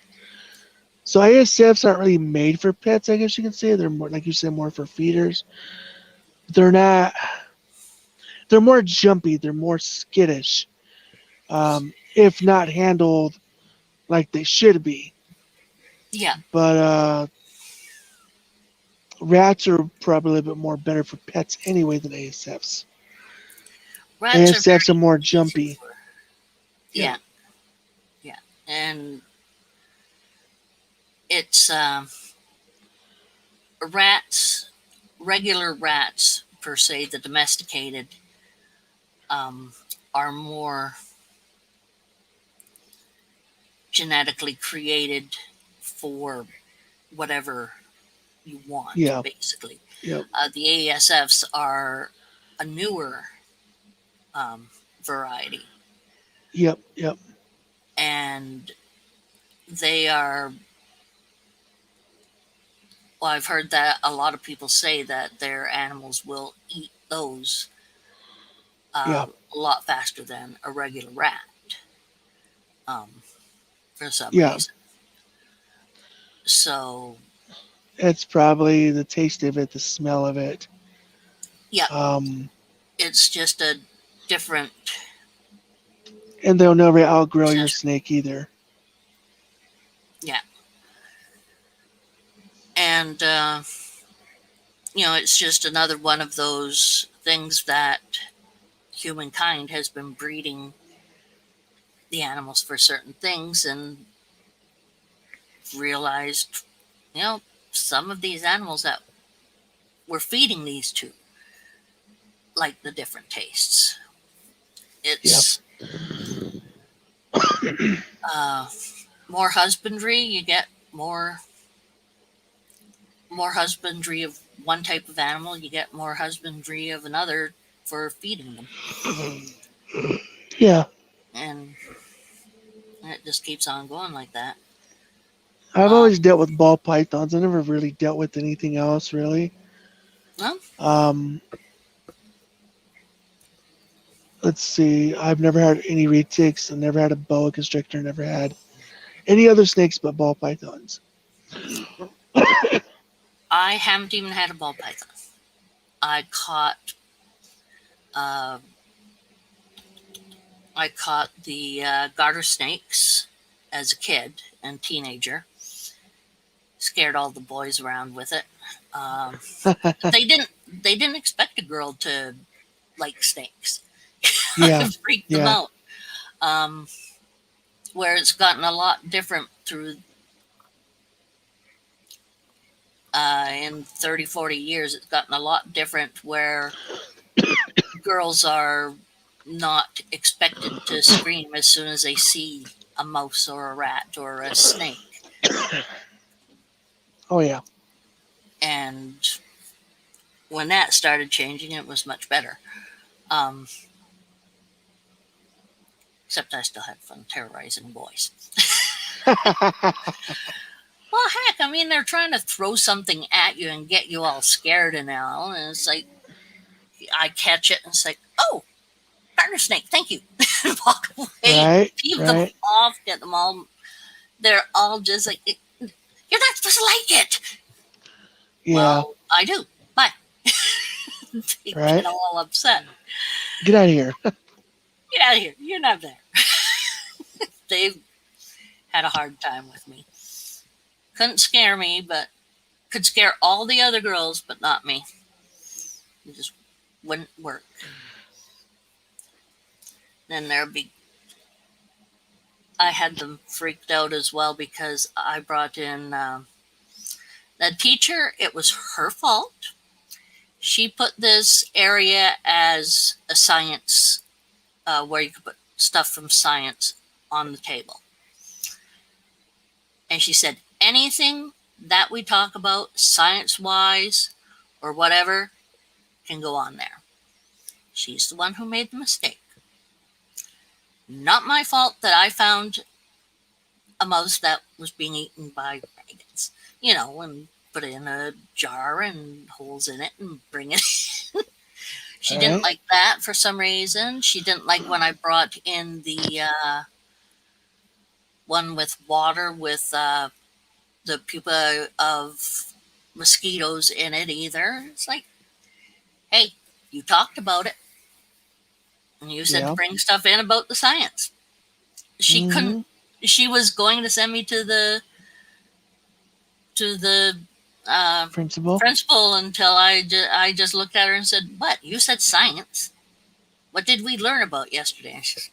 Speaker 6: So ASFs aren't really made for pets, I guess you can say. They're more, like you said, more for feeders. They're not. They're more jumpy. They're more skittish. If not handled like they should be.
Speaker 1: Yeah.
Speaker 6: But rats are probably a little bit more better for pets anyway than ASFs.
Speaker 1: Rats are
Speaker 6: ASFs are
Speaker 1: very
Speaker 6: more
Speaker 1: easy
Speaker 6: jumpy.
Speaker 1: for. Yeah. Yeah. And it's rats, regular rats per se, the domesticated, um, are more genetically created for whatever you want,
Speaker 6: Yeah.
Speaker 1: basically.
Speaker 6: Yep.
Speaker 1: The ASFs are a newer um, variety,
Speaker 6: Yep. Yep.
Speaker 1: and they are. Well, I've heard that a lot of people say that their animals will eat those
Speaker 6: Yeah.
Speaker 1: a lot faster than a regular rat, um, for some
Speaker 6: Yeah.
Speaker 1: reason. So,
Speaker 6: It's probably the taste of it, the smell of it.
Speaker 1: yeah,
Speaker 6: Um,
Speaker 1: it's just a different.
Speaker 6: and they'll never outgrow your
Speaker 1: Sensor.
Speaker 6: snake either.
Speaker 1: Yeah, and it's just another one of those things that humankind has been breeding the animals for certain things and realized, you know, some of these animals that we're feeding these to like the different tastes.
Speaker 6: Yeah.
Speaker 1: It's uh, more husbandry. You get more husbandry of one type of animal. You get more husbandry of another for feeding them,
Speaker 6: Yeah.
Speaker 1: and it just keeps on going like that.
Speaker 6: I've
Speaker 1: Um,
Speaker 6: always dealt with ball pythons. I never really dealt with anything else, really.
Speaker 1: well,
Speaker 6: Um, let's see. I've never had any retics. I've never had a boa constrictor. Never had any other snakes but ball pythons.
Speaker 1: I haven't even had a ball python. I caught uh, I caught the garter snakes as a kid and teenager. Scared all the boys around with it. They didn't expect a girl to like snakes.
Speaker 6: Yeah.
Speaker 1: It freaked them
Speaker 6: Yeah.
Speaker 1: out. Um, where it's gotten a lot different through in 30, 40 years, it's gotten a lot different where girls are not expected to scream as soon as they see a mouse or a rat or a snake.
Speaker 6: Oh yeah.
Speaker 1: And when that started changing, it was much better. Um, except I still had fun terrorizing boys. Well, heck, I mean, they're trying to throw something at you and get you all scared and all. And it's like, I catch it and it's like, oh, garter snake, thank you. Walk away,
Speaker 6: Right.
Speaker 1: peeve them
Speaker 6: Right.
Speaker 1: off, get them all. They're all just like, you're not supposed to like it.
Speaker 6: Yeah.
Speaker 1: Well, I do. Bye. They
Speaker 6: Right.
Speaker 1: get all upset.
Speaker 6: Get out of here.
Speaker 1: Get out of here. You're not there. They've had a hard time with me. Couldn't scare me, but could scare all the other girls, but not me. It just wouldn't work. Then there'd be. I had them freaked out as well because I brought in the teacher. It was her fault. She put this area as a science where you could put stuff from science on the table. And she said, anything that we talk about science wise or whatever can go on there. She's the one who made the mistake. Not my fault that I found a mouse that was being eaten by dragons. And put it in a jar and holes in it and bring it in. She
Speaker 6: All
Speaker 1: didn't
Speaker 6: right.
Speaker 1: like that for some reason. She didn't like when I brought in the one with water with the pupa of mosquitoes in it either. It's like, hey, you talked about it, and you said to
Speaker 6: Yeah.
Speaker 1: bring stuff in about the science. She couldn't.
Speaker 6: Hmm.
Speaker 1: She was going to send me to the uh,
Speaker 6: Principal.
Speaker 1: principal until I just looked at her and said, "What? You said science. What did we learn about yesterday?" And she says,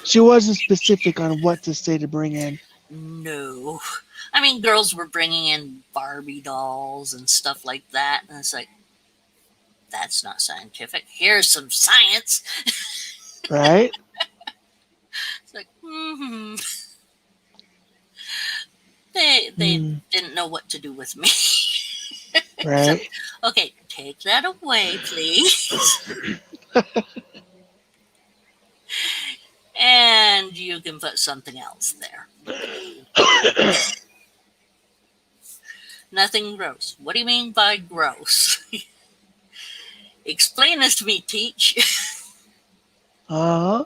Speaker 6: She wasn't specific on what to say to bring in.
Speaker 1: no. I mean, girls were bringing in Barbie dolls and stuff like that, and it's like, that's not scientific. Here's some science.
Speaker 6: Right.
Speaker 1: It's like, they
Speaker 6: Mm,
Speaker 1: didn't know what to do with me. So,
Speaker 6: right.
Speaker 1: okay, take that away, please, and you can put something else there. Nothing gross. What do you mean by gross? Explain this to me, teach.
Speaker 6: Uh huh.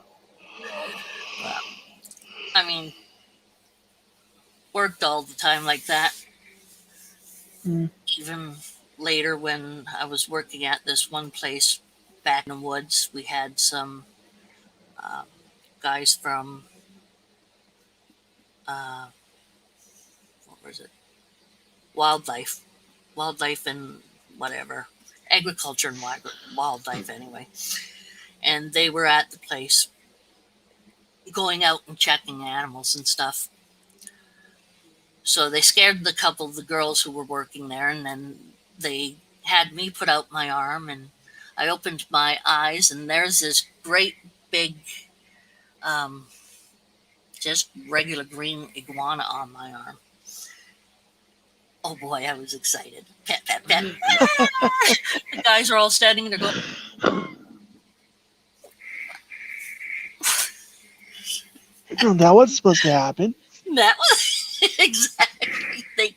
Speaker 1: Well, I mean, worked all the time like that.
Speaker 6: Mm,
Speaker 1: Even later, when I was working at this one place back in the woods, we had some um, guys from uh, what was it? Wildlife, wildlife, and whatever, agriculture and wildlife, anyway. And they were at the place, going out and checking animals and stuff. So they scared the couple of the girls who were working there, and then they had me put out my arm, and I opened my eyes, and there's this great big, um, just regular green iguana on my arm. Oh boy, I was excited. Pet, pet, pet. The guys are all standing there going,
Speaker 6: that wasn't supposed to happen.
Speaker 1: that was exactly.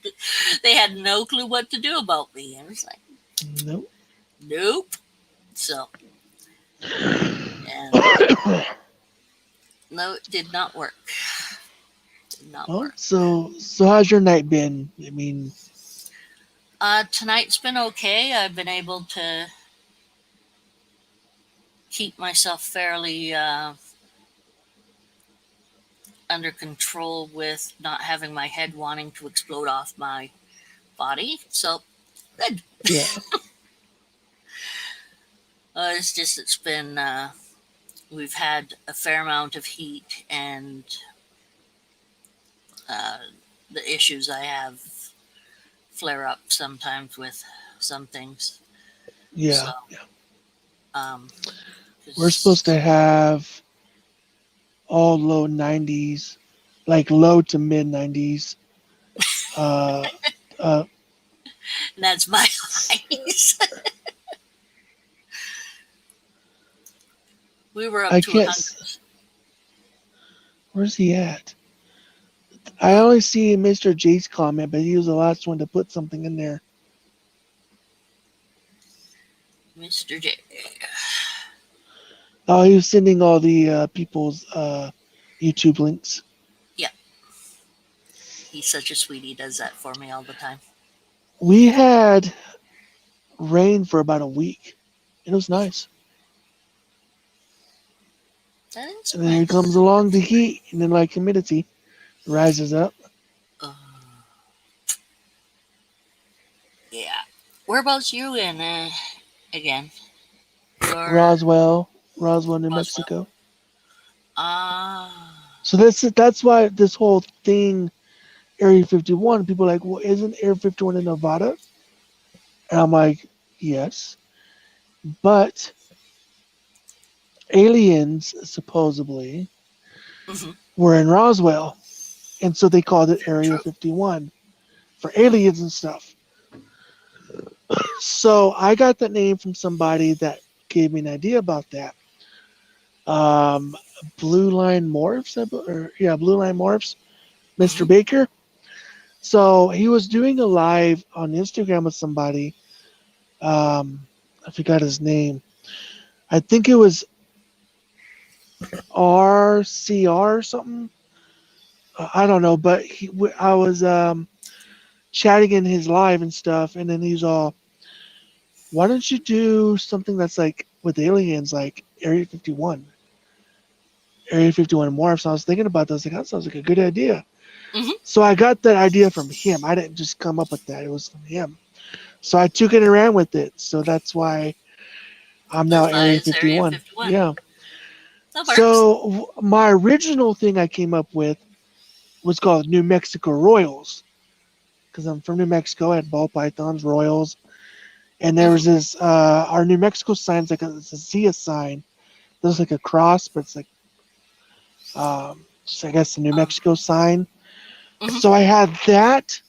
Speaker 1: They had no clue what to do about me. And it's like,
Speaker 6: Nope.
Speaker 1: nope. So, and no, it did not work. Did not
Speaker 6: Well,
Speaker 1: work.
Speaker 6: so how's your night been? I mean,
Speaker 1: Tonight's been okay. I've been able to keep myself fairly under control with not having my head wanting to explode off my body. So, good.
Speaker 6: yeah,
Speaker 1: It's been, we've had a fair amount of heat and uh, the issues I have flare up sometimes with some things. So,
Speaker 6: yeah.
Speaker 1: um,
Speaker 6: We're
Speaker 1: 'cause-
Speaker 6: supposed to have all low 90s, like low to mid 90s. Uh, uh,
Speaker 1: and that's my eyes. We were up
Speaker 6: I
Speaker 1: to
Speaker 6: can't.
Speaker 1: 100.
Speaker 6: Where's he at? I only see Mr. J's comment, but he was the last one to put something in there.
Speaker 1: Mr. J.
Speaker 6: Oh, he was sending all the people's YouTube links.
Speaker 1: He's such a sweetie. He does that for me all the time.
Speaker 6: We had rain for about a week. It was nice.
Speaker 1: That is
Speaker 6: And then here
Speaker 1: nice.
Speaker 6: comes along the heat, and then like humidity rises up.
Speaker 1: Uh, yeah. Whereabouts you in again? You're
Speaker 6: Roswell, New
Speaker 1: Roswell.
Speaker 6: Mexico.
Speaker 1: Ah.
Speaker 6: So that's why this whole thing, Area 51, people are like, well, isn't Area 51 in Nevada? And I'm like, yes. But aliens supposedly
Speaker 1: Mhm.
Speaker 6: were in Roswell. And so they called it Area
Speaker 1: True.
Speaker 6: 51 for aliens and stuff. So I got that name from somebody that gave me an idea about that. Um, Blue Line Morphs, Blue Line Morphs, Mr.
Speaker 1: Mhm.
Speaker 6: Baker. So he was doing a live on Instagram with somebody. I forgot his name. I think it was RCR or something. I don't know, but I was chatting in his live and stuff, and then he's all, "Why don't you do something that's like with aliens, like Area 51, Area 51 more?" So I was thinking about that. I was like, that sounds like a good idea.
Speaker 1: Mhm.
Speaker 6: So I got that idea from him. I didn't just come up with that; it was from him. So I took it and ran with it. So that's why I'm now
Speaker 1: That's why
Speaker 6: Area
Speaker 1: it's Area
Speaker 6: 51.
Speaker 1: 51.
Speaker 6: Yeah.
Speaker 1: That works.
Speaker 6: So my original thing I came up with was called New Mexico Royals because I'm from New Mexico. I had ball pythons, royals, and there
Speaker 1: Mhm.
Speaker 6: was this our New Mexico sign's like it's a Zia sign. There's like a cross, but it's like just, I guess the New
Speaker 1: Um,
Speaker 6: Mexico sign.
Speaker 1: mhm.
Speaker 6: So I had that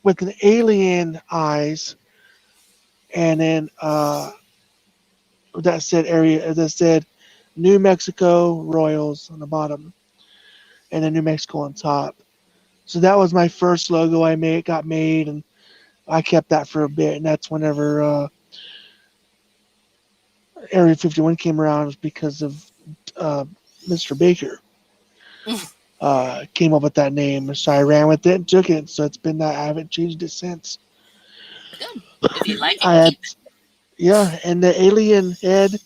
Speaker 6: with an alien eyes, and then that said New Mexico Royals on the bottom, and then New Mexico on top. So that was my first logo I made, got made, and I kept that for a bit. And that's whenever Area 51 came around, was because of uh, Mr. Baker
Speaker 1: Mhm.
Speaker 6: came up with that name. So I ran with it and took it. So it's been that I haven't changed it since.
Speaker 1: Good. If you like
Speaker 6: I
Speaker 1: it,
Speaker 6: had
Speaker 1: keep it.
Speaker 6: yeah, and the alien head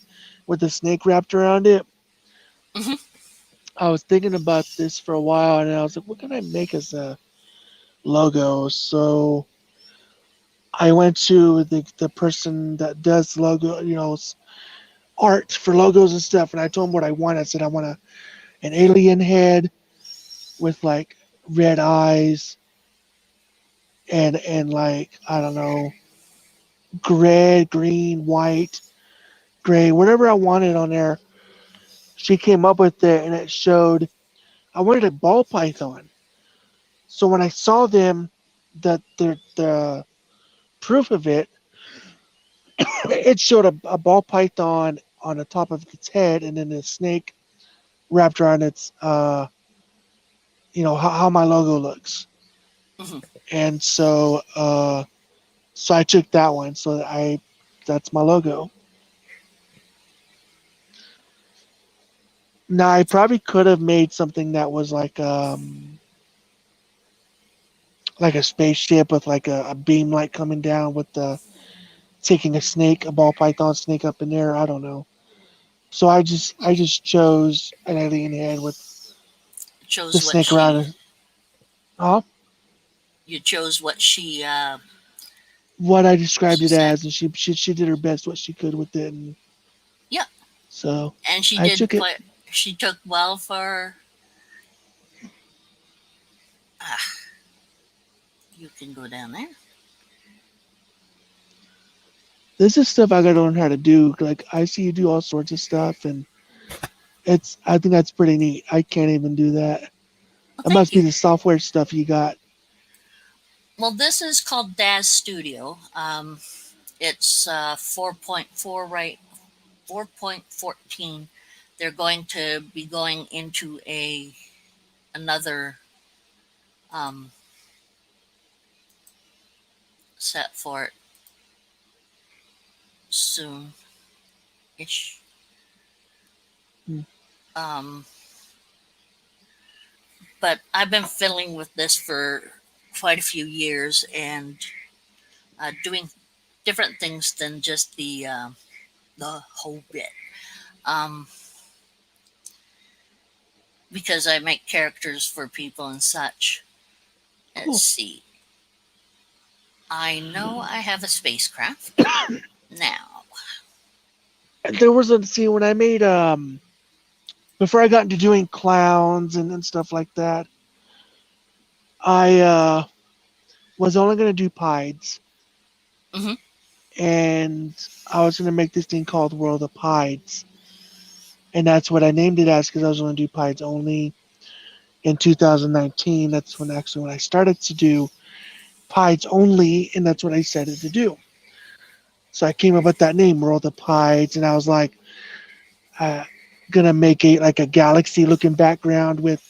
Speaker 6: with the snake wrapped around it.
Speaker 1: Mhm.
Speaker 6: I was thinking about this for a while, and I was like, what can I make as a logo? So I went to the person that does logo, art for logos and stuff, and I told him what I want. I said I want an alien head with like red eyes and like I don't know, red, green, white, gray, whatever I wanted on there. She came up with it, and it showed. I wanted a ball python. So when I saw them, the proof of it, it showed a ball python on the top of its head, and then a snake wrapped around its, how my logo looks.
Speaker 1: Mhm.
Speaker 6: And so I took that one. So that's my logo. Now I probably could have made something that was like a spaceship with like a beam light coming down with the taking a snake, a ball python snake up in there. I don't know. So I just chose an alien head with the
Speaker 1: Chose what
Speaker 6: snake around
Speaker 1: she.
Speaker 6: it. Oh,
Speaker 1: You chose what
Speaker 6: what I described
Speaker 1: she
Speaker 6: it
Speaker 1: said.
Speaker 6: as, and she did her best what she could with it, and
Speaker 1: Yeah,
Speaker 6: so
Speaker 1: and she
Speaker 6: I
Speaker 1: did
Speaker 6: took it.
Speaker 1: quite. She took well for. Ah, you can go down there.
Speaker 6: This is stuff I gotta learn how to do. Like I see you do all sorts of stuff, and I think that's pretty neat. I can't even do that.
Speaker 1: Well,
Speaker 6: It
Speaker 1: thank
Speaker 6: must be
Speaker 1: you.
Speaker 6: the software stuff you got.
Speaker 1: Well, this is called Daz Studio. It's 4.4 right, 4.14. They're going to be going into another um, set for it soon ish.
Speaker 6: Hmm.
Speaker 1: Um, but I've been fiddling with this for quite a few years and doing different things than just the whole bit. Um, because I make characters for people and such. Let's
Speaker 6: Cool.
Speaker 1: see. I know I have a spacecraft now.
Speaker 6: There was a see when I made before I got into doing clowns and stuff like that. I was only gonna do pieds,
Speaker 1: Hmm.
Speaker 6: and I was gonna make this thing called World of Pieds, and that's what I named it as because I was gonna do pieds only. In 2019, that's when I started to do pieds only, and that's what I started to do. So I came up with that name, World of Pieds, and I was like, uh, gonna make it like a galaxy looking background with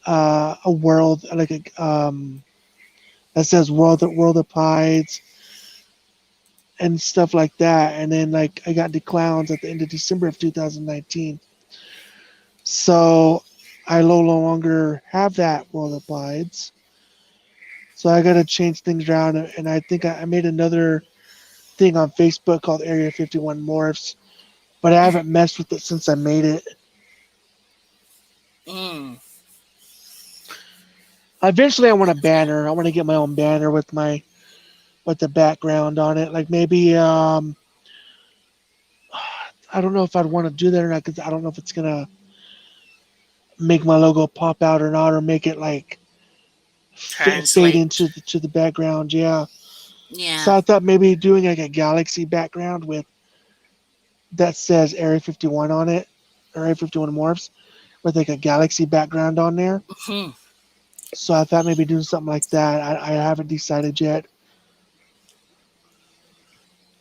Speaker 6: a world like a that says World of Pies and stuff like that. And then like I got the clowns at the end of December of 2019. So I no longer have that World of Pies. So I got to change things around, and I think I made another thing on Facebook called Area 51 Morphs, but I haven't messed with it since I made it.
Speaker 1: Mm.
Speaker 6: Eventually, I want a banner. I want to get my own banner with the background on it. Like maybe I don't know if I'd want to do that or not because I don't know if it's gonna make my logo pop out or not, or make it like fade
Speaker 1: Translate.
Speaker 6: into the background. Yeah. So
Speaker 1: Yeah.
Speaker 6: I thought maybe doing like a galaxy background with that says Area 51 on it, or Area 51 Morphs, with like a galaxy background on there.
Speaker 1: Hmm.
Speaker 6: So I thought maybe doing something like that. I haven't decided yet.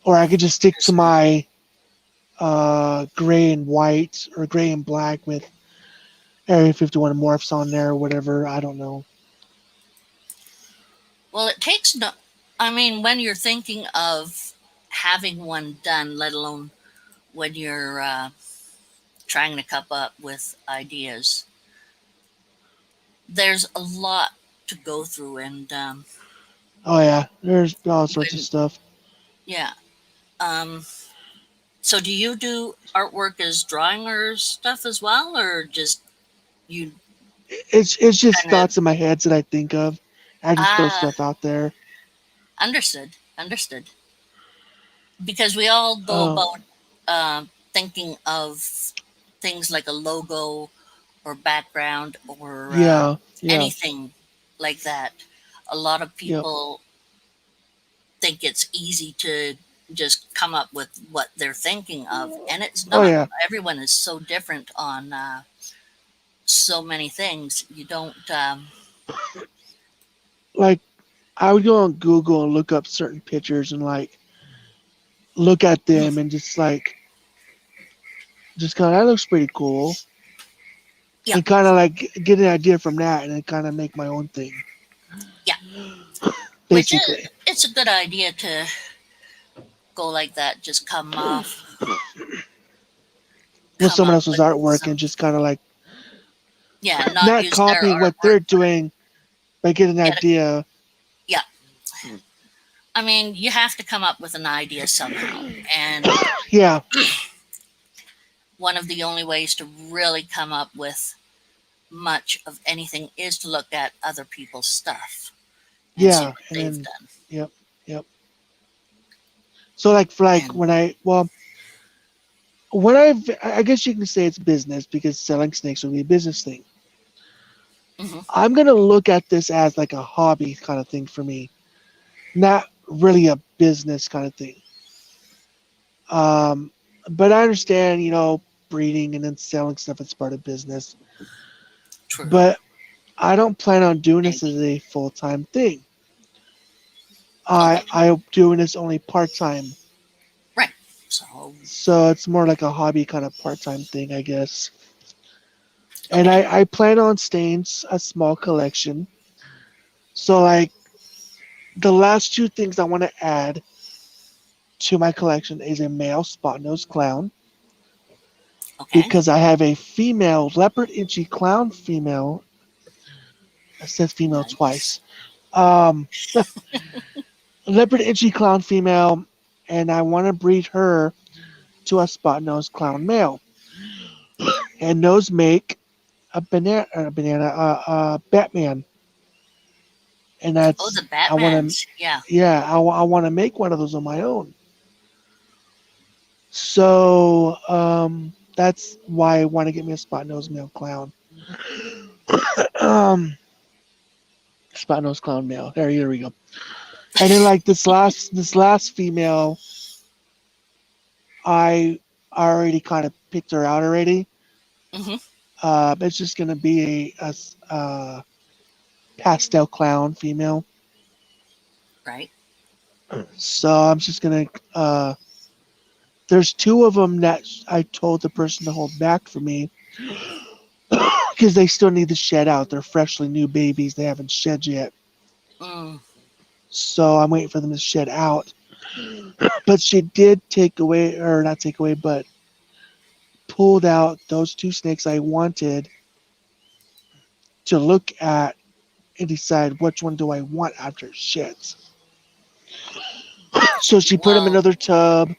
Speaker 6: Or I could just stick to my gray and white or gray and black with Area 51 morphs on there or whatever. I don't know.
Speaker 1: Well, it takes no. I mean, when you're thinking of having one done, let alone when you're trying to come up with ideas, there's a lot to go through, and
Speaker 6: Oh yeah, there's all sorts of
Speaker 1: when,
Speaker 6: stuff.
Speaker 1: yeah. Um, so, do you do artwork as drawing or stuff as well, or just you
Speaker 6: It's just
Speaker 1: kind of
Speaker 6: thoughts in my head that I think of. I just throw
Speaker 1: ah
Speaker 6: stuff out there.
Speaker 1: understood? Because we all go
Speaker 6: Um,
Speaker 1: about thinking of things like a logo or background or
Speaker 6: yeah, yeah,
Speaker 1: anything like that. A lot of
Speaker 6: yep.
Speaker 1: people think it's easy to just come up with what they're thinking of, and it's
Speaker 6: Oh
Speaker 1: not.
Speaker 6: yeah.
Speaker 1: Everyone is so different on so many things. You don't.
Speaker 6: Like I would go on Google and look up certain pictures and like look at them and just kind of that looks pretty cool
Speaker 1: Yeah,
Speaker 6: and kind of like get an idea from that and then kind of make my own thing
Speaker 1: yeah. Which is
Speaker 6: basically
Speaker 1: it's a good idea to go like that. Just
Speaker 6: with
Speaker 1: come
Speaker 6: someone
Speaker 1: up
Speaker 6: else's
Speaker 1: with
Speaker 6: artwork and
Speaker 1: some.
Speaker 6: just kind of like
Speaker 1: Yeah, not
Speaker 6: not
Speaker 1: use their
Speaker 6: copying what
Speaker 1: artwork.
Speaker 6: they're doing but get an
Speaker 1: Get a,
Speaker 6: idea.
Speaker 1: yeah. I mean, you have to come up with an idea somehow, and
Speaker 6: Yeah,
Speaker 1: one of the only ways to really come up with much of anything is to look at other people's stuff and see
Speaker 6: yeah,
Speaker 1: what
Speaker 6: and
Speaker 1: they've
Speaker 6: then
Speaker 1: done.
Speaker 6: yep, yep. So like for like
Speaker 1: And
Speaker 6: when I guess you can say it's business because selling snakes would be a business thing.
Speaker 1: mhm,
Speaker 6: I'm gonna look at this as like a hobby kind of thing for me, not really a business kind of thing. Um, but I understand, breeding and then selling stuff is part of business.
Speaker 1: true,
Speaker 6: But I don't plan on doing this
Speaker 1: maybe.
Speaker 6: as a full time thing.
Speaker 1: Okay,
Speaker 6: I'm doing this only part time,
Speaker 1: right. So,
Speaker 6: so it's more like a hobby kind of part time thing, I guess. And
Speaker 1: okay,
Speaker 6: I plan on staying a small collection. So like the last two things I want to add to my collection is a male spot nose clown
Speaker 1: okay.
Speaker 6: because I have a female leopard inchy clown female. I said female
Speaker 1: Nice.
Speaker 6: twice. Um, leopard inchy clown female, and I want to breed her to a spot nose clown male. And those make Batman. And
Speaker 1: Oh, the
Speaker 6: I want to,
Speaker 1: Batmans. Yeah.
Speaker 6: yeah, I want to make one of those on my own. So that's why I want to get me a spot nose male clown. um, spot nose clown male. Here we go. And then like this last female, I already kind of picked her out already.
Speaker 1: Hmm.
Speaker 6: It's just gonna be a pastel clown female.
Speaker 1: Right.
Speaker 6: So I'm just gonna. There's two of them that I told the person to hold back for me because they still need to shed out. They're freshly new babies. They haven't shed yet.
Speaker 1: Mm.
Speaker 6: So I'm waiting for them to shed out. But she did take away, or not take away, but pulled out those 2 snakes I wanted to look at and decide which one do I want after it sheds. So she put them in
Speaker 1: Well,
Speaker 6: another tub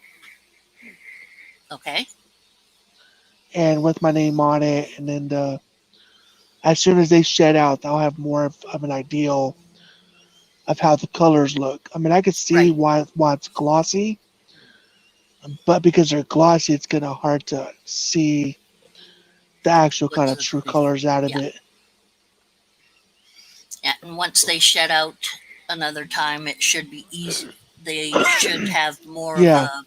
Speaker 1: okay.
Speaker 6: and with my name on it, and then as soon as they shed out, I'll have more of an ideal of how the colors look. I mean, I could see
Speaker 1: Right.
Speaker 6: why it's glossy, but because they're glossy, it's kind of hard to see the actual kind
Speaker 1: What's
Speaker 6: of
Speaker 1: the
Speaker 6: true
Speaker 1: big-
Speaker 6: colors out of
Speaker 1: yeah.
Speaker 6: it.
Speaker 1: Yeah, and once they shed out another time, it should be easy. They should have more of
Speaker 6: Yeah,
Speaker 1: a,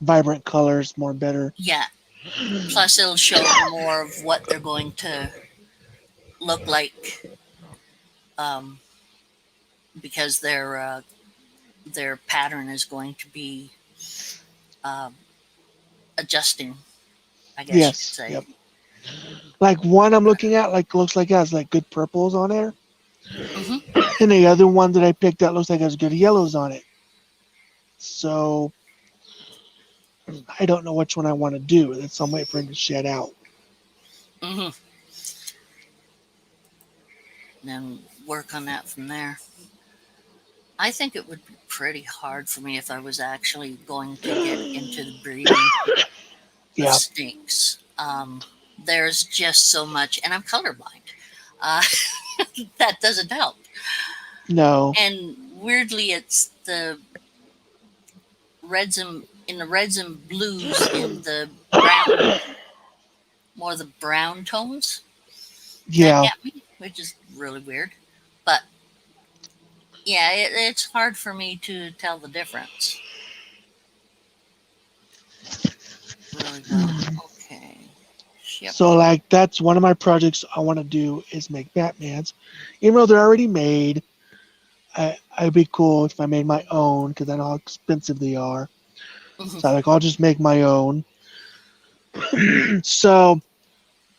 Speaker 6: vibrant colors, more better.
Speaker 1: yeah. Plus, it'll show more of what they're going to look like, um, because their pattern is going to be um, adjusting. I guess you could
Speaker 6: Yes,
Speaker 1: say.
Speaker 6: yep. Like one I'm looking at, like looks like it has like good purples on there,
Speaker 1: Hmm.
Speaker 6: and the other one that I picked out looks like it has good yellows on it. So I don't know which one I want to do. That's I'm waiting for it to shed out.
Speaker 1: Hmm. Then work on that from there. I think it would be pretty hard for me if I was actually going to get into the breeding of
Speaker 6: Yeah,
Speaker 1: snakes. There's just so much, and I'm colorblind. Uh, that doesn't help.
Speaker 6: no,
Speaker 1: And weirdly, it's the reds and in the reds and blues in the brown, more the brown tones that
Speaker 6: yeah.
Speaker 1: get me, which is really weird. But yeah, it's hard for me to tell the difference. Really though. Okay. Yep.
Speaker 6: So like that's one of my projects I want to do is make Batman's, even though they're already made. I'd be cool if I made my own because I know how expensive they are.
Speaker 1: Hmm.
Speaker 6: So like I'll just make my own. So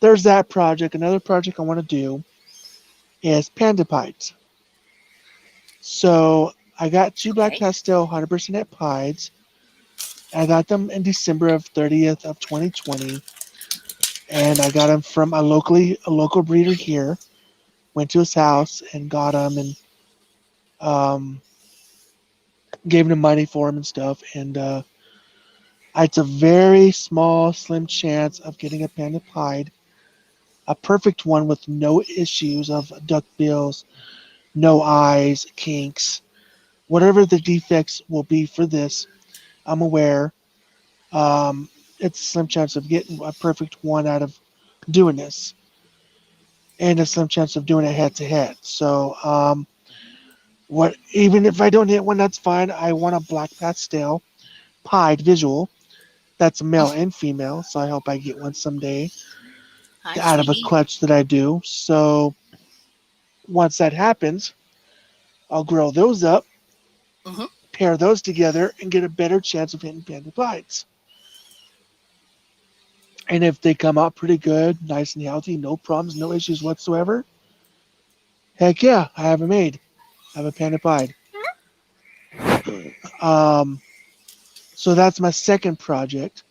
Speaker 6: there's that project. Another project I want to do is panda pies. So I got 2 black
Speaker 1: Okay.
Speaker 6: pastel 100% pies. I got them in December of 30th of 2020, and I got them from a local breeder here. Went to his house and got them and um, gave him money for them and stuff. And it's a very small, slim chance of getting a panda pied, a perfect one with no issues of duck bills, no eyes, kinks, whatever the defects will be for this. I'm aware. Um, it's a slim chance of getting a perfect one out of doing this, and a slim chance of doing it head to head. So, what even if I don't hit one, that's fine. I want a black pastel pied visual. That's male and female, so I hope I get one someday
Speaker 1: Hi,
Speaker 6: out of a
Speaker 1: sweetie.
Speaker 6: clutch that I do. So once that happens, I'll grow those up,
Speaker 1: Hmm.
Speaker 6: pair those together, and get a better chance of hitting panda pieds. And if they come out pretty good, nice and healthy, no problems, no issues whatsoever, heck yeah, I have it made. I have a panda pied. Um, so that's my second project.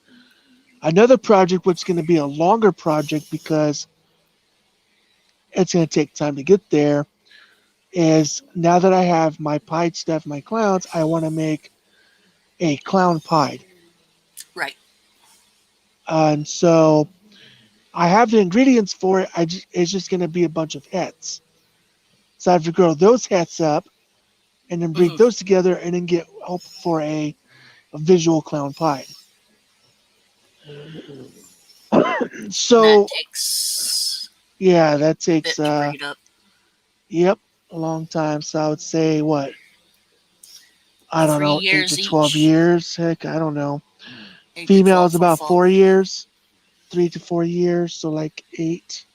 Speaker 6: Another project, which is going to be a longer project because it's going to take time to get there, is now that I have my pied stuff, my clowns, I want to make a clown pied.
Speaker 1: Right.
Speaker 6: And so I have the ingredients for it. It's just going to be a bunch of heads. So I have to grow those heads up and then breed
Speaker 1: Hmm.
Speaker 6: those together and then get hope for a visual clown pied.
Speaker 1: And that
Speaker 6: So
Speaker 1: takes
Speaker 6: yeah, that
Speaker 1: a
Speaker 6: takes
Speaker 1: bit to breed up.
Speaker 6: yep, a long time. So I would say what, I don't
Speaker 1: Three
Speaker 6: know, 8 to
Speaker 1: years
Speaker 6: 12
Speaker 1: each.
Speaker 6: years. Heck, I don't know.
Speaker 1: 8 to 12
Speaker 6: Female is
Speaker 1: for
Speaker 6: about
Speaker 1: full.
Speaker 6: 4 years, 3 to 4 years, so like 8.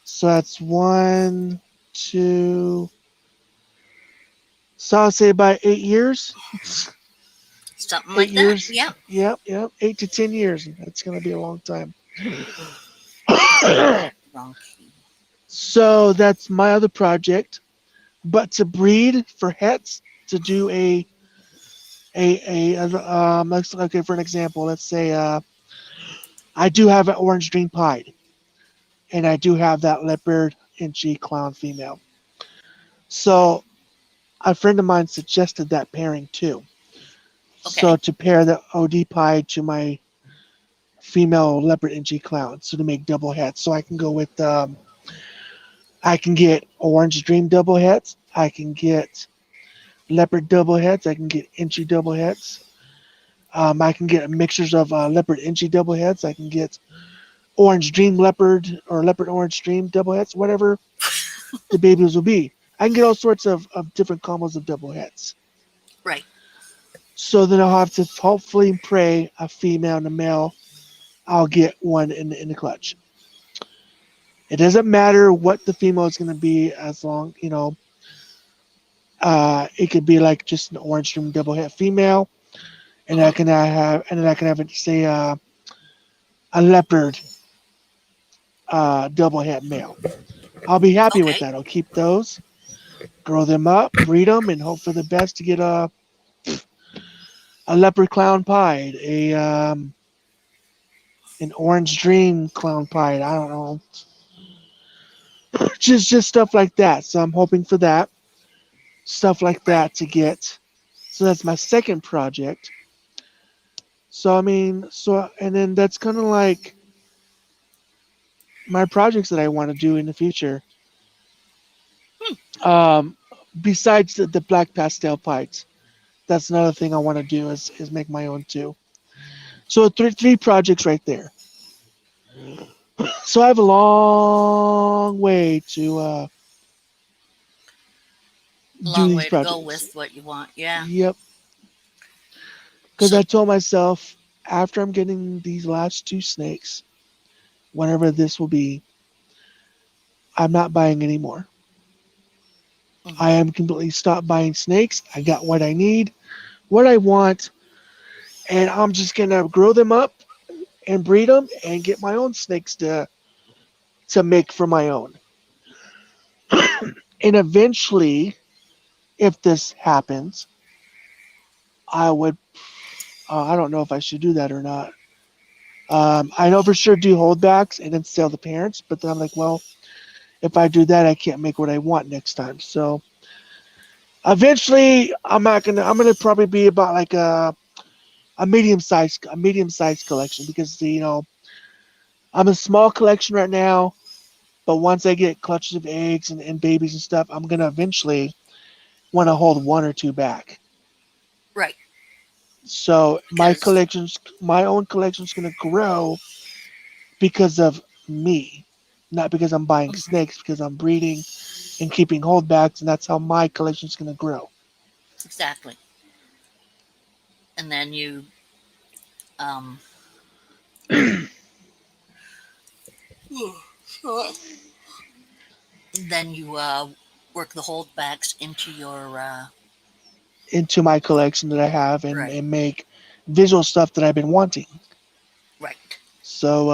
Speaker 6: So that's 1, 2. So I'll say about 8 years.
Speaker 1: Something
Speaker 6: Eight
Speaker 1: like that.
Speaker 6: years.
Speaker 1: Yep.
Speaker 6: Yep. 8 to 10 years. That's gonna be a long time.
Speaker 1: Wrong key.
Speaker 6: So that's my other project. But to breed for hets, to do let's okay for an example, let's say I do have an orange dream pied, and I do have that leopard inchy clown female. So a friend of mine suggested that pairing too. So
Speaker 1: Okay.
Speaker 6: to pair the OD pie to my female leopard inchy clown, so to make double hets. So I can go with I can get orange dream double hets. I can get leopard double heads. I can get inchy double heads. I can get mixtures of leopard inchy double heads. I can get orange dream leopard or leopard orange dream double heads, whatever the babies will be. I can get all sorts of different combos of double heads.
Speaker 1: Right.
Speaker 6: So then I'll have to hopefully pray a female and a male. I'll get one in the clutch. It doesn't matter what the female is going to be, as long it could be like just an orange dream double head female, and
Speaker 1: Uh-huh.
Speaker 6: then I can have it say a leopard double head male. I'll be happy with
Speaker 1: Okay.
Speaker 6: that. I'll keep those, grow them up, breed them, and hope for the best to get a leopard clown pied, a an orange dream clown pied. I don't know, just stuff like that. So I'm hoping for that stuff like
Speaker 1: Right.
Speaker 6: that to get. So that's my second project. So I mean, so and then that's kind of like my projects that I want to do in the future.
Speaker 1: Hmm.
Speaker 6: Um, besides the black pastel pies, that's another thing I want to do is make my own too. So three projects right there. So I have a long way to
Speaker 1: A
Speaker 6: do
Speaker 1: long
Speaker 6: these
Speaker 1: way to go
Speaker 6: projects.
Speaker 1: with what you want. Yeah.
Speaker 6: Yep, because
Speaker 1: So,
Speaker 6: I told myself after I'm getting these last two snakes, whenever this will be, I'm not buying anymore. I
Speaker 1: mhm.
Speaker 6: am completely stopped buying snakes. I got what I need, what I want, and I'm just gonna grow them up and breed them and get my own snakes to make for my own. And eventually, if this happens, I would. I don't know if I should do that or not. I know for sure do holdbacks and then sell the parents, but then I'm like, well, if I do that, I can't make what I want next time. So eventually, I'm not gonna. I'm gonna probably be about like a medium sized collection because I'm a small collection right now. But once I get clutches of eggs and babies and stuff, I'm gonna eventually want to hold one or two back.
Speaker 1: Right.
Speaker 6: So
Speaker 1: Because,
Speaker 6: my own collection's gonna grow because of me, not because I'm buying
Speaker 1: mhm,
Speaker 6: snakes, because I'm breeding and keeping holdbacks, and that's how my collection's gonna grow.
Speaker 1: exactly. And then um, then you work the holdbacks into your
Speaker 6: Into my collection that I have and,
Speaker 1: right.
Speaker 6: and make visual stuff that I've been wanting.
Speaker 1: Right.
Speaker 6: So,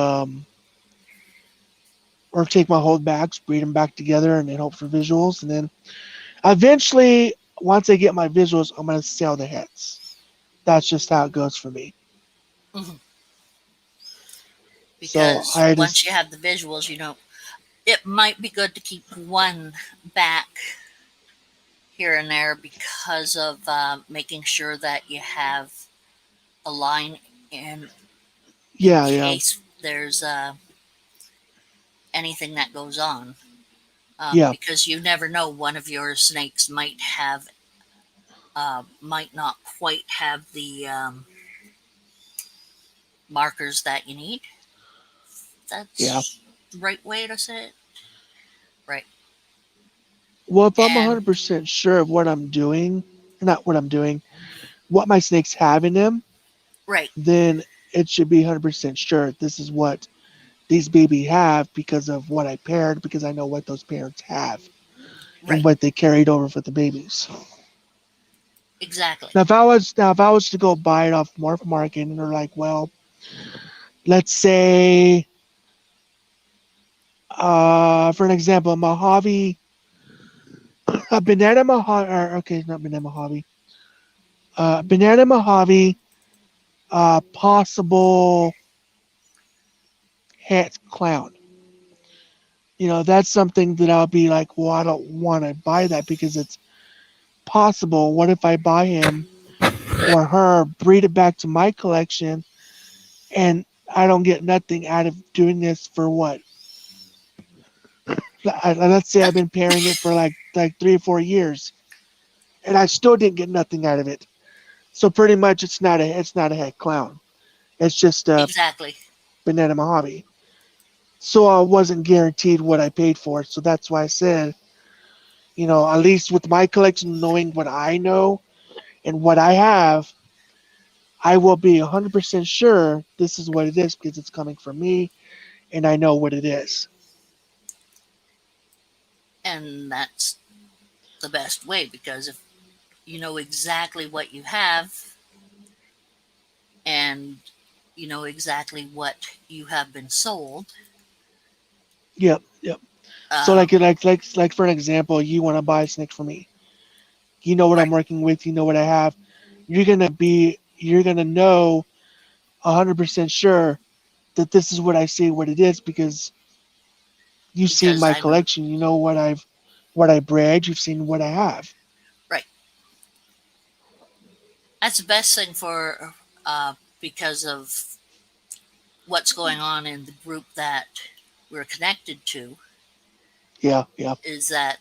Speaker 6: or take my holdbacks, breed them back together, and then hope for visuals. And then eventually, once I get my visuals, I'm going to sell the heads. That's just how it goes for me.
Speaker 1: Mhm.
Speaker 6: So
Speaker 1: Because
Speaker 6: I
Speaker 1: once
Speaker 6: just,
Speaker 1: you have the visuals, it might be good to keep one back here and there because of making sure that you have a line in
Speaker 6: yeah, yeah,
Speaker 1: case there's anything that goes on.
Speaker 6: yeah,
Speaker 1: Because you never know, one of your snakes might not quite have the markers that you need.
Speaker 6: yeah.
Speaker 1: That's the right way to say it. Right.
Speaker 6: Well, if I'm
Speaker 1: And
Speaker 6: 100% sure of what I'm doing, not what I'm doing, what my snakes have in them,
Speaker 1: right,
Speaker 6: then it should be 100% sure this is what these baby have because of what I paired, because I know what those parents have and
Speaker 1: right,
Speaker 6: what they carried over for the babies.
Speaker 1: exactly.
Speaker 6: Now if I was to go buy it off Morph Market and they're like, well, let's say for an example, Mojave Banana Mojave. Okay, not Banana Mojave. Banana Mojave. Possible hat clown. That's something that I'll be like, well, I don't want to buy that because it's possible. What if I buy him or her, breed it back to my collection, and I don't get nothing out of doing this for what? Let's say I've been pairing it for like 3 or 4 years, and I still didn't get nothing out of it. So pretty much, it's not a head clown. It's just a
Speaker 1: Exactly.
Speaker 6: banana Mojave. So I wasn't guaranteed what I paid for it. So that's why I said, at least with my collection, knowing what I know and what I have, I will be 100% sure this is what it is because it's coming from me and I know what it is.
Speaker 1: And that's the best way, because if you know exactly what you have and you know exactly what you have been sold.
Speaker 6: Yep, yep. So
Speaker 1: um,
Speaker 6: like for an example, you want to buy a snake for me. You know what I'm
Speaker 1: right,
Speaker 6: working with. You know what I have. You're gonna know 100% sure that this is what I say what it is because you've seen
Speaker 1: because
Speaker 6: my
Speaker 1: I know.
Speaker 6: collection. You know what I bred. You've seen what I have.
Speaker 1: Right, that's the best thing for because of what's going on in the group that we're connected to,
Speaker 6: Yeah, yeah.
Speaker 1: is that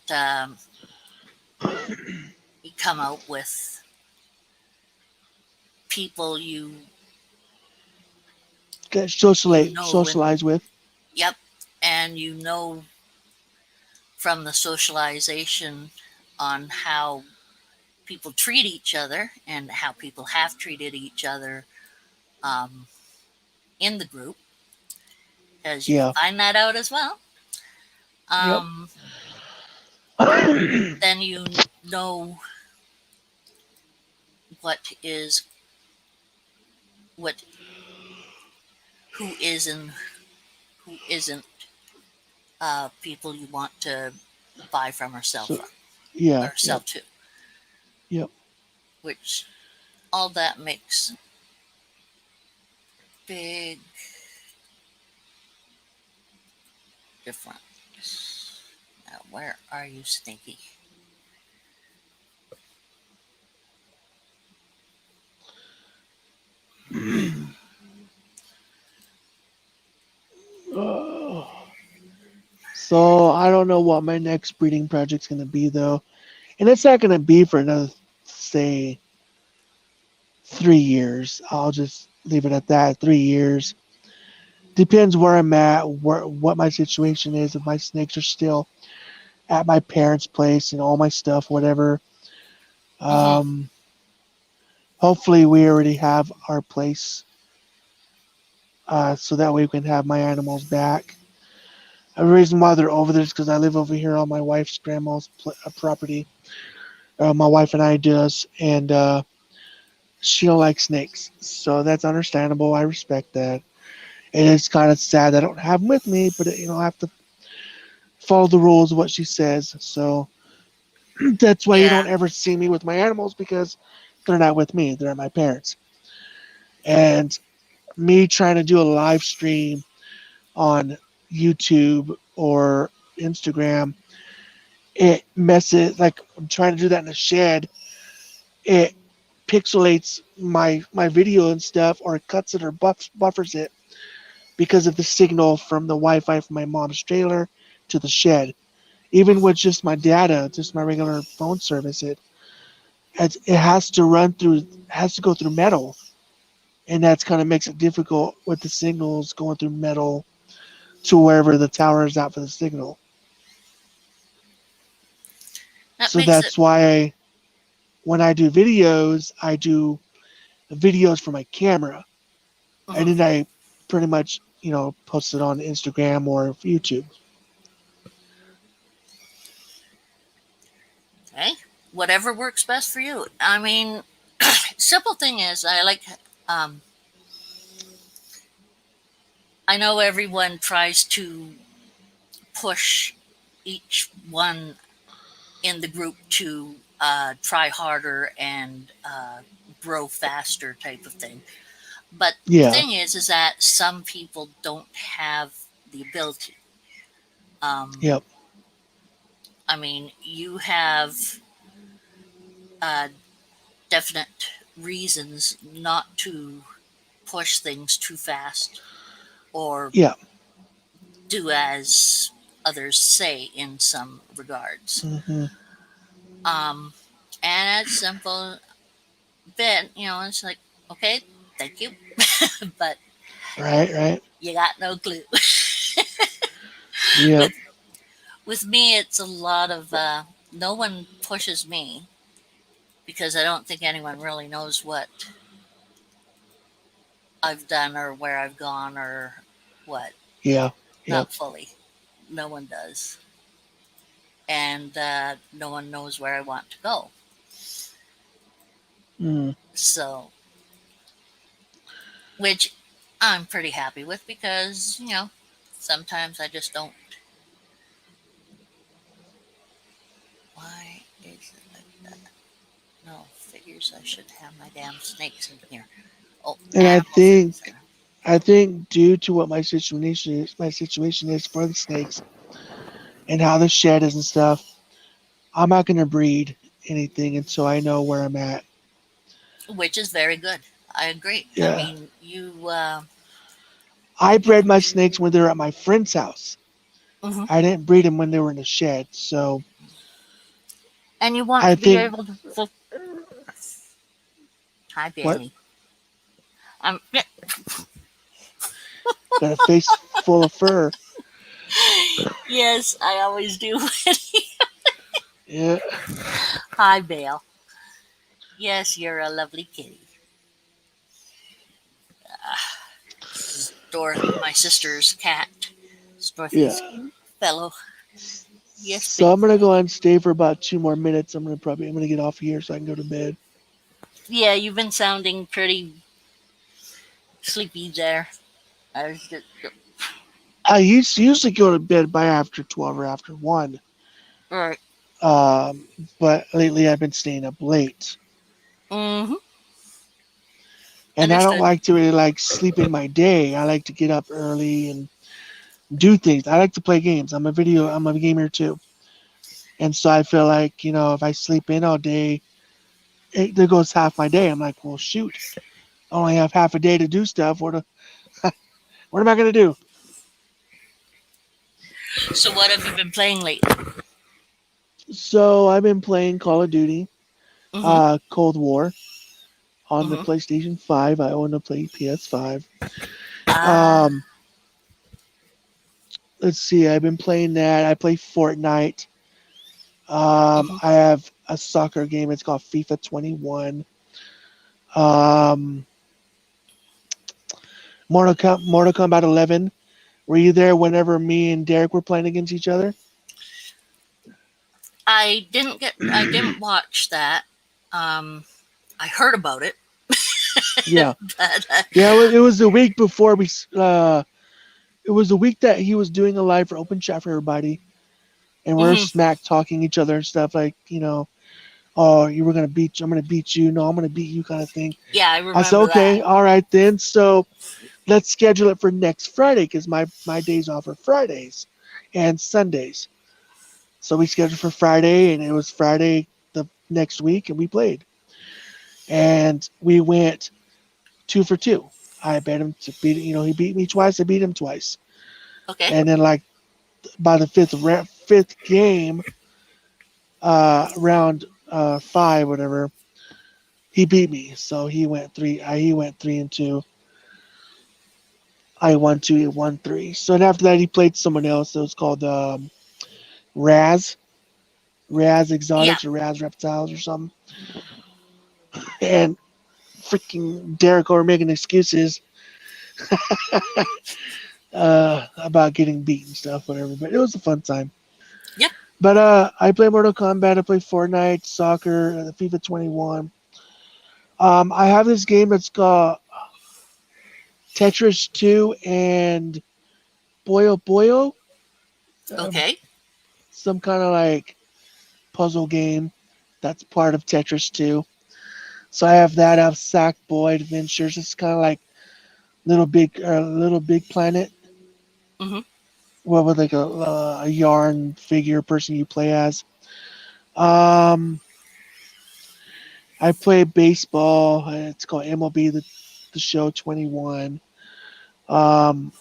Speaker 1: you come out with people
Speaker 6: Get
Speaker 1: you
Speaker 6: socialize
Speaker 1: know and
Speaker 6: socialize with.
Speaker 1: yep, and you know from the socialization on how people treat each other and how people have treated each other um, in the group, because you can
Speaker 6: Yeah.
Speaker 1: find that out as well.
Speaker 6: Yep.
Speaker 1: um, then you know what is what who is and who isn't people you want to buy from or sell
Speaker 6: So
Speaker 1: from
Speaker 6: yeah,
Speaker 1: or sell
Speaker 6: yep,
Speaker 1: to,
Speaker 6: yep.
Speaker 1: which all that makes big difference. Now, where are you, Stinky?
Speaker 6: Oh. So I don't know what my next breeding project's gonna be though, and it's not gonna be for another say 3 years. I'll just leave it at that. 3 years depends where I'm at, what my situation is. If my snakes are still at my parents' place and all my stuff, whatever.
Speaker 1: Mm-hmm.
Speaker 6: Um, Hopefully we already have our place, so that way we can have my animals back. The reason why they're over there is because I live over here on my wife's grandma's property. My wife and I does, and she don't like snakes, so that's understandable. I respect that. And it's kind of sad I don't have them with me, but I have to follow the rules of what she says. So that's why you don't
Speaker 1: Yeah.
Speaker 6: ever see me with my animals because they're not with me; they're at my parents. And me trying to do a live stream on YouTube or Instagram, it messes like I'm trying to do that in a shed. It pixelates my video and stuff, or it cuts it or buffers it because of the signal from the Wi-Fi from my mom's trailer to the shed. Even with just my data, just my regular phone service, it has to go through metal, and that's kind of makes it difficult with the signals going through metal to wherever the tower is out for the signal.
Speaker 1: That
Speaker 6: So
Speaker 1: makes it.
Speaker 6: that's why when I do videos for my camera, and
Speaker 1: Mhm.
Speaker 6: then I pretty much post it on Instagram or YouTube.
Speaker 1: Okay. Whatever works best for you. I mean, simple thing is, um, I know everyone tries to push each one in the group to try harder and grow faster, type of thing. But the
Speaker 6: Yeah.
Speaker 1: thing is that some people don't have the ability. Um,
Speaker 6: Yep.
Speaker 1: I mean, you have uh, definite reasons not to push things too fast or
Speaker 6: Yeah.
Speaker 1: do as others say in some regards.
Speaker 6: Hmm.
Speaker 1: Um, and it's simple bit, it's like, okay, thank you, but
Speaker 6: Right. Right.
Speaker 1: you got no clue.
Speaker 6: Yep.
Speaker 1: with with me, it's a lot of no one pushes me because I don't think anyone really knows what I've done or where I've gone or what.
Speaker 6: Yeah. Yep.
Speaker 1: Not fully. No one does, and no one knows where I want to go.
Speaker 6: Mm.
Speaker 1: So, which I'm pretty happy with because sometimes I just don't. Why is it like that? No, figures I should have my damn snakes in here. Oh,
Speaker 6: And
Speaker 1: animal figures.
Speaker 6: I think due to what my situation is for the snakes and how the shed is and stuff, I'm not gonna breed anything until I know where I'm at.
Speaker 1: Which is very good. I agree. I
Speaker 6: Yeah.
Speaker 1: mean,
Speaker 6: I
Speaker 1: you
Speaker 6: bred
Speaker 1: can.
Speaker 6: my snakes when they were at my friend's house.
Speaker 1: Mhm.
Speaker 6: I didn't breed them when they were in the shed. So
Speaker 1: And you want
Speaker 6: I
Speaker 1: to be
Speaker 6: think
Speaker 1: able to. Hi,
Speaker 6: what
Speaker 1: Bailey. I'm.
Speaker 6: got a face full of fur.
Speaker 1: Yes, I always do.
Speaker 6: Yeah.
Speaker 1: Hi, Bale. Yes, you're a lovely kitty. This is my sister's cat. It's
Speaker 6: Yeah.
Speaker 1: Dorothy's fellow. Yes,
Speaker 6: So
Speaker 1: babe.
Speaker 6: I'm gonna go and stay for about 2 more minutes. I'm gonna get off here so I can go to bed.
Speaker 1: Yeah, you've been sounding pretty sleepy there. I was just,
Speaker 6: I used to usually go to bed by after 12 or after 1.
Speaker 1: right.
Speaker 6: Um, but lately I've been staying up late.
Speaker 1: Mm-hmm.
Speaker 6: And I don't
Speaker 1: Understood.
Speaker 6: like to really like sleep in my day. I like to get up early and do things. I like to play games. I'm a gamer too. And so I feel like, if I sleep in all day, there goes half my day. I'm like, well, shoot, I only have half a day to do stuff. What am I going to do?
Speaker 1: So, what have you been playing lately?
Speaker 6: So I've been playing Call of Duty,
Speaker 1: Mm-hmm.
Speaker 6: Cold War on the
Speaker 1: Mm-hmm.
Speaker 6: PlayStation 5. I own a PS5.
Speaker 1: Ah.
Speaker 6: Um, let's see. I've been playing that. I play Fortnite.
Speaker 1: Mm-hmm.
Speaker 6: I have a soccer game. It's called FIFA 21. Um, Mortal Kombat 11. Were you there whenever me and Derek were playing against each other?
Speaker 1: I didn't watch that. Um, I heard about it,
Speaker 6: Yeah,
Speaker 1: but
Speaker 6: yeah. It was the week before we. It was the week that he was doing a live for open chat for everybody, and we're
Speaker 1: mhm.
Speaker 6: smack talking each other and stuff like, oh, you were gonna beat. I'm gonna beat you. No, I'm gonna beat you, kind of thing.
Speaker 1: Yeah, I
Speaker 6: I said,
Speaker 1: remember that.
Speaker 6: okay, all right then. So let's schedule it for next Friday because my days off are Fridays and Sundays. So we scheduled for Friday, and it was Friday the next week, and we played. And we went 2 for 2. I bet him to beat. He beat me twice. I beat him twice.
Speaker 1: Okay.
Speaker 6: And then like by the fifth game, round 5, whatever, he beat me. So he went 3. He went 3-2. I won 2. He won 3. So and after that, he played someone else. It was called Raz. Raz
Speaker 1: Yeah.
Speaker 6: Exotics or Raz Reptiles or something. And freaking Derek over making excuses about getting beat and stuff, whatever. But it was a fun time.
Speaker 1: Yep.
Speaker 6: But I play Mortal Kombat. I play Fortnite, soccer, FIFA 21. I have this game that's called Tetris 2 and Boyo Boyo. Um,
Speaker 1: Okay.
Speaker 6: some kind of like puzzle game that's part of Tetris 2. So I have that. I have Sackboy Adventures. It's kind of like Little Big Planet.
Speaker 1: Hmm.
Speaker 6: What with like a yarn figure person you play as. Um, I play baseball. It's called MLB the Show 21. Um,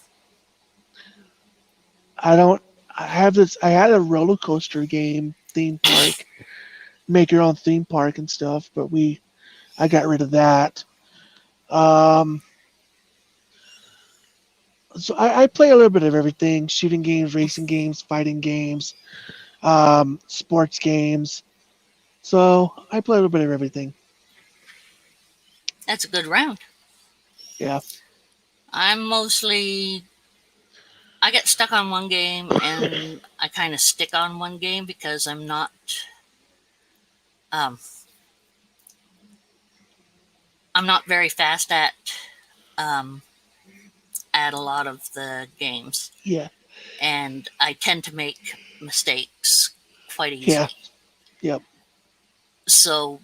Speaker 6: I don't. I have this. I had a roller coaster game theme park, make your own theme park and stuff, but I got rid of that. Um, so I play a little bit of everything: shooting games, racing games, fighting games, sports games. So I play a little bit of everything.
Speaker 1: That's a good round.
Speaker 6: Yeah,
Speaker 1: I'm mostly I get stuck on one game and I kind of stick on one game because um, I'm not very fast um, at a lot of the games,
Speaker 6: yeah,
Speaker 1: and I tend to make mistakes quite
Speaker 6: yeah,
Speaker 1: easily.
Speaker 6: yep.
Speaker 1: So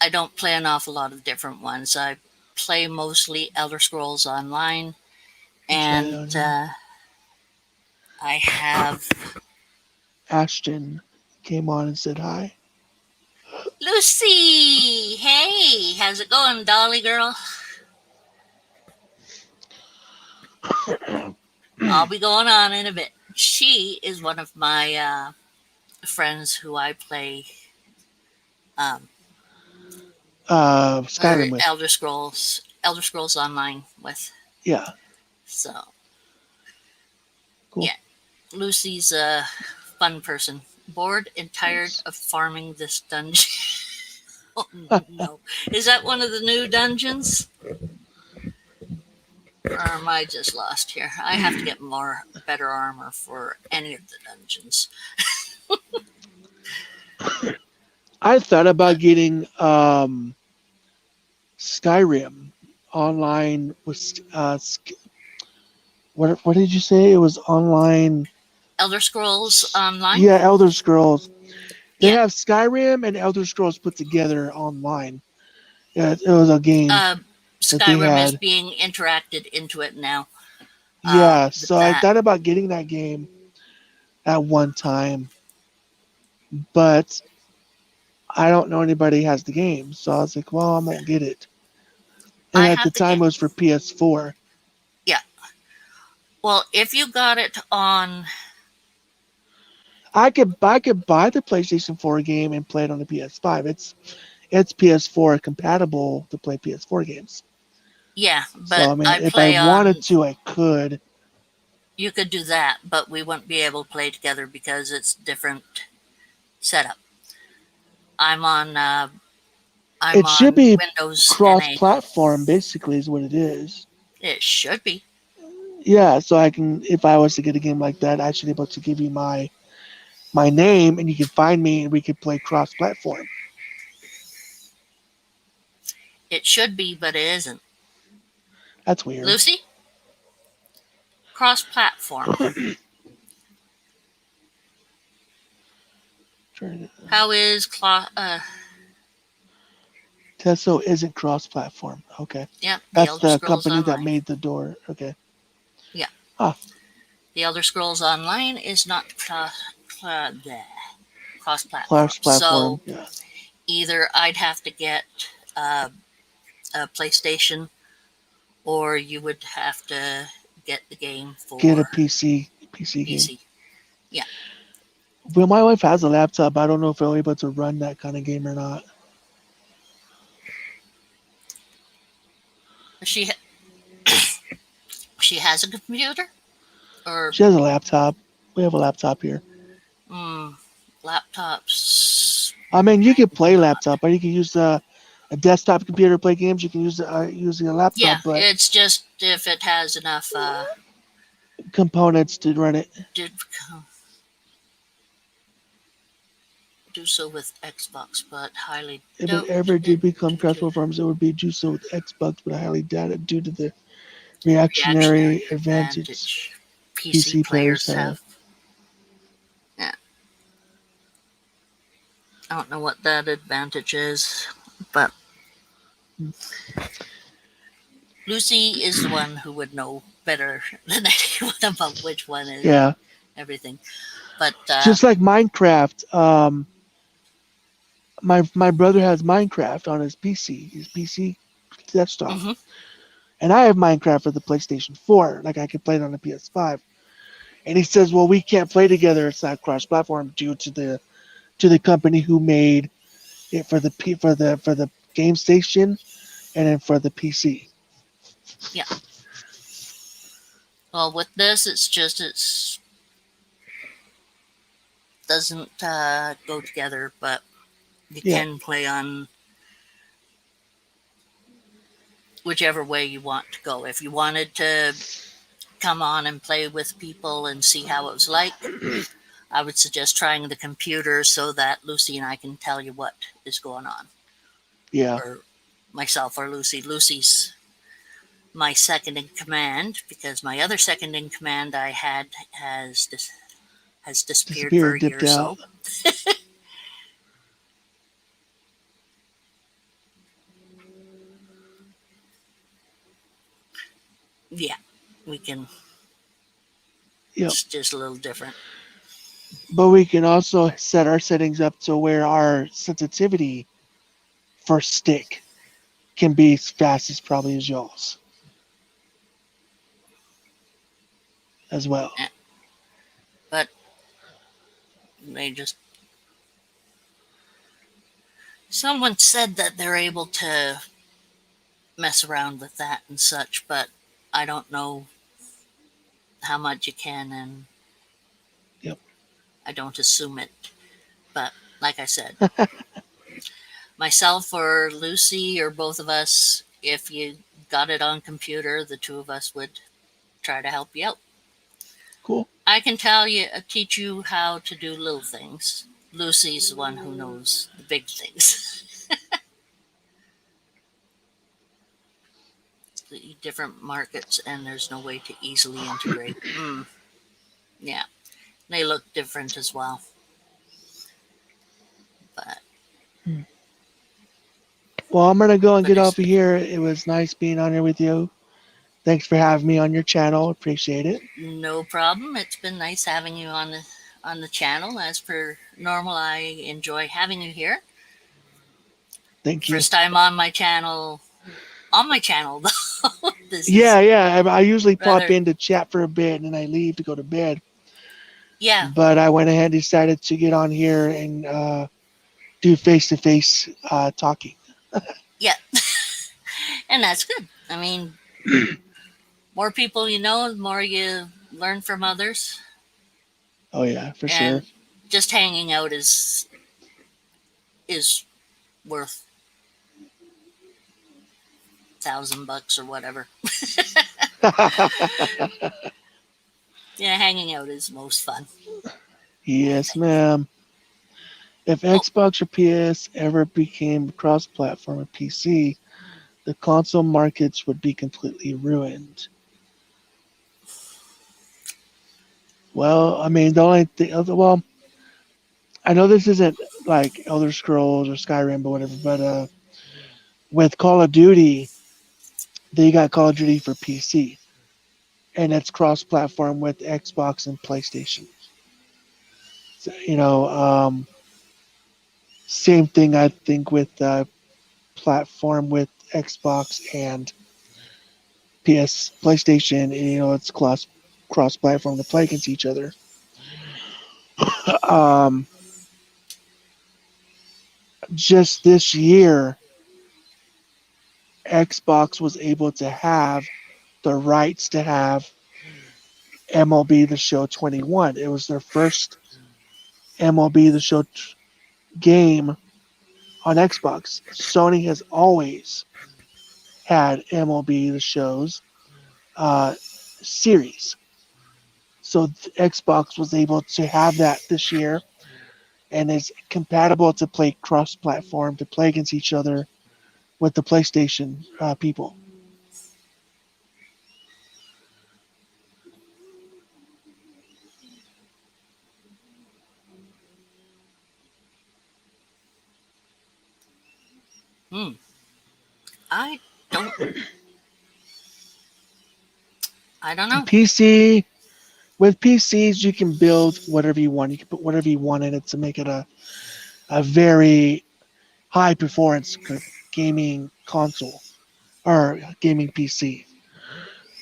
Speaker 1: I don't play an awful lot of different ones. I play mostly Elder Scrolls Online,
Speaker 6: I'll try it
Speaker 1: and
Speaker 6: on here.
Speaker 1: I have
Speaker 6: Ashton came on and said hi.
Speaker 1: Lucy. Hey, how's it going, Dolly girl? I'll be going on in a bit. She is one of my friends who I play um,
Speaker 6: Skyrim with.
Speaker 1: Elder Scrolls Online with.
Speaker 6: Yeah,
Speaker 1: So
Speaker 6: cool.
Speaker 1: yeah, Lucy's a fun person. Bored and tired of farming this dungeon. Oh no, is that one of the new dungeons? Or am I just lost here? I have to get more better armor for any of the dungeons.
Speaker 6: I thought about getting Skyrim online with what did you say? It was online.
Speaker 1: Elder Scrolls Online?
Speaker 6: Yeah, Elder Scrolls. They
Speaker 1: Yeah.
Speaker 6: have Skyrim and Elder Scrolls put together online. Yeah, it was a game
Speaker 1: Uh,
Speaker 6: that they
Speaker 1: Skyrim is
Speaker 6: had.
Speaker 1: being interacted into it now.
Speaker 6: Yeah,
Speaker 1: With
Speaker 6: so I
Speaker 1: that,
Speaker 6: thought about getting that game at one time, but I don't know anybody has the game, so I was like, well, I won't get it. And
Speaker 1: I
Speaker 6: at the
Speaker 1: have the
Speaker 6: time,
Speaker 1: game.
Speaker 6: it was for PS4.
Speaker 1: Yeah. Well, if you got it on,
Speaker 6: I could buy the PlayStation 4 game and play it on the PS5. It's PS4 compatible to play PS4 games.
Speaker 1: yeah,
Speaker 6: So
Speaker 1: but
Speaker 6: I mean,
Speaker 1: I
Speaker 6: if I
Speaker 1: play
Speaker 6: wanted
Speaker 1: on.
Speaker 6: to, I could.
Speaker 1: You could do that, but we wouldn't be able to play together because it's different setup. I'm on. I'm
Speaker 6: It should
Speaker 1: on
Speaker 6: be
Speaker 1: Windows NA.
Speaker 6: cross-platform, basically, is what it is.
Speaker 1: It should be.
Speaker 6: Yeah, so I can, if I was to get a game like that, I should be able to give you my name, and you can find me, and we could play cross-platform.
Speaker 1: It should be, but it isn't.
Speaker 6: That's weird.
Speaker 1: Lucy, cross-platform. How is
Speaker 6: Tesso isn't cross-platform. Okay,
Speaker 1: yeah, the
Speaker 6: that's
Speaker 1: Elder
Speaker 6: the
Speaker 1: Scrolls
Speaker 6: company that
Speaker 1: Online.
Speaker 6: made the door. Okay.
Speaker 1: Yeah.
Speaker 6: Ah,
Speaker 1: The Elder Scrolls Online is not cross-platform.
Speaker 6: cross-platform.
Speaker 1: So
Speaker 6: Yeah.
Speaker 1: either I'd have to get uh, a PlayStation, or you would have to get the game
Speaker 6: Get a
Speaker 1: for
Speaker 6: PC game.
Speaker 1: PC. Yeah.
Speaker 6: Well, my wife has a laptop. I don't know if I'll be able to run that kind of game or not.
Speaker 1: She she has a computer, or
Speaker 6: She has a laptop. We have a laptop here.
Speaker 1: laptops.
Speaker 6: I mean, you can play laptop, or you can use a desktop computer to play games. You can use using a laptop,
Speaker 1: Yeah,
Speaker 6: but
Speaker 1: it's just if it has enough
Speaker 6: components to run it.
Speaker 1: did do so with Xbox, but highly
Speaker 6: If it
Speaker 1: doubt
Speaker 6: ever did become
Speaker 1: due to
Speaker 6: cross-platforms, it would be do so with Xbox, but I highly doubt it due to the reactionary advantage
Speaker 1: PC
Speaker 6: PC players
Speaker 1: players
Speaker 6: have.
Speaker 1: have. Yeah. I don't know what that advantage is, but Lucy is the one who would know better than anyone about which one is
Speaker 6: Yeah.
Speaker 1: everything. But
Speaker 6: Just like Minecraft. My brother has Minecraft on his PC desktop,
Speaker 1: mhm,
Speaker 6: and I have Minecraft for the PlayStation 4. Like I could play it on the PS5. And he says, "Well, we can't play together. It's not cross-platform due to the company who made it for the game station and then for the PC."
Speaker 1: yeah. Well, with this, it's doesn't go together, but you
Speaker 6: Yeah,
Speaker 1: can play on whichever way you want to go. If you wanted to come on and play with people and see how it was like, I would suggest trying the computer so that Lucy and I can tell you what is going on,
Speaker 6: yeah.
Speaker 1: or myself or Lucy. Lucy's my second in command because my other second in command I had has disappeared for
Speaker 6: Disappeared,
Speaker 1: a year
Speaker 6: dipped
Speaker 1: or
Speaker 6: out.
Speaker 1: so. Yeah, we can.
Speaker 6: Yep.
Speaker 1: It's just a little different.
Speaker 6: But we can also set our settings up to where our sensitivity for stick can be as fast as probably as y'all's as well.
Speaker 1: Eh, But they just someone said that they're able to mess around with that and such, but I don't know how much you can, and
Speaker 6: Yep.
Speaker 1: I don't assume it. But like I said, myself or Lucy or both of us, if you got it on computer, the two of us would try to help you out.
Speaker 6: Cool.
Speaker 1: I can tell you, teach you how to do little things. Lucy's the one who knows the big things. The different markets, and there's no way to easily integrate. Yeah, they look different as well. But
Speaker 6: Well, I'm gonna go and
Speaker 1: but
Speaker 6: get
Speaker 1: it's
Speaker 6: off of here. It was nice being on here with you. Thanks for having me on your channel. Appreciate it.
Speaker 1: no problem. It's been nice having you on the channel. As per normal, I enjoy having you here.
Speaker 6: Thank you.
Speaker 1: First time on my channel. On my channel, though. This is
Speaker 6: Yeah, yeah. I usually pop
Speaker 1: rather.
Speaker 6: in to chat for a bit and then I leave to go to bed.
Speaker 1: Yeah,
Speaker 6: But I went ahead and decided to get on here and do face to face talking.
Speaker 1: yeah, and that's good. I mean, more people you know, the more you learn from others,
Speaker 6: Oh yeah, for sure.
Speaker 1: and just hanging out is worth $1,000 or whatever. Yeah, hanging out is most fun. I
Speaker 6: Yes,
Speaker 1: think.
Speaker 6: ma'am. If
Speaker 1: Oh,
Speaker 6: Xbox or PS ever became cross-platform with PC, the console markets would be completely ruined. Well, I mean, the only thing, well, I know this isn't like Elder Scrolls or Skyrim or whatever, but with Call of Duty, they got Call of Duty for PC, and it's cross-platform with Xbox and PlayStation. So, same thing I think with platform with Xbox and PlayStation. It's cross-platform to play against each other. um, just this year, Xbox was able to have the rights to have MLB The Show 21. It was their first MLB The Show game on Xbox. Sony has always had MLB The Show's uh, series. So Xbox was able to have that this year and is compatible to play cross-platform to play against each other with the PlayStation people.
Speaker 1: Hmm. I don't. I don't know.
Speaker 6: PC with PCs, you can build whatever you want. You can put whatever you want in it to make it a very high performance gaming console or gaming PC.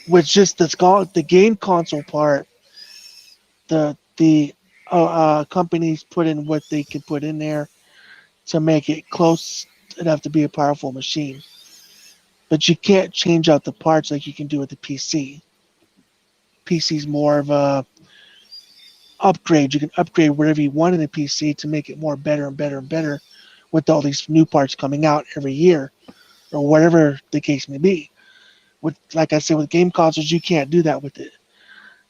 Speaker 6: Which just the game console part, the companies put in what they can put in there to make it close. It'd have to be a powerful machine, but you can't change out the parts like you can do with the PC. PC's more of a upgrade. You can upgrade whatever you want in the PC to make it more better and better and better with all these new parts coming out every year or whatever the case may be. With like I said, with game consoles, you can't do that with it.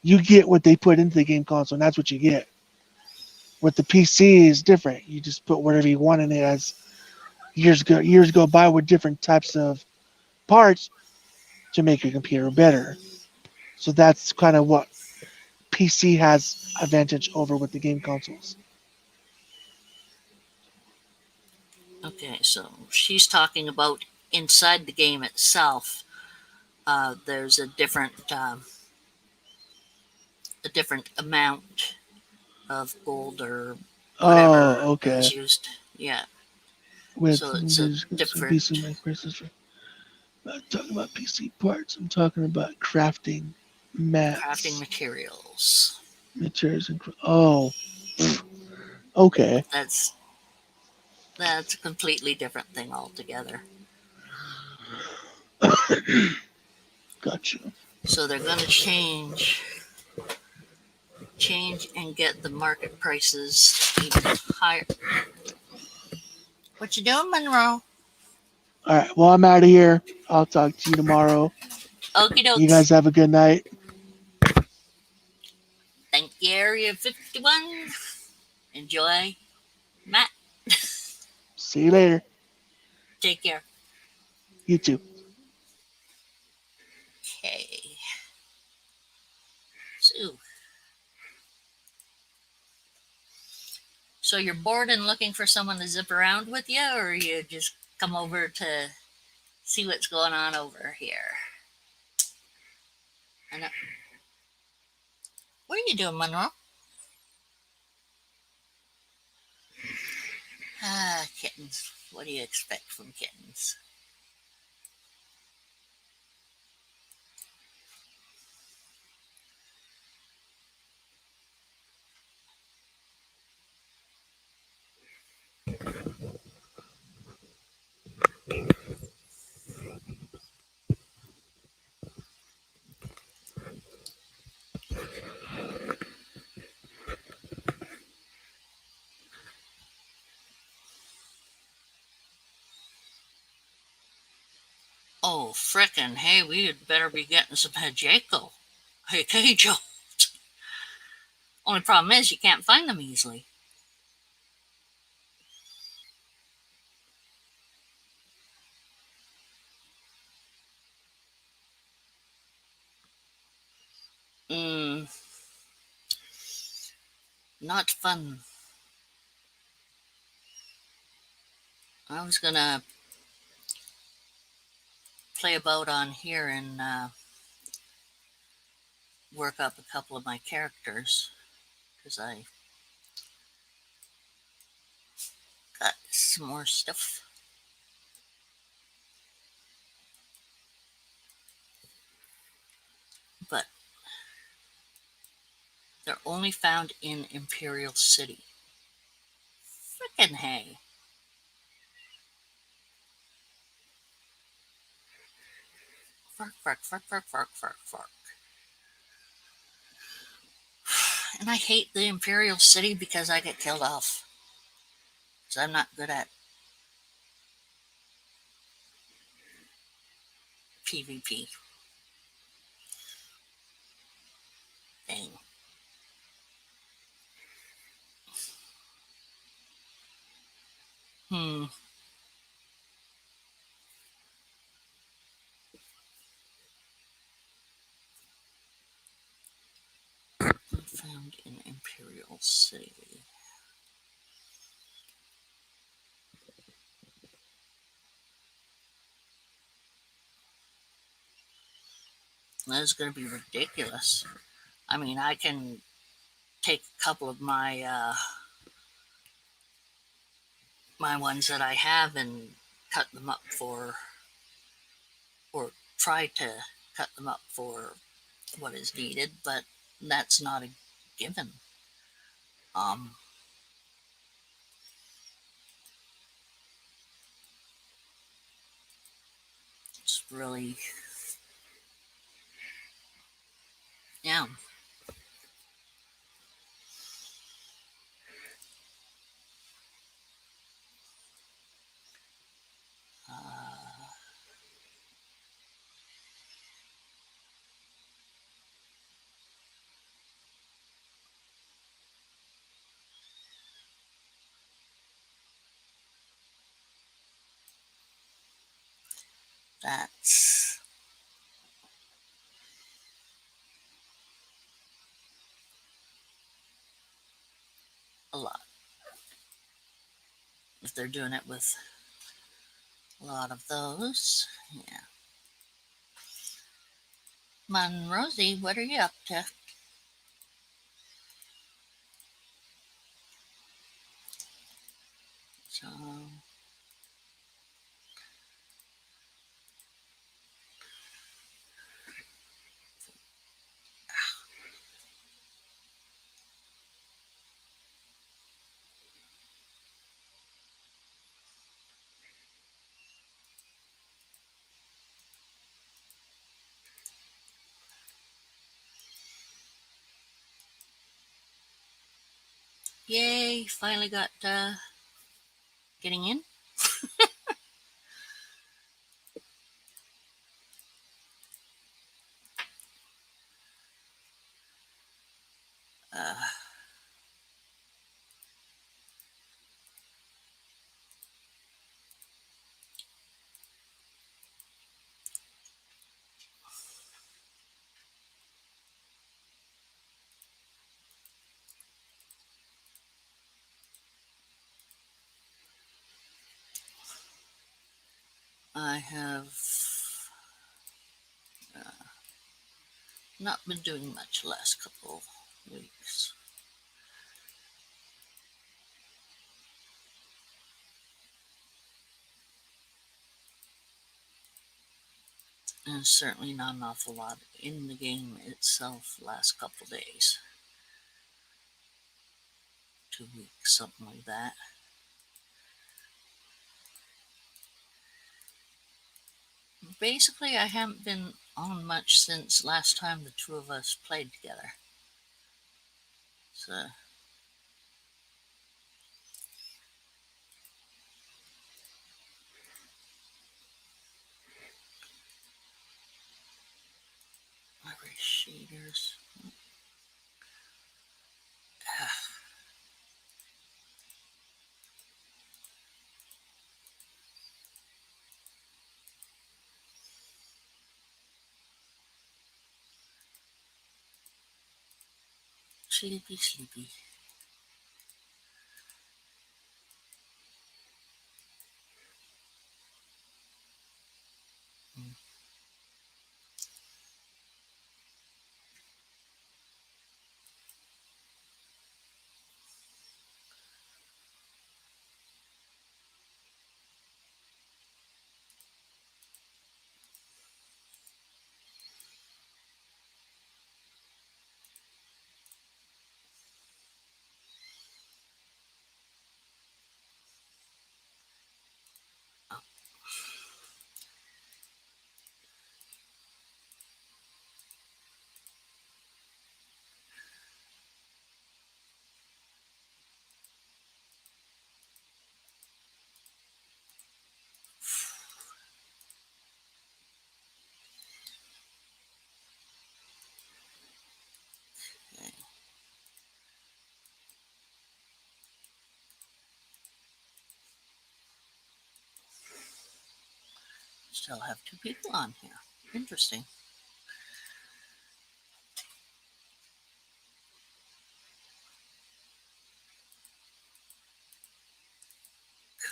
Speaker 6: You get what they put into the game console, and that's what you get. With the PC is different. You just put whatever you want in it. As years go by with different types of parts to make your computer better. So that's kind of what PC has advantage over with the game consoles.
Speaker 1: Okay, so she's talking about inside the game itself. There's a different amount of gold or whatever
Speaker 6: Oh, okay.
Speaker 1: is used. Yeah,
Speaker 6: With
Speaker 1: so it's a
Speaker 6: there's some
Speaker 1: different.
Speaker 6: PC like prices. I'm not talking about PC parts. I'm talking about crafting
Speaker 1: Crafting
Speaker 6: mats,
Speaker 1: materials.
Speaker 6: materials, and oh, okay,
Speaker 1: That's that's a completely different thing altogether.
Speaker 6: gotcha.
Speaker 1: So they're going to change and get the market prices even higher. What you doing, Monroe?
Speaker 6: All right, well I'm out of here. I'll talk to you tomorrow.
Speaker 1: Okie
Speaker 6: You
Speaker 1: dokes.
Speaker 6: guys have a good night.
Speaker 1: Thank you, Area 51. Enjoy. Matt,
Speaker 6: See you later.
Speaker 1: take care.
Speaker 6: You too.
Speaker 1: Okay. So, so you're bored and looking for someone to zip around with you, or you just come over to see what's going on over here? I know. What are you doing, Monroe? Ah, kittens. What do you expect from kittens? Oh, frickin' hey, we'd better be getting some Hajeko. Hey, Keijo. Only problem is you can't find them easily. Mm, not fun. I was gonna play about on here and work up a couple of my characters because I got some more stuff. But they're only found in Imperial City. Frickin' hey. Fark, fark, fark, fark, fark, fark, fark. And I hate the Imperial City because I get killed off. Because I'm not good at PvP. Dang. Hmm. Found in Imperial City. That's going to be ridiculous. I mean, I can take a couple of my ones that I have and cut them up for, or try to cut them up for what is needed, but that's not a given. Um, it's really, yeah. Uh, that's a lot. If they're doing it with a lot of those, yeah. Mon Rosie, what are you up to? So, yay, finally got getting in. Uh, I have not been doing much the last couple weeks. And certainly not an awful lot in the game itself the last couple days. 2 weeks, something like that. Basically, I haven't been on much since last time the two of us played together. So, library shaders. Sleepy, sleepy. Mm. Okay. Still have two people on here. Interesting.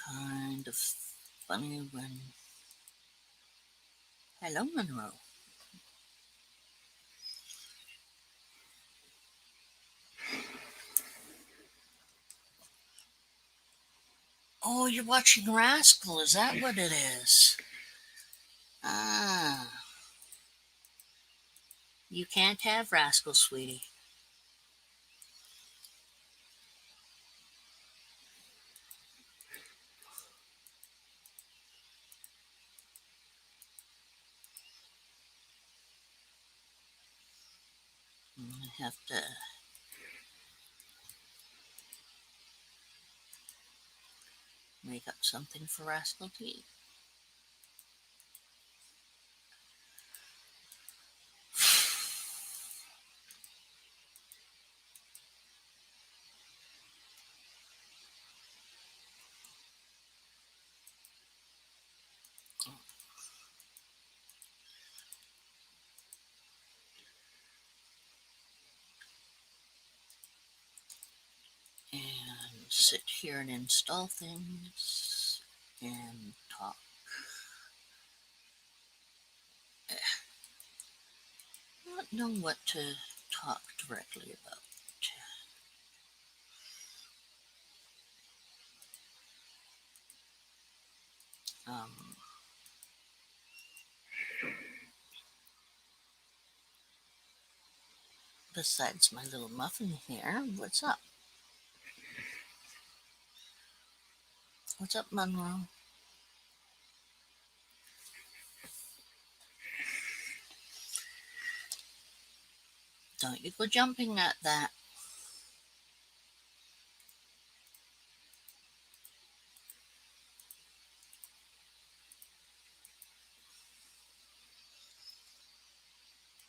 Speaker 1: Kind of funny when. Hello, Monroe. Oh, you're watching Rascal. Is that what it is? Ah. You can't have Rascal, sweetie. I have to make up something for Rascal to eat. And sit here and install things and talk. I don't know what to talk directly about. Um, besides my little muffin here, what's up? What's up, Monroe? Don't you go jumping at that.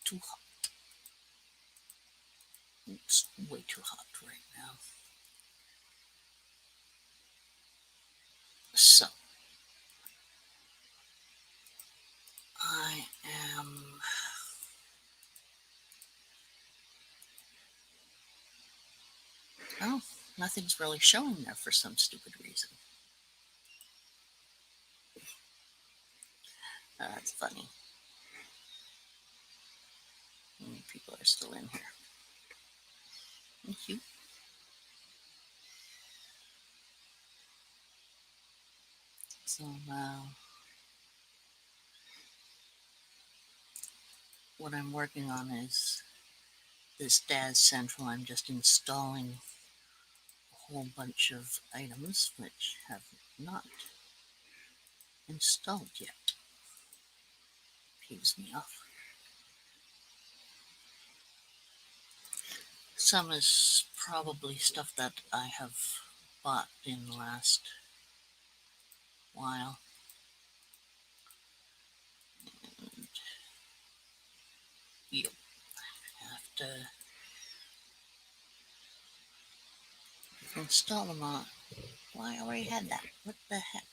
Speaker 1: Too hot. It's way too hot right now. So, I am oh, nothing's really showing there for some stupid reason. That's funny. People are still in here. Thank you. So what I'm working on is this Daz Central. I'm just installing a whole bunch of items which have not installed yet. Peeves me off. Some is probably stuff that I have bought in the last while. And you have to install them on. Well, I already had that. What the heck?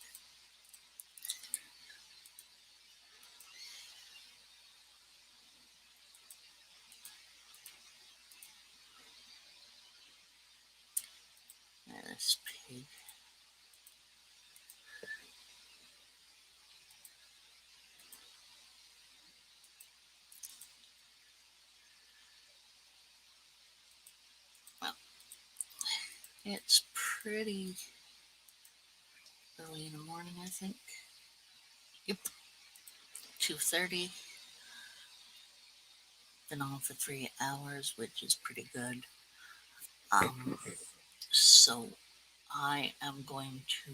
Speaker 1: This pig. Well, it's pretty early in the morning, I think. Yep. 2:30. Been on for 3 hours, which is pretty good. So I am going to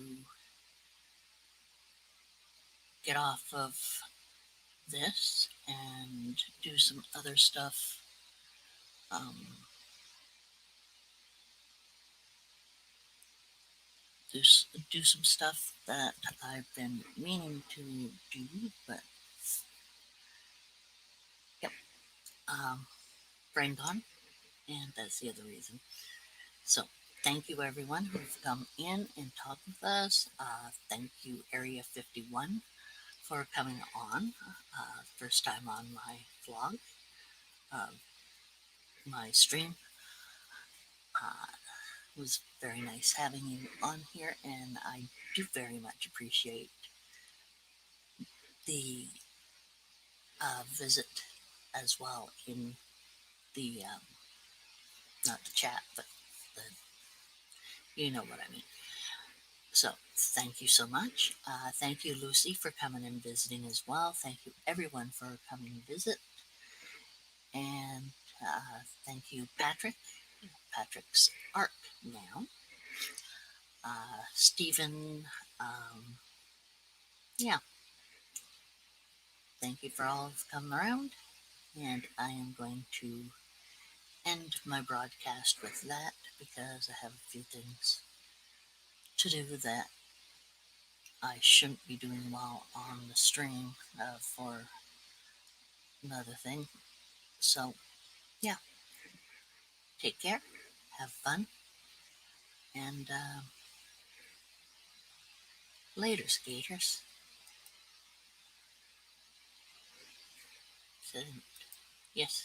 Speaker 1: get off of this and do some other stuff. Do some stuff that I've been meaning to do, but yep, brain gone, and that's the other reason. So thank you everyone who've come in and talked with us. Thank you Area 51 for coming on. First time on my vlog, my stream. It was very nice having you on here, and I do very much appreciate the visit as well in the not the chat, but the, you know what I mean. So thank you so much. Thank you, Lucy, for coming and visiting as well. Thank you, everyone, for coming to visit. And thank you, Patrick. Patrick's Arc now. Stephen, yeah, thank you for all of coming around. And I am going to end my broadcast with that because I have a few things to do that I shouldn't be doing while on the stream for another thing. So, yeah, take care, have fun, and later, skaters. So, yes.